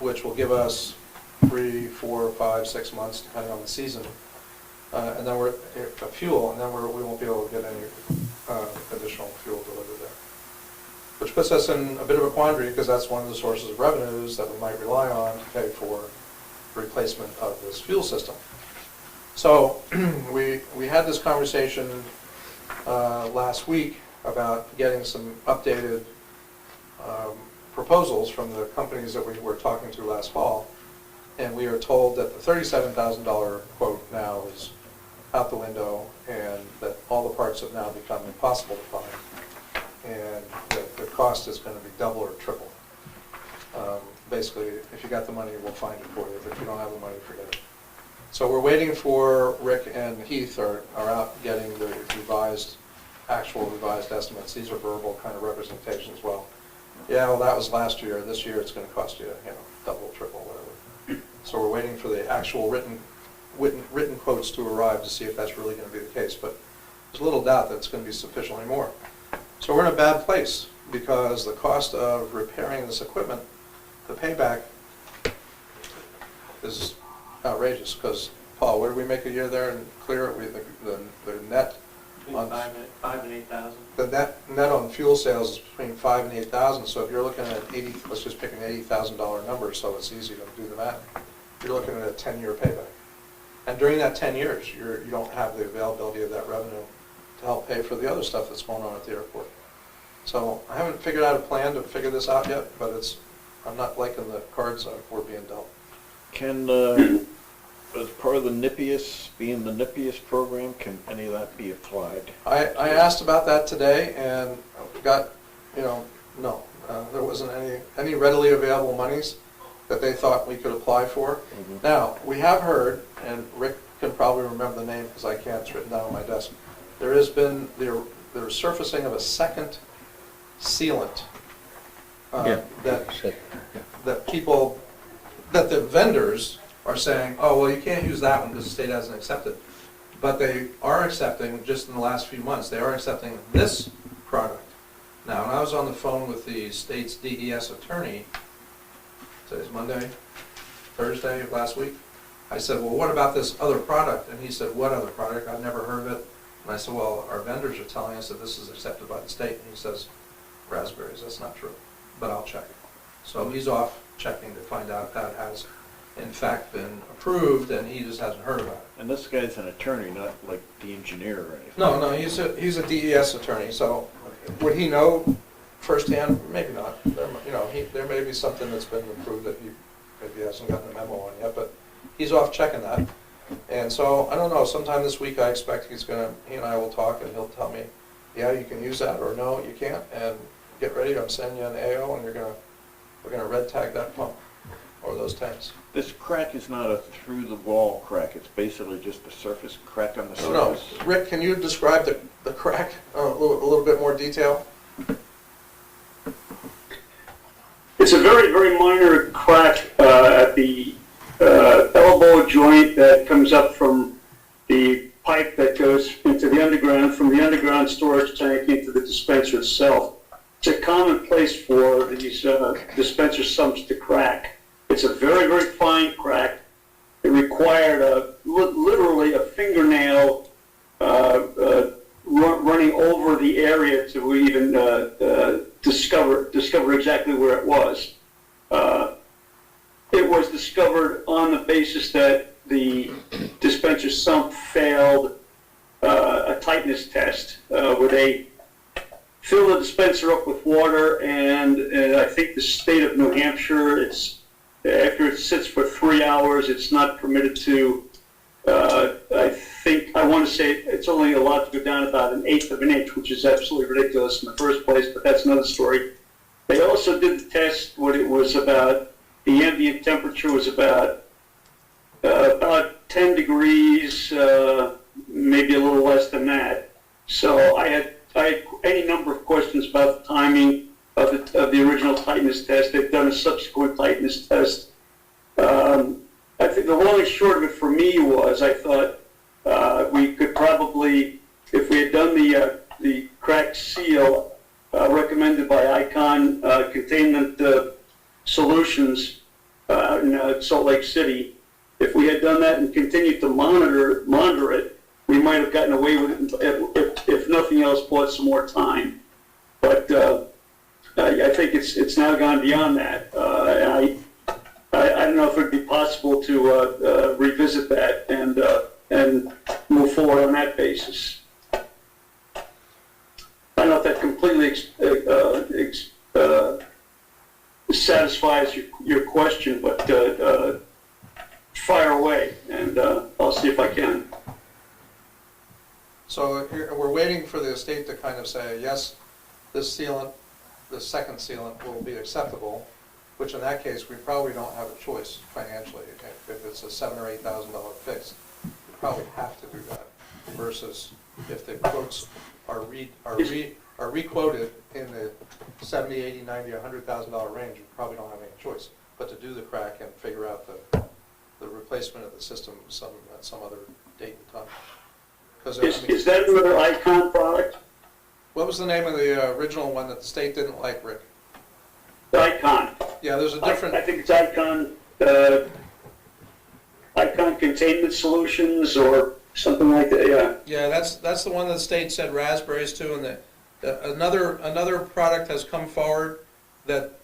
which will give us 3, 4, 5, 6 months, depending on the season, and then fuel, and then we won't be able to get any additional fuel delivered there. Which puts us in a bit of a quandary, because that's one of the sources of revenues that we might rely on to pay for replacement of this fuel system. So we had this conversation last week about getting some updated proposals from the companies that we were talking to last fall, and we are told that the $37,000 quote now is out the window, and that all the parts have now become impossible to find, and that the cost is going to be double or triple. Basically, if you got the money, we'll find it for you, but if you don't have the money, forget it. So we're waiting for Rick and Heath are out getting the actual revised estimates. These are verbal kind of representations. Well, yeah, well, that was last year. This year it's going to cost you, double, triple, whatever. So we're waiting for the actual written quotes to arrive to see if that's really going to be the case. But there's little doubt that it's going to be sufficiently more. So we're in a bad place, because the cost of repairing this equipment, the payback is outrageous. Because, Paul, what did we make a year there and clear it? The net on 5 and 8,000. the net on fuel sales is between 5 and 8,000. So if you're looking at let's just pick an $80,000 number, so it's easy to do the math. You're looking at a 10-year payback, and during that 10 years, you don't have the availability of that revenue to help pay for the other stuff that's going on at the airport. So I haven't figured out a plan to figure this out yet, but I'm not liking the cards we're being dealt. Can, as part of the NIPIAS, being the NIPIAS program, can any of that be applied? I asked about that today and got, no. There wasn't any readily available monies that they thought we could apply for. Mm-hmm. Now, we have heard, and Rick can probably remember the name because I can't, it's written down on my desk, there has been the surfacing of a second sealant that the vendors are saying, oh, well, you can't use that one because the state hasn't accepted. But they are accepting, just in the last few months, they are accepting this product. Now, when I was on the phone with the state's DES attorney, today's Monday, Thursday of last week, I said, well, what about this other product? And he said, what other product? I've never heard of it. And I said, well, our vendors are telling us that this is accepted by the state. And he says, raspberries, that's not true, but I'll check. So he's off checking to find out if that has, in fact, been approved, and he just hasn't heard about it. And this guy's an attorney, not like the engineer or anything. No, he's a DES attorney, so would he know firsthand? Maybe not. There may be something that's been approved that he maybe hasn't gotten a memo on yet, but he's off checking that. And so, I don't know, sometime this week I expect he and I will talk, and he'll tell me, yeah, you can use that, or no, you can't, and get ready, I'm sending you an AO, and we're gonna red tag that pump, or those tanks. This crack is not a through-the-wall crack, it's basically just a surface crack on the No, surface. Rick, can you describe the crack a little bit more detail? It's a very, very minor crack at the elbow joint that comes up from the pipe that goes into the underground, from the underground storage tank into the dispenser itself. It's a common place for these dispenser sumps to crack. It's a very, very fine crack. It required literally a fingernail running over the area to even discover exactly where it was. It was discovered on the basis that the dispenser sump failed a tightness test where they fill the dispenser up with water, and I think the state of New Hampshire, after it sits for 3 hours, it's not permitted to, I want to say it's only allowed to go down about 1/8 of an inch, which is absolutely ridiculous in the first place, but that's another story. They also did the test when it was about, the ambient temperature was about 10 10 degrees, maybe a little less than that. So I had any number of questions about the timing of the original tightness test. They've done a subsequent tightness test. I think the long and short of it for me was I thought we could probably, if we had done the cracked seal recommended by ICON containment solutions in Salt Lake City, if we had done that and continued to monitor it, we might have gotten away with it if nothing else, bought some more time. But I think it's now gone beyond that. And I don't know if it'd be possible to revisit that and move forward on that basis. I don't know if that completely satisfies your question, but fire away, and I'll see if I can. So here, we're waiting for the estate to kind of say, yes, this sealant, this second sealant will be acceptable, which in that case, we probably don't have a choice financially. If it's a $7,000 or $8,000 fix, we probably have to do that, versus if the quotes are re-quoted in the $70,000, $80,000, $90,000, $100,000 range, we probably don't have any choice but to do the crack and figure out the replacement of the system at some other date and time. Is that another ICON product? What was the name of the original one that the state didn't like, Rick? ICON. Yeah, there's a different... I think it's ICON, ICON Containment Solutions or something like that, yeah. Yeah, that's the one that the state said raspberries to, and another product has come forward that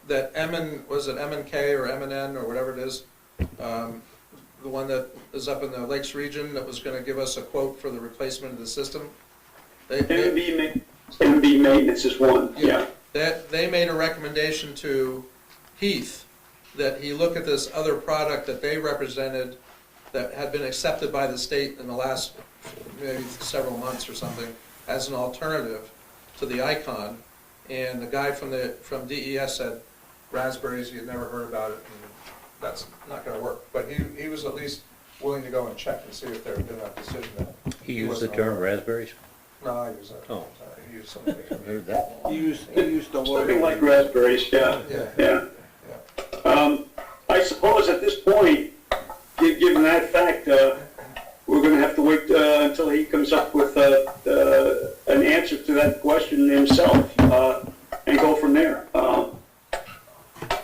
was it M&K or M&N or whatever it is, the one that is up in the Lakes region that was going to give us a quote for the replacement of the system. MB maintenance is one, yeah. They made a recommendation to Heath that he look at this other product that they represented that had been accepted by the state in the last maybe several months or something as an alternative to the ICON. And the guy from DES said raspberries, he had never heard about it, and that's not going to work. But he was at least willing to go and check and see if there had been a decision that He used the term raspberries? No, I use that. Oh. I use something. Heard that? He used the word. Something like raspberries, yeah. Yeah. I suppose at this point, given that fact, we're going to have to wait until he comes up with an answer to that question himself and go from there.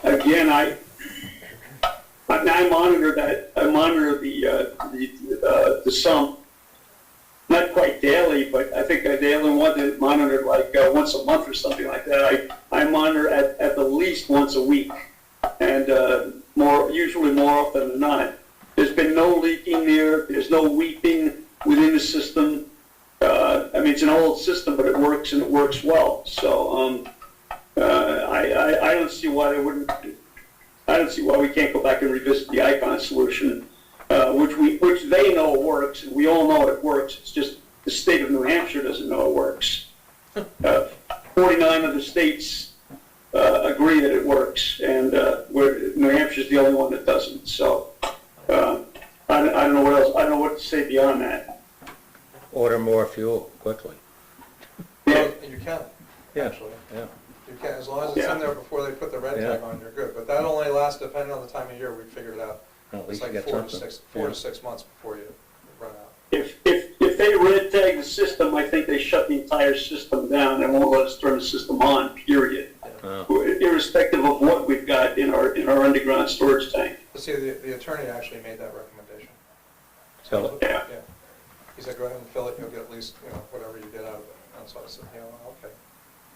Again, I monitor that. I monitor the sump, not quite daily, but I think I daily want to monitor like once a month or something like that. I monitor at the least once a week, and usually more often than not. There's been no leaking there. There's no weeping within the system. I mean, it's an old system, but it works and it works well. So I don't see why they wouldn't. I don't see why we can't go back and revisit the ICON solution, which they know works, and we all know it works. It's just the state of New Hampshire doesn't know it works. 49 of the states agree that it works, and New Hampshire's the only one that doesn't. So I don't know what else. I don't know what to say beyond that. Order more fuel quickly. Well, you can, Yeah. actually. Yeah. You can, as long as it's in there before they put the red tag on, you're good. But that only lasts, depending on the time of year, we figured it out. Well, at It's least you like got something. 4 to 6 months before you run out. If they red tag the system, I think they shut the entire system down and won't let us turn the system on, period. Irrespective of what we've got in our underground storage tank. But see, the attorney actually made that recommendation. Fill it? Yeah. He said, go ahead and fill it, you'll get at least, whatever you get out of it. And so I said, okay.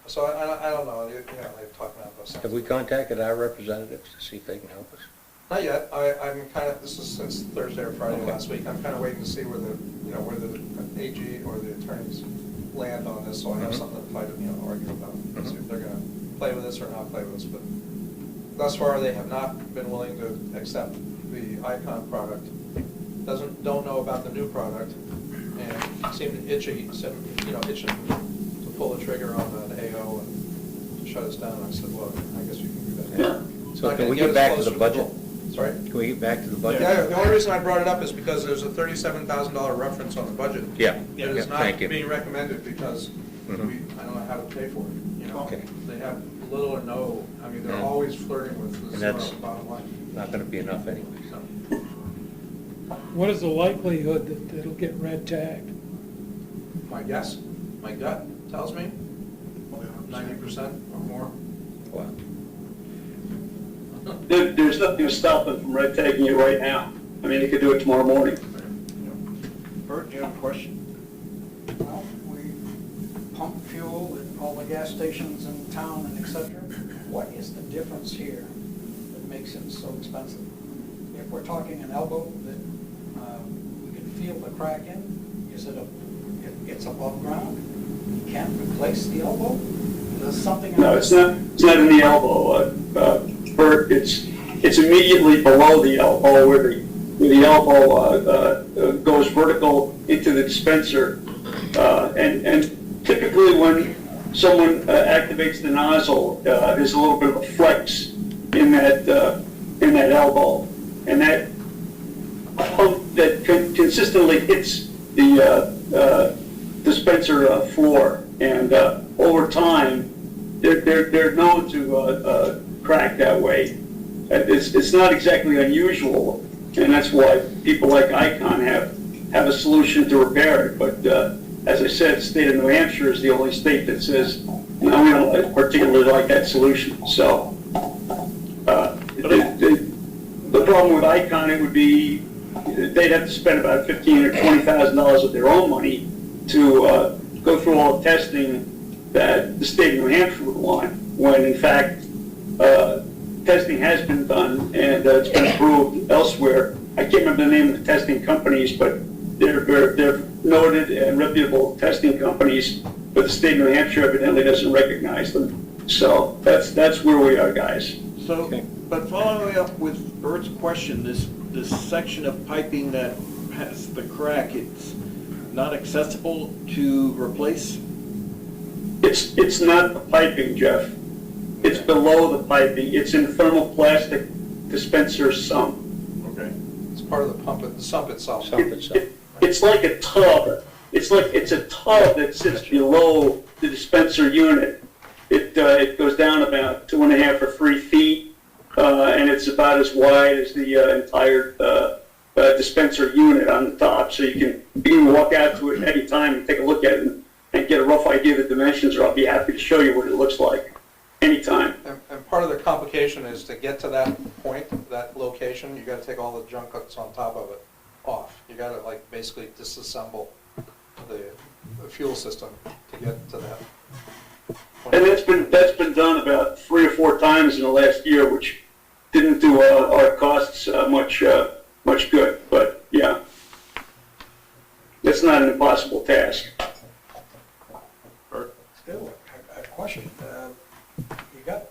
So I don't know, they've talked about this. Have we contacted our representatives to see if they can help us? Not yet. I'm kind of, this is since Thursday or Friday last week, I'm kind of waiting to see where the AG or the attorneys land on this, so I have something to fight, argue about, see if they're going to play with this or not play with this. But thus far, they have not been willing to accept the ICON product. Don't know about the new product, and seemed itching to pull the trigger on an AO and to shut us down. I said, well, I guess you can do that. Yeah. So can we get back to the budget? Sorry? Can we get back to the budget? Yeah, the only reason I brought it up is because there's a $37,000 reference on the budget. Yeah, It yeah, is not thank you. being recommended because Mhm. I don't know how to pay for it, you know? Okay. They have little or no, I mean, they're Yeah. always flirting with the And zero that's- bottom line. Not gonna be enough anyway. So, What is the likelihood that it'll get red tagged? my guess, my gut tells me 90% or more. Wow. There's nothing to stop them from red tagging it right now. I mean, they could do it tomorrow morning. Bert, you have a question? Well, we pump fuel at all the gas stations in town and et cetera. What is the difference here that makes it so expensive? If we're talking an elbow that we can feel the crack in, is it it's above ground? You can't replace the elbow? There's something. No, it's not in the elbow, Bert. It's immediately below the elbow where the elbow goes vertical into the dispenser. And typically when someone activates the nozzle, there's a little bit of a flex in that elbow, and that pump that consistently hits the dispenser floor, and over time they're known to crack that way. It's not exactly unusual, and that's why people like Icon have a solution to repair it. But as I said, the state of New Hampshire is the only state that says, no, we don't particularly like that solution. So the problem with Icon, it would be they'd have to spend about $15,000 or $20,000 of their own money to go through all the testing that the state of New Hampshire would want, when in fact testing has been done and it's been approved elsewhere. I can't remember the name of the testing companies, but they're noted and reputable testing companies, but the state of New Hampshire evidently doesn't recognize them. So that's where we are, guys. So, but following up with Bert's question, this section of piping that has the crack, it's not accessible to replace? It's not the piping, Jeff. It's below the piping. It's in thermoplastic dispenser sump. Okay. It's part of the pump, the sump itself. It's like a tub. It's a tub that sits below the dispenser unit. It goes down about 2.5 or 3 feet, and it's about as wide as the entire dispenser unit on the top. So you can walk out to it at any time and take a look at it and get a rough idea of the dimensions, or I'll be happy to show you what it looks like anytime. And part of the complication is to get to that point, that location, you gotta take all the junk that's on top of it off. You gotta like basically disassemble the fuel system to get to that point. And that's been done about 3 or 4 times in the last year, which didn't do our costs much good. But yeah, it's not an impossible task. Still, a question. You got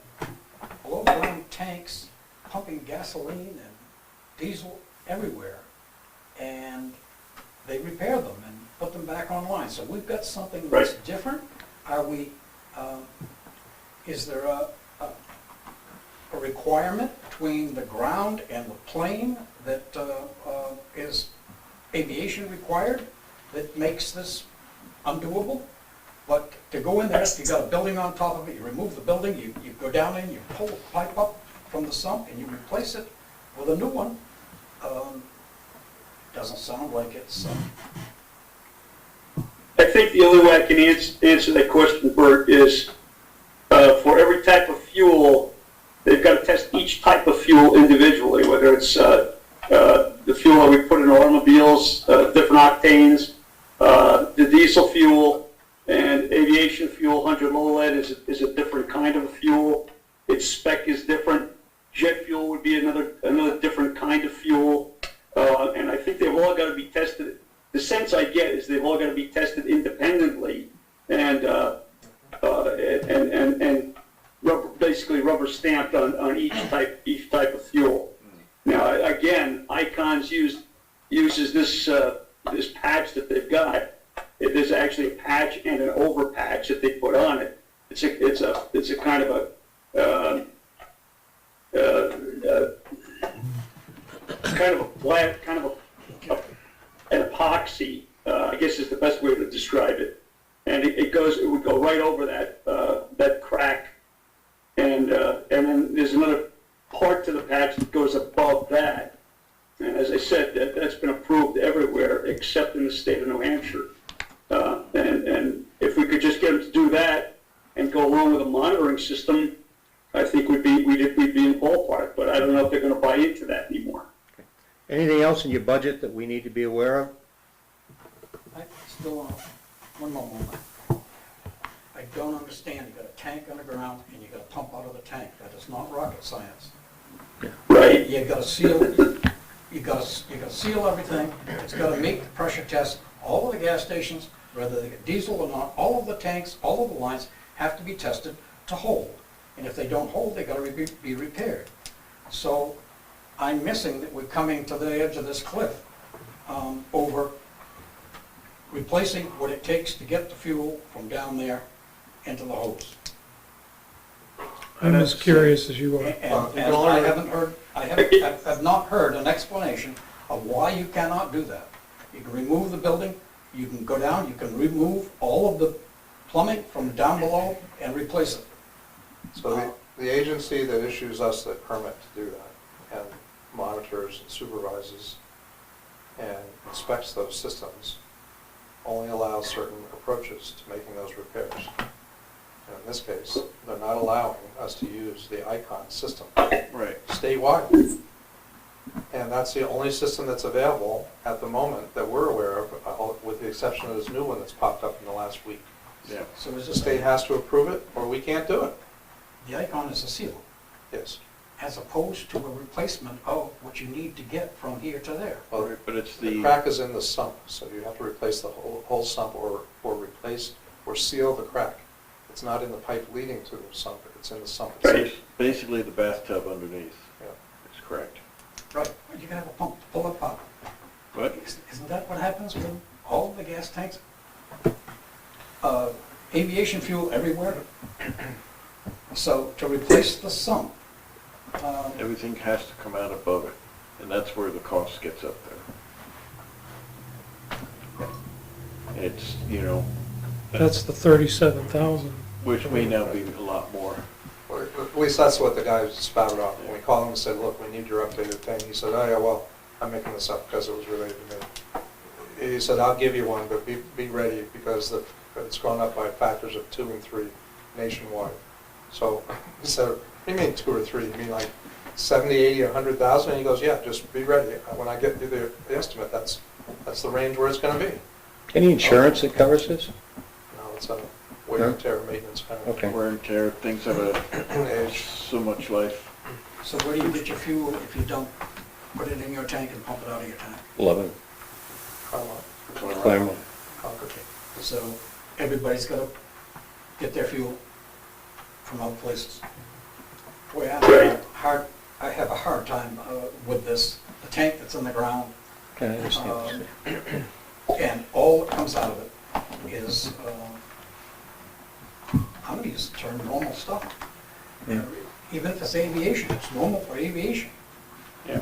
below-ground tanks pumping gasoline and diesel everywhere, and they repair them and put them back online. So we've got something that's different. Are we? Is there a requirement between the ground and the plane that is aviation required that makes this undoable? But to go in there, if you've got a building on top of it, you remove the building, you go down in, you pull the pipe up from the sump, and you replace it with a new one. Doesn't sound like it's... I think the only way I can answer that question, Bert, is for every type of fuel, they've got to test each type of fuel individually, whether it's the fuel that we put in automobiles, different octanes, the diesel fuel, and aviation fuel, 100 low lead is a different kind of fuel. Its spec is different. Jet fuel would be another different kind of fuel. And I think they've all got to be tested. The sense I get is they've all got to be tested independently and basically rubber stamped on each type of fuel. Now again, Icon's uses this patch that they've got. There's actually a patch and an over patch that they put on it. It's a kind of a kind of a flat, kind of an epoxy, I guess is the best way to describe it. And it would go right over that crack. And then there's another part to the patch that goes above that. And as I said, that's been approved everywhere except in the state of New Hampshire. And if we could just get them to do that and go along with a monitoring system, I think we'd be in ballpark, but I don't know if they're gonna buy into that anymore. Anything else in your budget that we need to be aware of? I still, one more moment. I don't understand, you got a tank underground and you got a pump out of the tank, that is not rocket science. Right. You gotta seal, you gotta seal everything, it's gotta meet the pressure test, all of the gas stations, whether they get diesel or not, all of the tanks, all of the lines have to be tested to hold. And if they don't hold, they gotta be repaired. So I'm missing that we're coming to the edge of this cliff over replacing what it takes to get the fuel from down there into the hose. I'm as curious as you are. And I haven't heard, I've not heard an explanation of why you cannot do that. You can remove the building, you can go down, you can remove all of the plumbing from down below and replace it. So the agency that issues us the permit to do that and monitors and supervises and inspects those systems only allows certain approaches to making those repairs. And in this case, they're not allowing us to use the Icon system statewide. And that's the only system that's available at the moment that we're aware of, with the exception of this new one that's popped up in the last week. Yeah. So is The this, state has to approve it, or we can't do it. the Icon is a seal, Yes. as opposed to a replacement of what you need to get from here to there. Well, But it's the crack is in the sump, so you have to replace the whole sump or replace or seal the crack. It's not in the pipe leading to the sump, it's in the sump itself. Basically the bathtub underneath. Yeah. It's correct. Right. You can have a pump to pull it up. What? Isn't that what happens with all of the gas tanks? Aviation fuel everywhere. So to replace the sump, Everything has to come out above it, and that's where the cost gets up there. It's, That's the 37,000. which may now be a lot more. Or at least that's what the guy spouted off. When we called him and said, look, we need your updated thing, he said, oh yeah, well, I'm making this up because it was related to me. He said, I'll give you one, but be ready because it's gone up by factors of 2 and 3 nationwide. So he said, what do you mean 2 or 3? You mean like 70, 80, 100,000? And he goes, yeah, just be ready. When I get you the estimate, that's the range where it's going to be. Any insurance that covers this? No, it's a wear and tear maintenance kind of. Okay. Wear and tear, things have so much life. so where do you get your fuel if you don't put it in your tank and pump it out of your tank? 11, Claremont. Claremont. Okay. So everybody's got to get their fuel from other places. Boy, I have a hard time with this, the tank that's in the ground, Okay, I understand. and all that comes out of it is, I'm going to use the term normal stuff. Yeah. Even if it's aviation, it's normal for aviation. Yeah.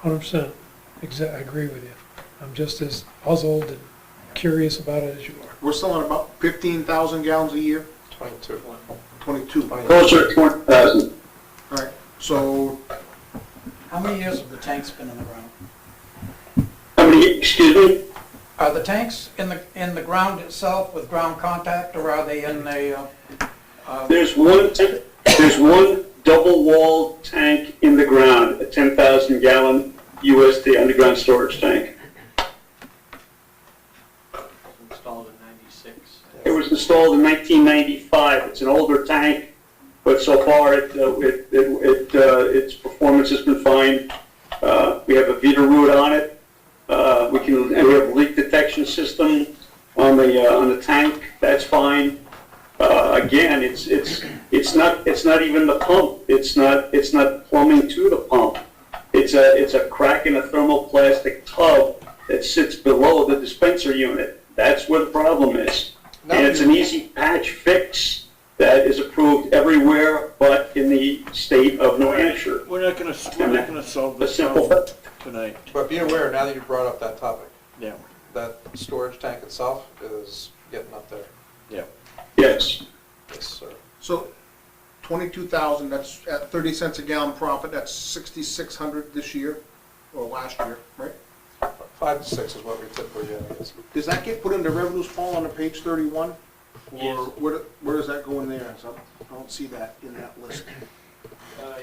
100%. I agree with you. I'm just as puzzled and curious about it as you are. We're selling about 15,000 gallons a year, 22. 22. Closer to 20,000. All right, so How many years have the tanks been in the ground? How many, excuse me? Are the tanks in the ground itself with ground contact, or are they in a, There's one double-walled tank in the ground, a 10,000 gallon USD underground storage tank. Installed in '96. It was installed in 1995. It's an older tank, but so far its performance has been fine. We have a Vita root on it. And we have a leak detection system on the tank. That's fine. Again, it's not even the pump. It's not plumbing to the pump. It's a crack in a thermoplastic tub that sits below the dispenser unit. That's where the problem is. And it's an easy patch fix. that is approved everywhere but in the state of New Hampshire. We're not gonna solve A this simple, problem tonight. But be aware, now that you brought up that topic, Yeah, that storage tank itself is getting up there. yeah. yes. Yes, sir. So 22,000, that's at 30 cents a gallon profit, that's 6,600 this year, or last year, right? 5 to 6 is what we typically get, I guess. Does that get put into revenues, Paul, on the page 31? Or Yes. where does that go in there? So I don't see that in that list.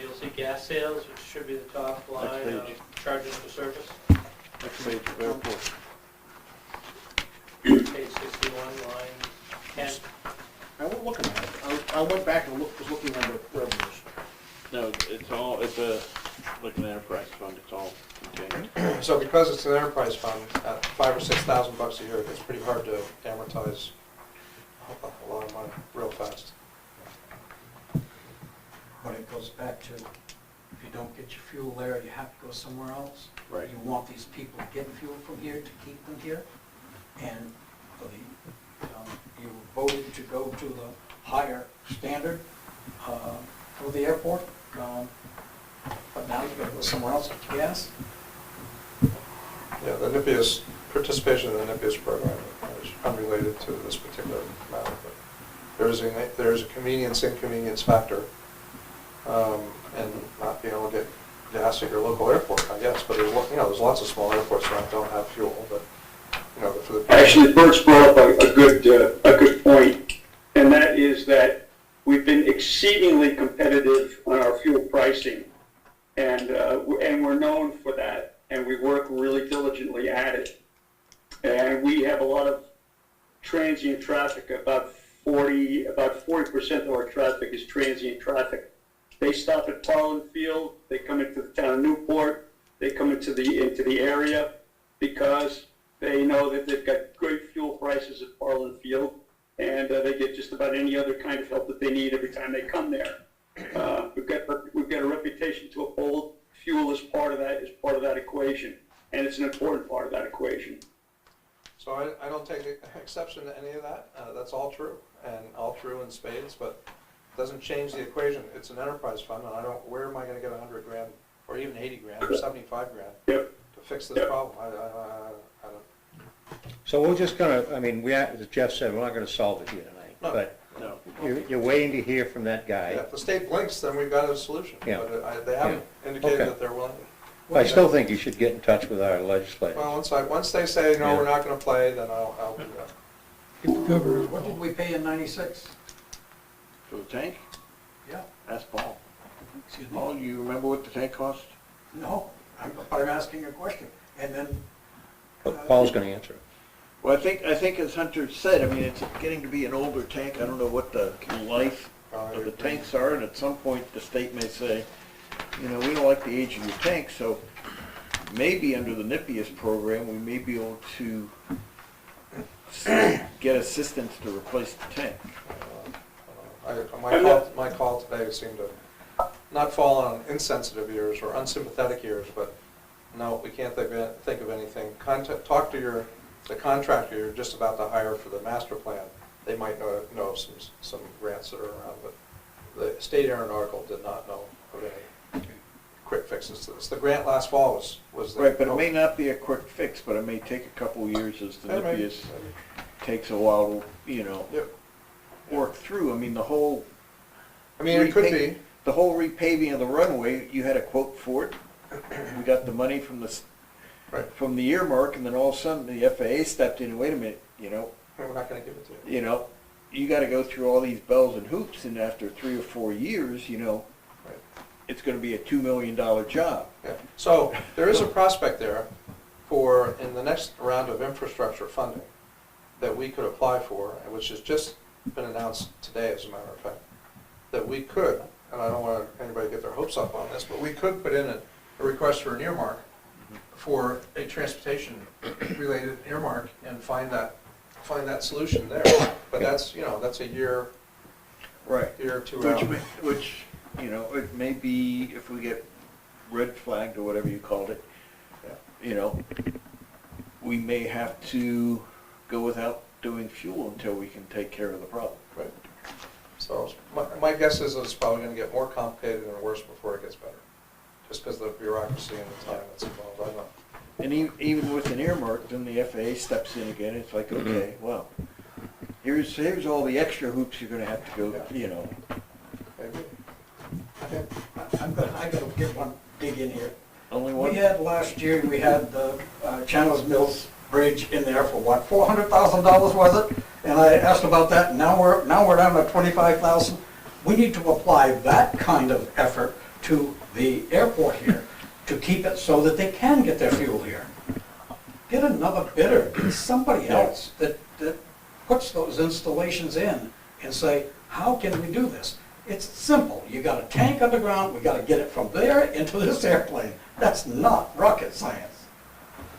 You'll see gas sales, which should be the top line of page. charges for service, Next page, airport. page 61, line 10. I wasn't looking at it. I went back and was looking under revenues. No, it's all, it's a, like an enterprise fund, it's all contained. So because it's an enterprise fund, at $5,000 or $6,000 a year, it's pretty hard to amortize a lot of money real fast. But it goes back to, if you don't get your fuel there, you have to go somewhere else. Right. You want these people to get fuel from here to keep them here. And for the, you voted to go to the higher standard for the airport. But now you've got to go somewhere else with gas. Yeah, the NIPIAS, participation in the NIPIAS program is unrelated to this particular matter, but there is a inconvenience factor, and not being able to get gas at your local airport, I guess, but there's lots of small airports that don't have fuel, but, for the. Actually, Bert's brought up a good point, and that is that we've been exceedingly competitive on our fuel pricing, and we're known for that, and we work really diligently at it. And we have a lot of transient traffic, about 40% of our traffic is transient traffic. They stop at Parlin Field, they come into the town of Newport, they come into the area because they know that they've got great fuel prices at Parlin Field, and they get just about any other kind of help that they need every time they come there. We've got a reputation to uphold. Fuel is part of that equation, and it's an important part of that equation. So I don't take exception to any of that. That's all true, and all true in spades, but it doesn't change the equation. It's an enterprise fund, and where am I gonna get $100 grand, or even $80 grand, or $75 grand to fix this problem? I don't. So we're just gonna, as Jeff said, we're not gonna solve it here tonight, No. but No. you're waiting to hear from that Yeah, guy. if the state blinks, then we've got a solution. Yeah. But they haven't indicated Okay. that they're willing. I still think you should get in touch with our legislators. Well, once they say, no, Yeah. we're not gonna play, then I'll do that. Get the governor What did involved. we pay in '96? For the tank? Yeah, That's Paul. excuse me. Paul, you remember what the tank cost? No, I'm asking a question. And then, But Paul's gonna answer it. Well, I think as Hunter said, it's getting to be an older tank. I don't know what the life of the tanks are, and at some point, the state may say, we don't like the age of your tank, so maybe under the NIPIAS program, we may be able to get assistance to replace the tank. My call today seemed to not fall on insensitive ears or unsympathetic ears, but no, we can't think of anything. Talk to the contractor you're just about to hire for the master plan. They might know some grants that are around, but the state aeronautical did not know of any quick fixes to this. The grant last fall was Right, but it may not be a quick fix, but it may take a couple years as the NIPIAS takes a while to, work through. The whole. It could be. The whole repaving of the runway, you had a quote for it. We got the money from from the earmark, and then all of a sudden the FAA stepped in and wait a minute, We're not gonna give it to you. You gotta go through all these bells and hoops, and after 3 or 4 years, it's gonna be a $2 million job. Yeah. So there is a prospect there for, in the next round of infrastructure funding, that we could apply for, and which has just been announced today, as a matter of fact, that we could, and I don't want anybody to get their hopes up on this, but we could put in a request for an earmark for a transportation-related earmark and find that solution there. But that's a year, Right. year or two out. Which, it may be, if we get red flagged or whatever you called it, we may have to go without doing fuel until we can take care of the problem. Right. So my guess is it's probably gonna get more complicated and worse before it gets better, just because of the bureaucracy and the time that's involved, I don't know. And even with an earmark, then the FAA steps in again, it's like, okay, well, here's all the extra hoops you're gonna have to go, you know. Maybe. I gotta get one dig in here. Only one? We had last year, we had the Chandler's Mills Bridge in there for what, $400,000 was it? And I asked about that, and now we're down to 25,000. We need to apply that kind of effort to the airport here to keep it so that they can get their fuel here. Get another bidder, get somebody else that puts those installations in and say, how can we do this? It's simple. You got a tank underground, we got to get it from there into this airplane. That's not rocket science.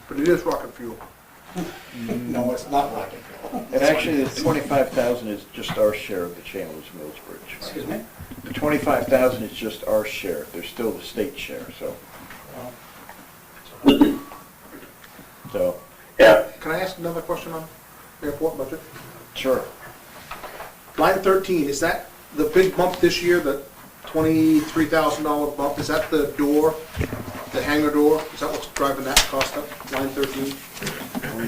But it is rocket fuel. No, it's not rocket fuel. And actually, the 25,000 is just our share of the Chandler's Mills Bridge. Excuse me? The 25,000 is just our share. There's still the state share, so. So. Yeah. Can I ask another question on airport budget? Sure. Line 13, is that the big bump this year, the $23,000 bump? Is that the door, the hangar door? Is that what's driving that cost up, line 13?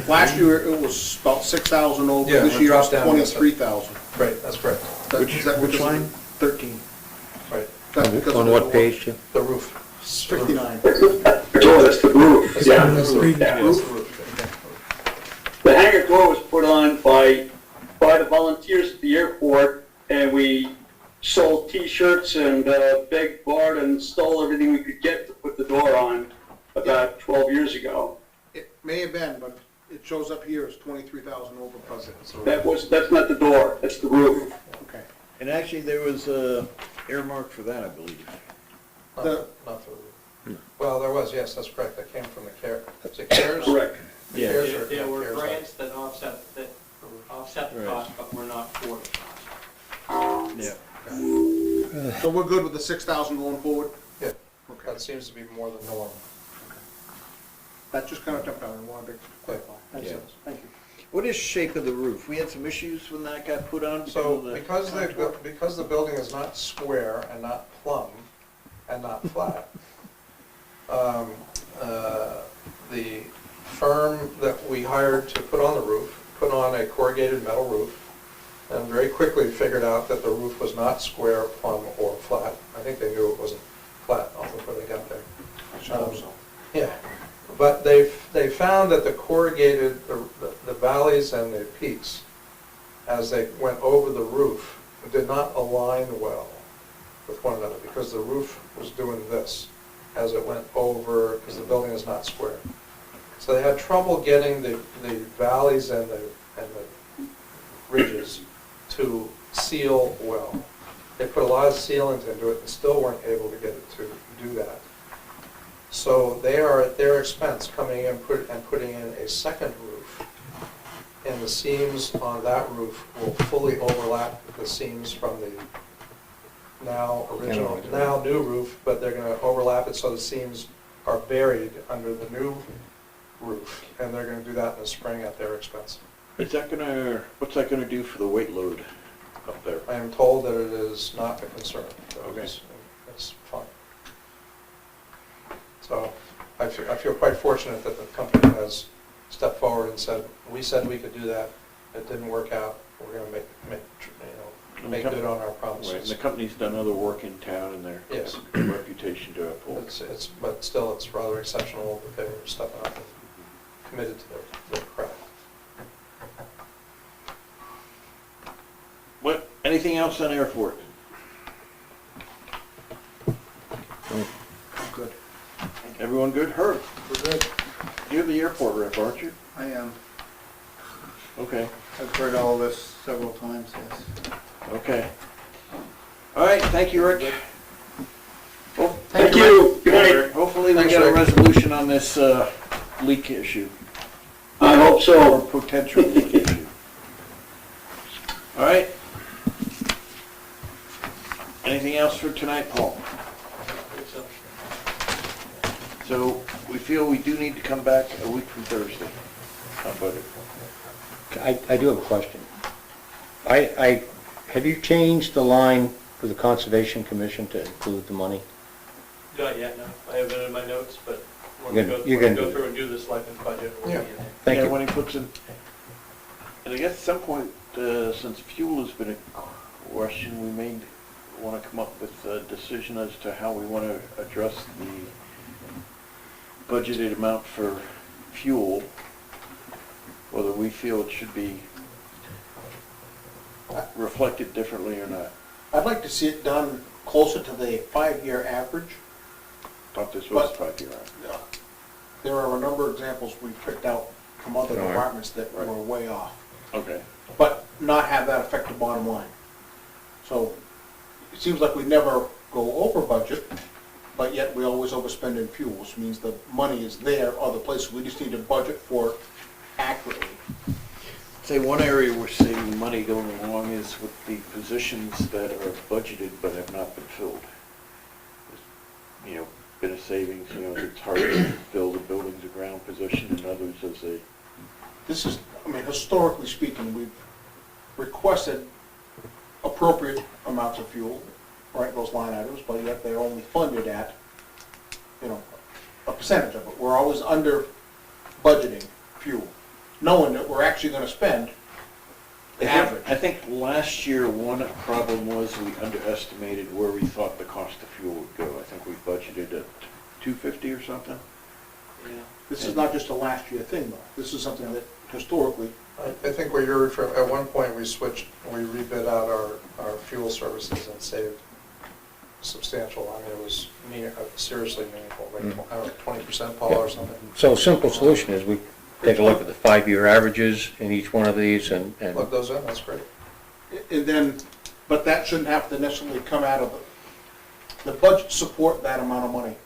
Last year, it was about 6,000 over. Yeah, This it year, dropped it's down. 23,000. Right, that's correct. Which line? 13. Right. That's because On of what the- page, Jim? The roof. 59. Oh, that's the roof, yeah. That's the roof. Yeah. Yeah, that's the roof. The hangar door was put on by the volunteers at the airport, and we sold T-shirts and begged Bart and stole everything we could get to put the door on about 12 years ago. It may have been, but it shows up here as 23,000 over budget. So That's not the door, that's the roof. okay. And actually, there was a earmark for that, I believe. Not the roof. Well, there was, yes, that's correct. That came from the CARES. Is it CARES? Correct. The Yeah. CARES or There were CARES? grants that offset the Right. cost, but were not for the cost. Yeah. So we're good with the 6,000 going forward? Yeah, Okay. that seems to be more the norm. That just kind of jumped out. I wanted to clarify. Thanks, Yeah. Thank you. What is shape of the roof? We had some issues when that got put on. So some of the because the building is not square and not plumb and not flat, the firm that we hired to put on the roof put on a corrugated metal roof and very quickly figured out that the roof was not square, plumb, or flat. I think they knew it wasn't flat before they got there. I should hope so. Yeah, but they found that the corrugated, the valleys and the peaks, as they went over the roof, did not align well with one another because the roof was doing this as it went over, because the building is not square. So they had trouble getting the valleys and the ridges to seal well. They put a lot of sealants into it and still weren't able to get it to do that. So they are at their expense coming in and putting in a second roof. And the seams on that roof will fully overlap the seams from the now new roof, but they're going to overlap it so the seams are buried under the new roof. And they're going to do that in the spring at their expense. What's that gonna do for the weight load up there? I am told that it is not a concern. So Okay. It's fine. So I feel quite fortunate that the company has stepped forward and said, we said we could do that, it didn't work out, we're gonna make good on our Right, and promises. the company's done other work in town and their Yes. reputation to uphold. But still, it's rather exceptional that they were stepping up and committed to their craft. Anything else on airport? Good. Everyone good? Herb, We're good. you're the airport rep, aren't you? I am. Okay, I've heard all this several times, yes. okay. All right, thank you, Rick. Thank you. Good night. Hopefully we Thanks, get a Rick. resolution on this leak issue, I hope or so. potential leak issue. All right. Anything else for tonight, Paul? So we feel we do need to come back a week from Thursday on budget. I do have a question. I have you changed the line for the Conservation Commission to include the money? Not yet, no. I have it in my notes, but when You we can- go, you when can we go do through and do the selectmen's budget, we'll be Yeah. in there. Thank Yeah, you. when he puts in, and I guess at some point, since fuel has been a question, we may want to come up with a decision as to how we want to address the budgeted amount for fuel, whether we feel it should be reflected differently or not. I'd like to see it done closer to the 5-year average. Thought this was But- 5 year. There are a number of examples we've picked out from other Alright. departments that Right. were way off, Okay. but not have that affect the bottom line. So it seems like we never go over budget, but yet we always overspend in fuel, which means the money is there other places. We just need to budget for it accurately. Say one area we're saving money going along is with the positions that are budgeted but have not been filled. You know, bit of savings, you know, it's hard to fill the buildings and ground position and others as a, This is, I mean, historically speaking, we've requested appropriate amounts of fuel, right, those line items, but yet they're only funded at, you know, a percentage of it. We're always under budgeting fuel, knowing that we're actually gonna spend the average. I think last year, one problem was we underestimated where we thought the cost of fuel would go. I think we budgeted at 250 or something. This is not just a last year thing, though. This is something that historically, I think what you're referring, at one point, we switched, we rebid out our fuel services and saved substantial, I mean, it was seriously meaningful, like, I don't know, 20%, Paul, or something. So a simple solution is we take a look at the 5-year averages in each one of these and Plug those in, that's great. and then, but that shouldn't have to necessarily come out of the budget support that amount of money,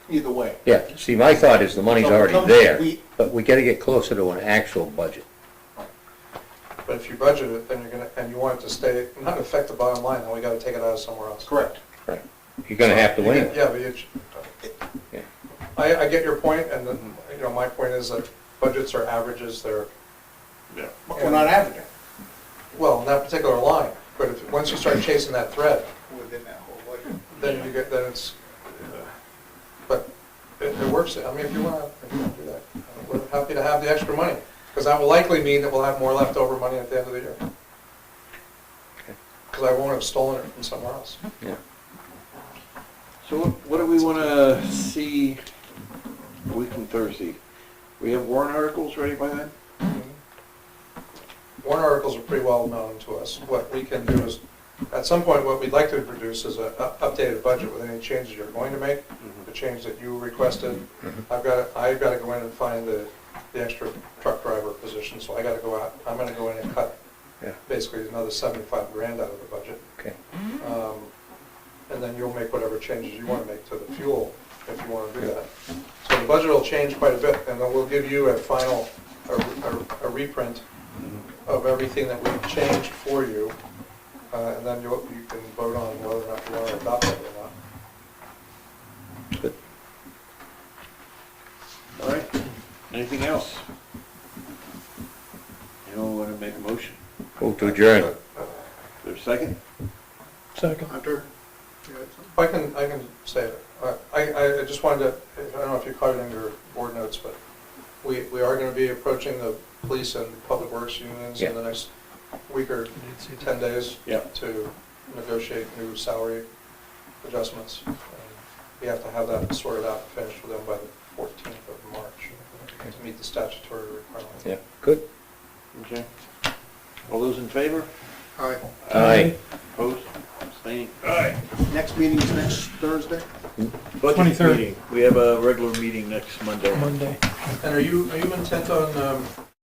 either way. yeah, see, my thought is the money's So it already becomes- there, we- but we gotta get closer to an actual budget. But if you budget it, then you're gonna, and you want it to stay, not affect the bottom line, then we gotta take it out of somewhere else. Correct. Right. You're gonna have to You win. get- Yeah, but you, Yeah. I get your point, and then, you know, my point is that budgets are averages, they're, Yeah. But we're not averaging. well, in that particular line, but if, once you start chasing that thread, Within that whole budget. then you get, then it's, but it works, I mean, if you wanna do that, we're happy to have the extra money, because that will likely mean that we'll have more leftover money at the end of the year. Because I won't have stolen it from somewhere else. Yeah. So what do we want to see a week from Thursday? We have warrant articles ready by then? Warrant articles are pretty well known to us. What we can do is, at some point, what we'd like to produce is an updated budget with any changes you're going to make, the change that you requested. I've got to go in and find the extra truck driver position, so I got to go out, I'm going to go in and cut Yeah. basically another 75 grand out of the budget. Okay. And then you'll make whatever changes you want to make to the fuel, if you want to do that. So the budget will change quite a bit, and then we'll give you a final, a reprint of everything that we've changed for you, and then you can vote on whether or not you want to adopt it or not. Good. All right. Anything else? Anyone want to make a motion? Move to adjourn. Is there a second? Second. Hunter? I can say it. I just wanted to, I don't know if you caught it in your board notes, but we are going to be approaching the police and public works unions in the next week or 10 days to negotiate new salary adjustments. And we have to have that sorted out and finished with them by the 14th of March to meet the statutory requirement. Yeah, good. Okay. All those in favor? Aye. Aye. Opposed? Abstaining? Next meeting is next Thursday? Budget 23rd. meeting. We have a regular meeting next Monday. Monday. And are you intent on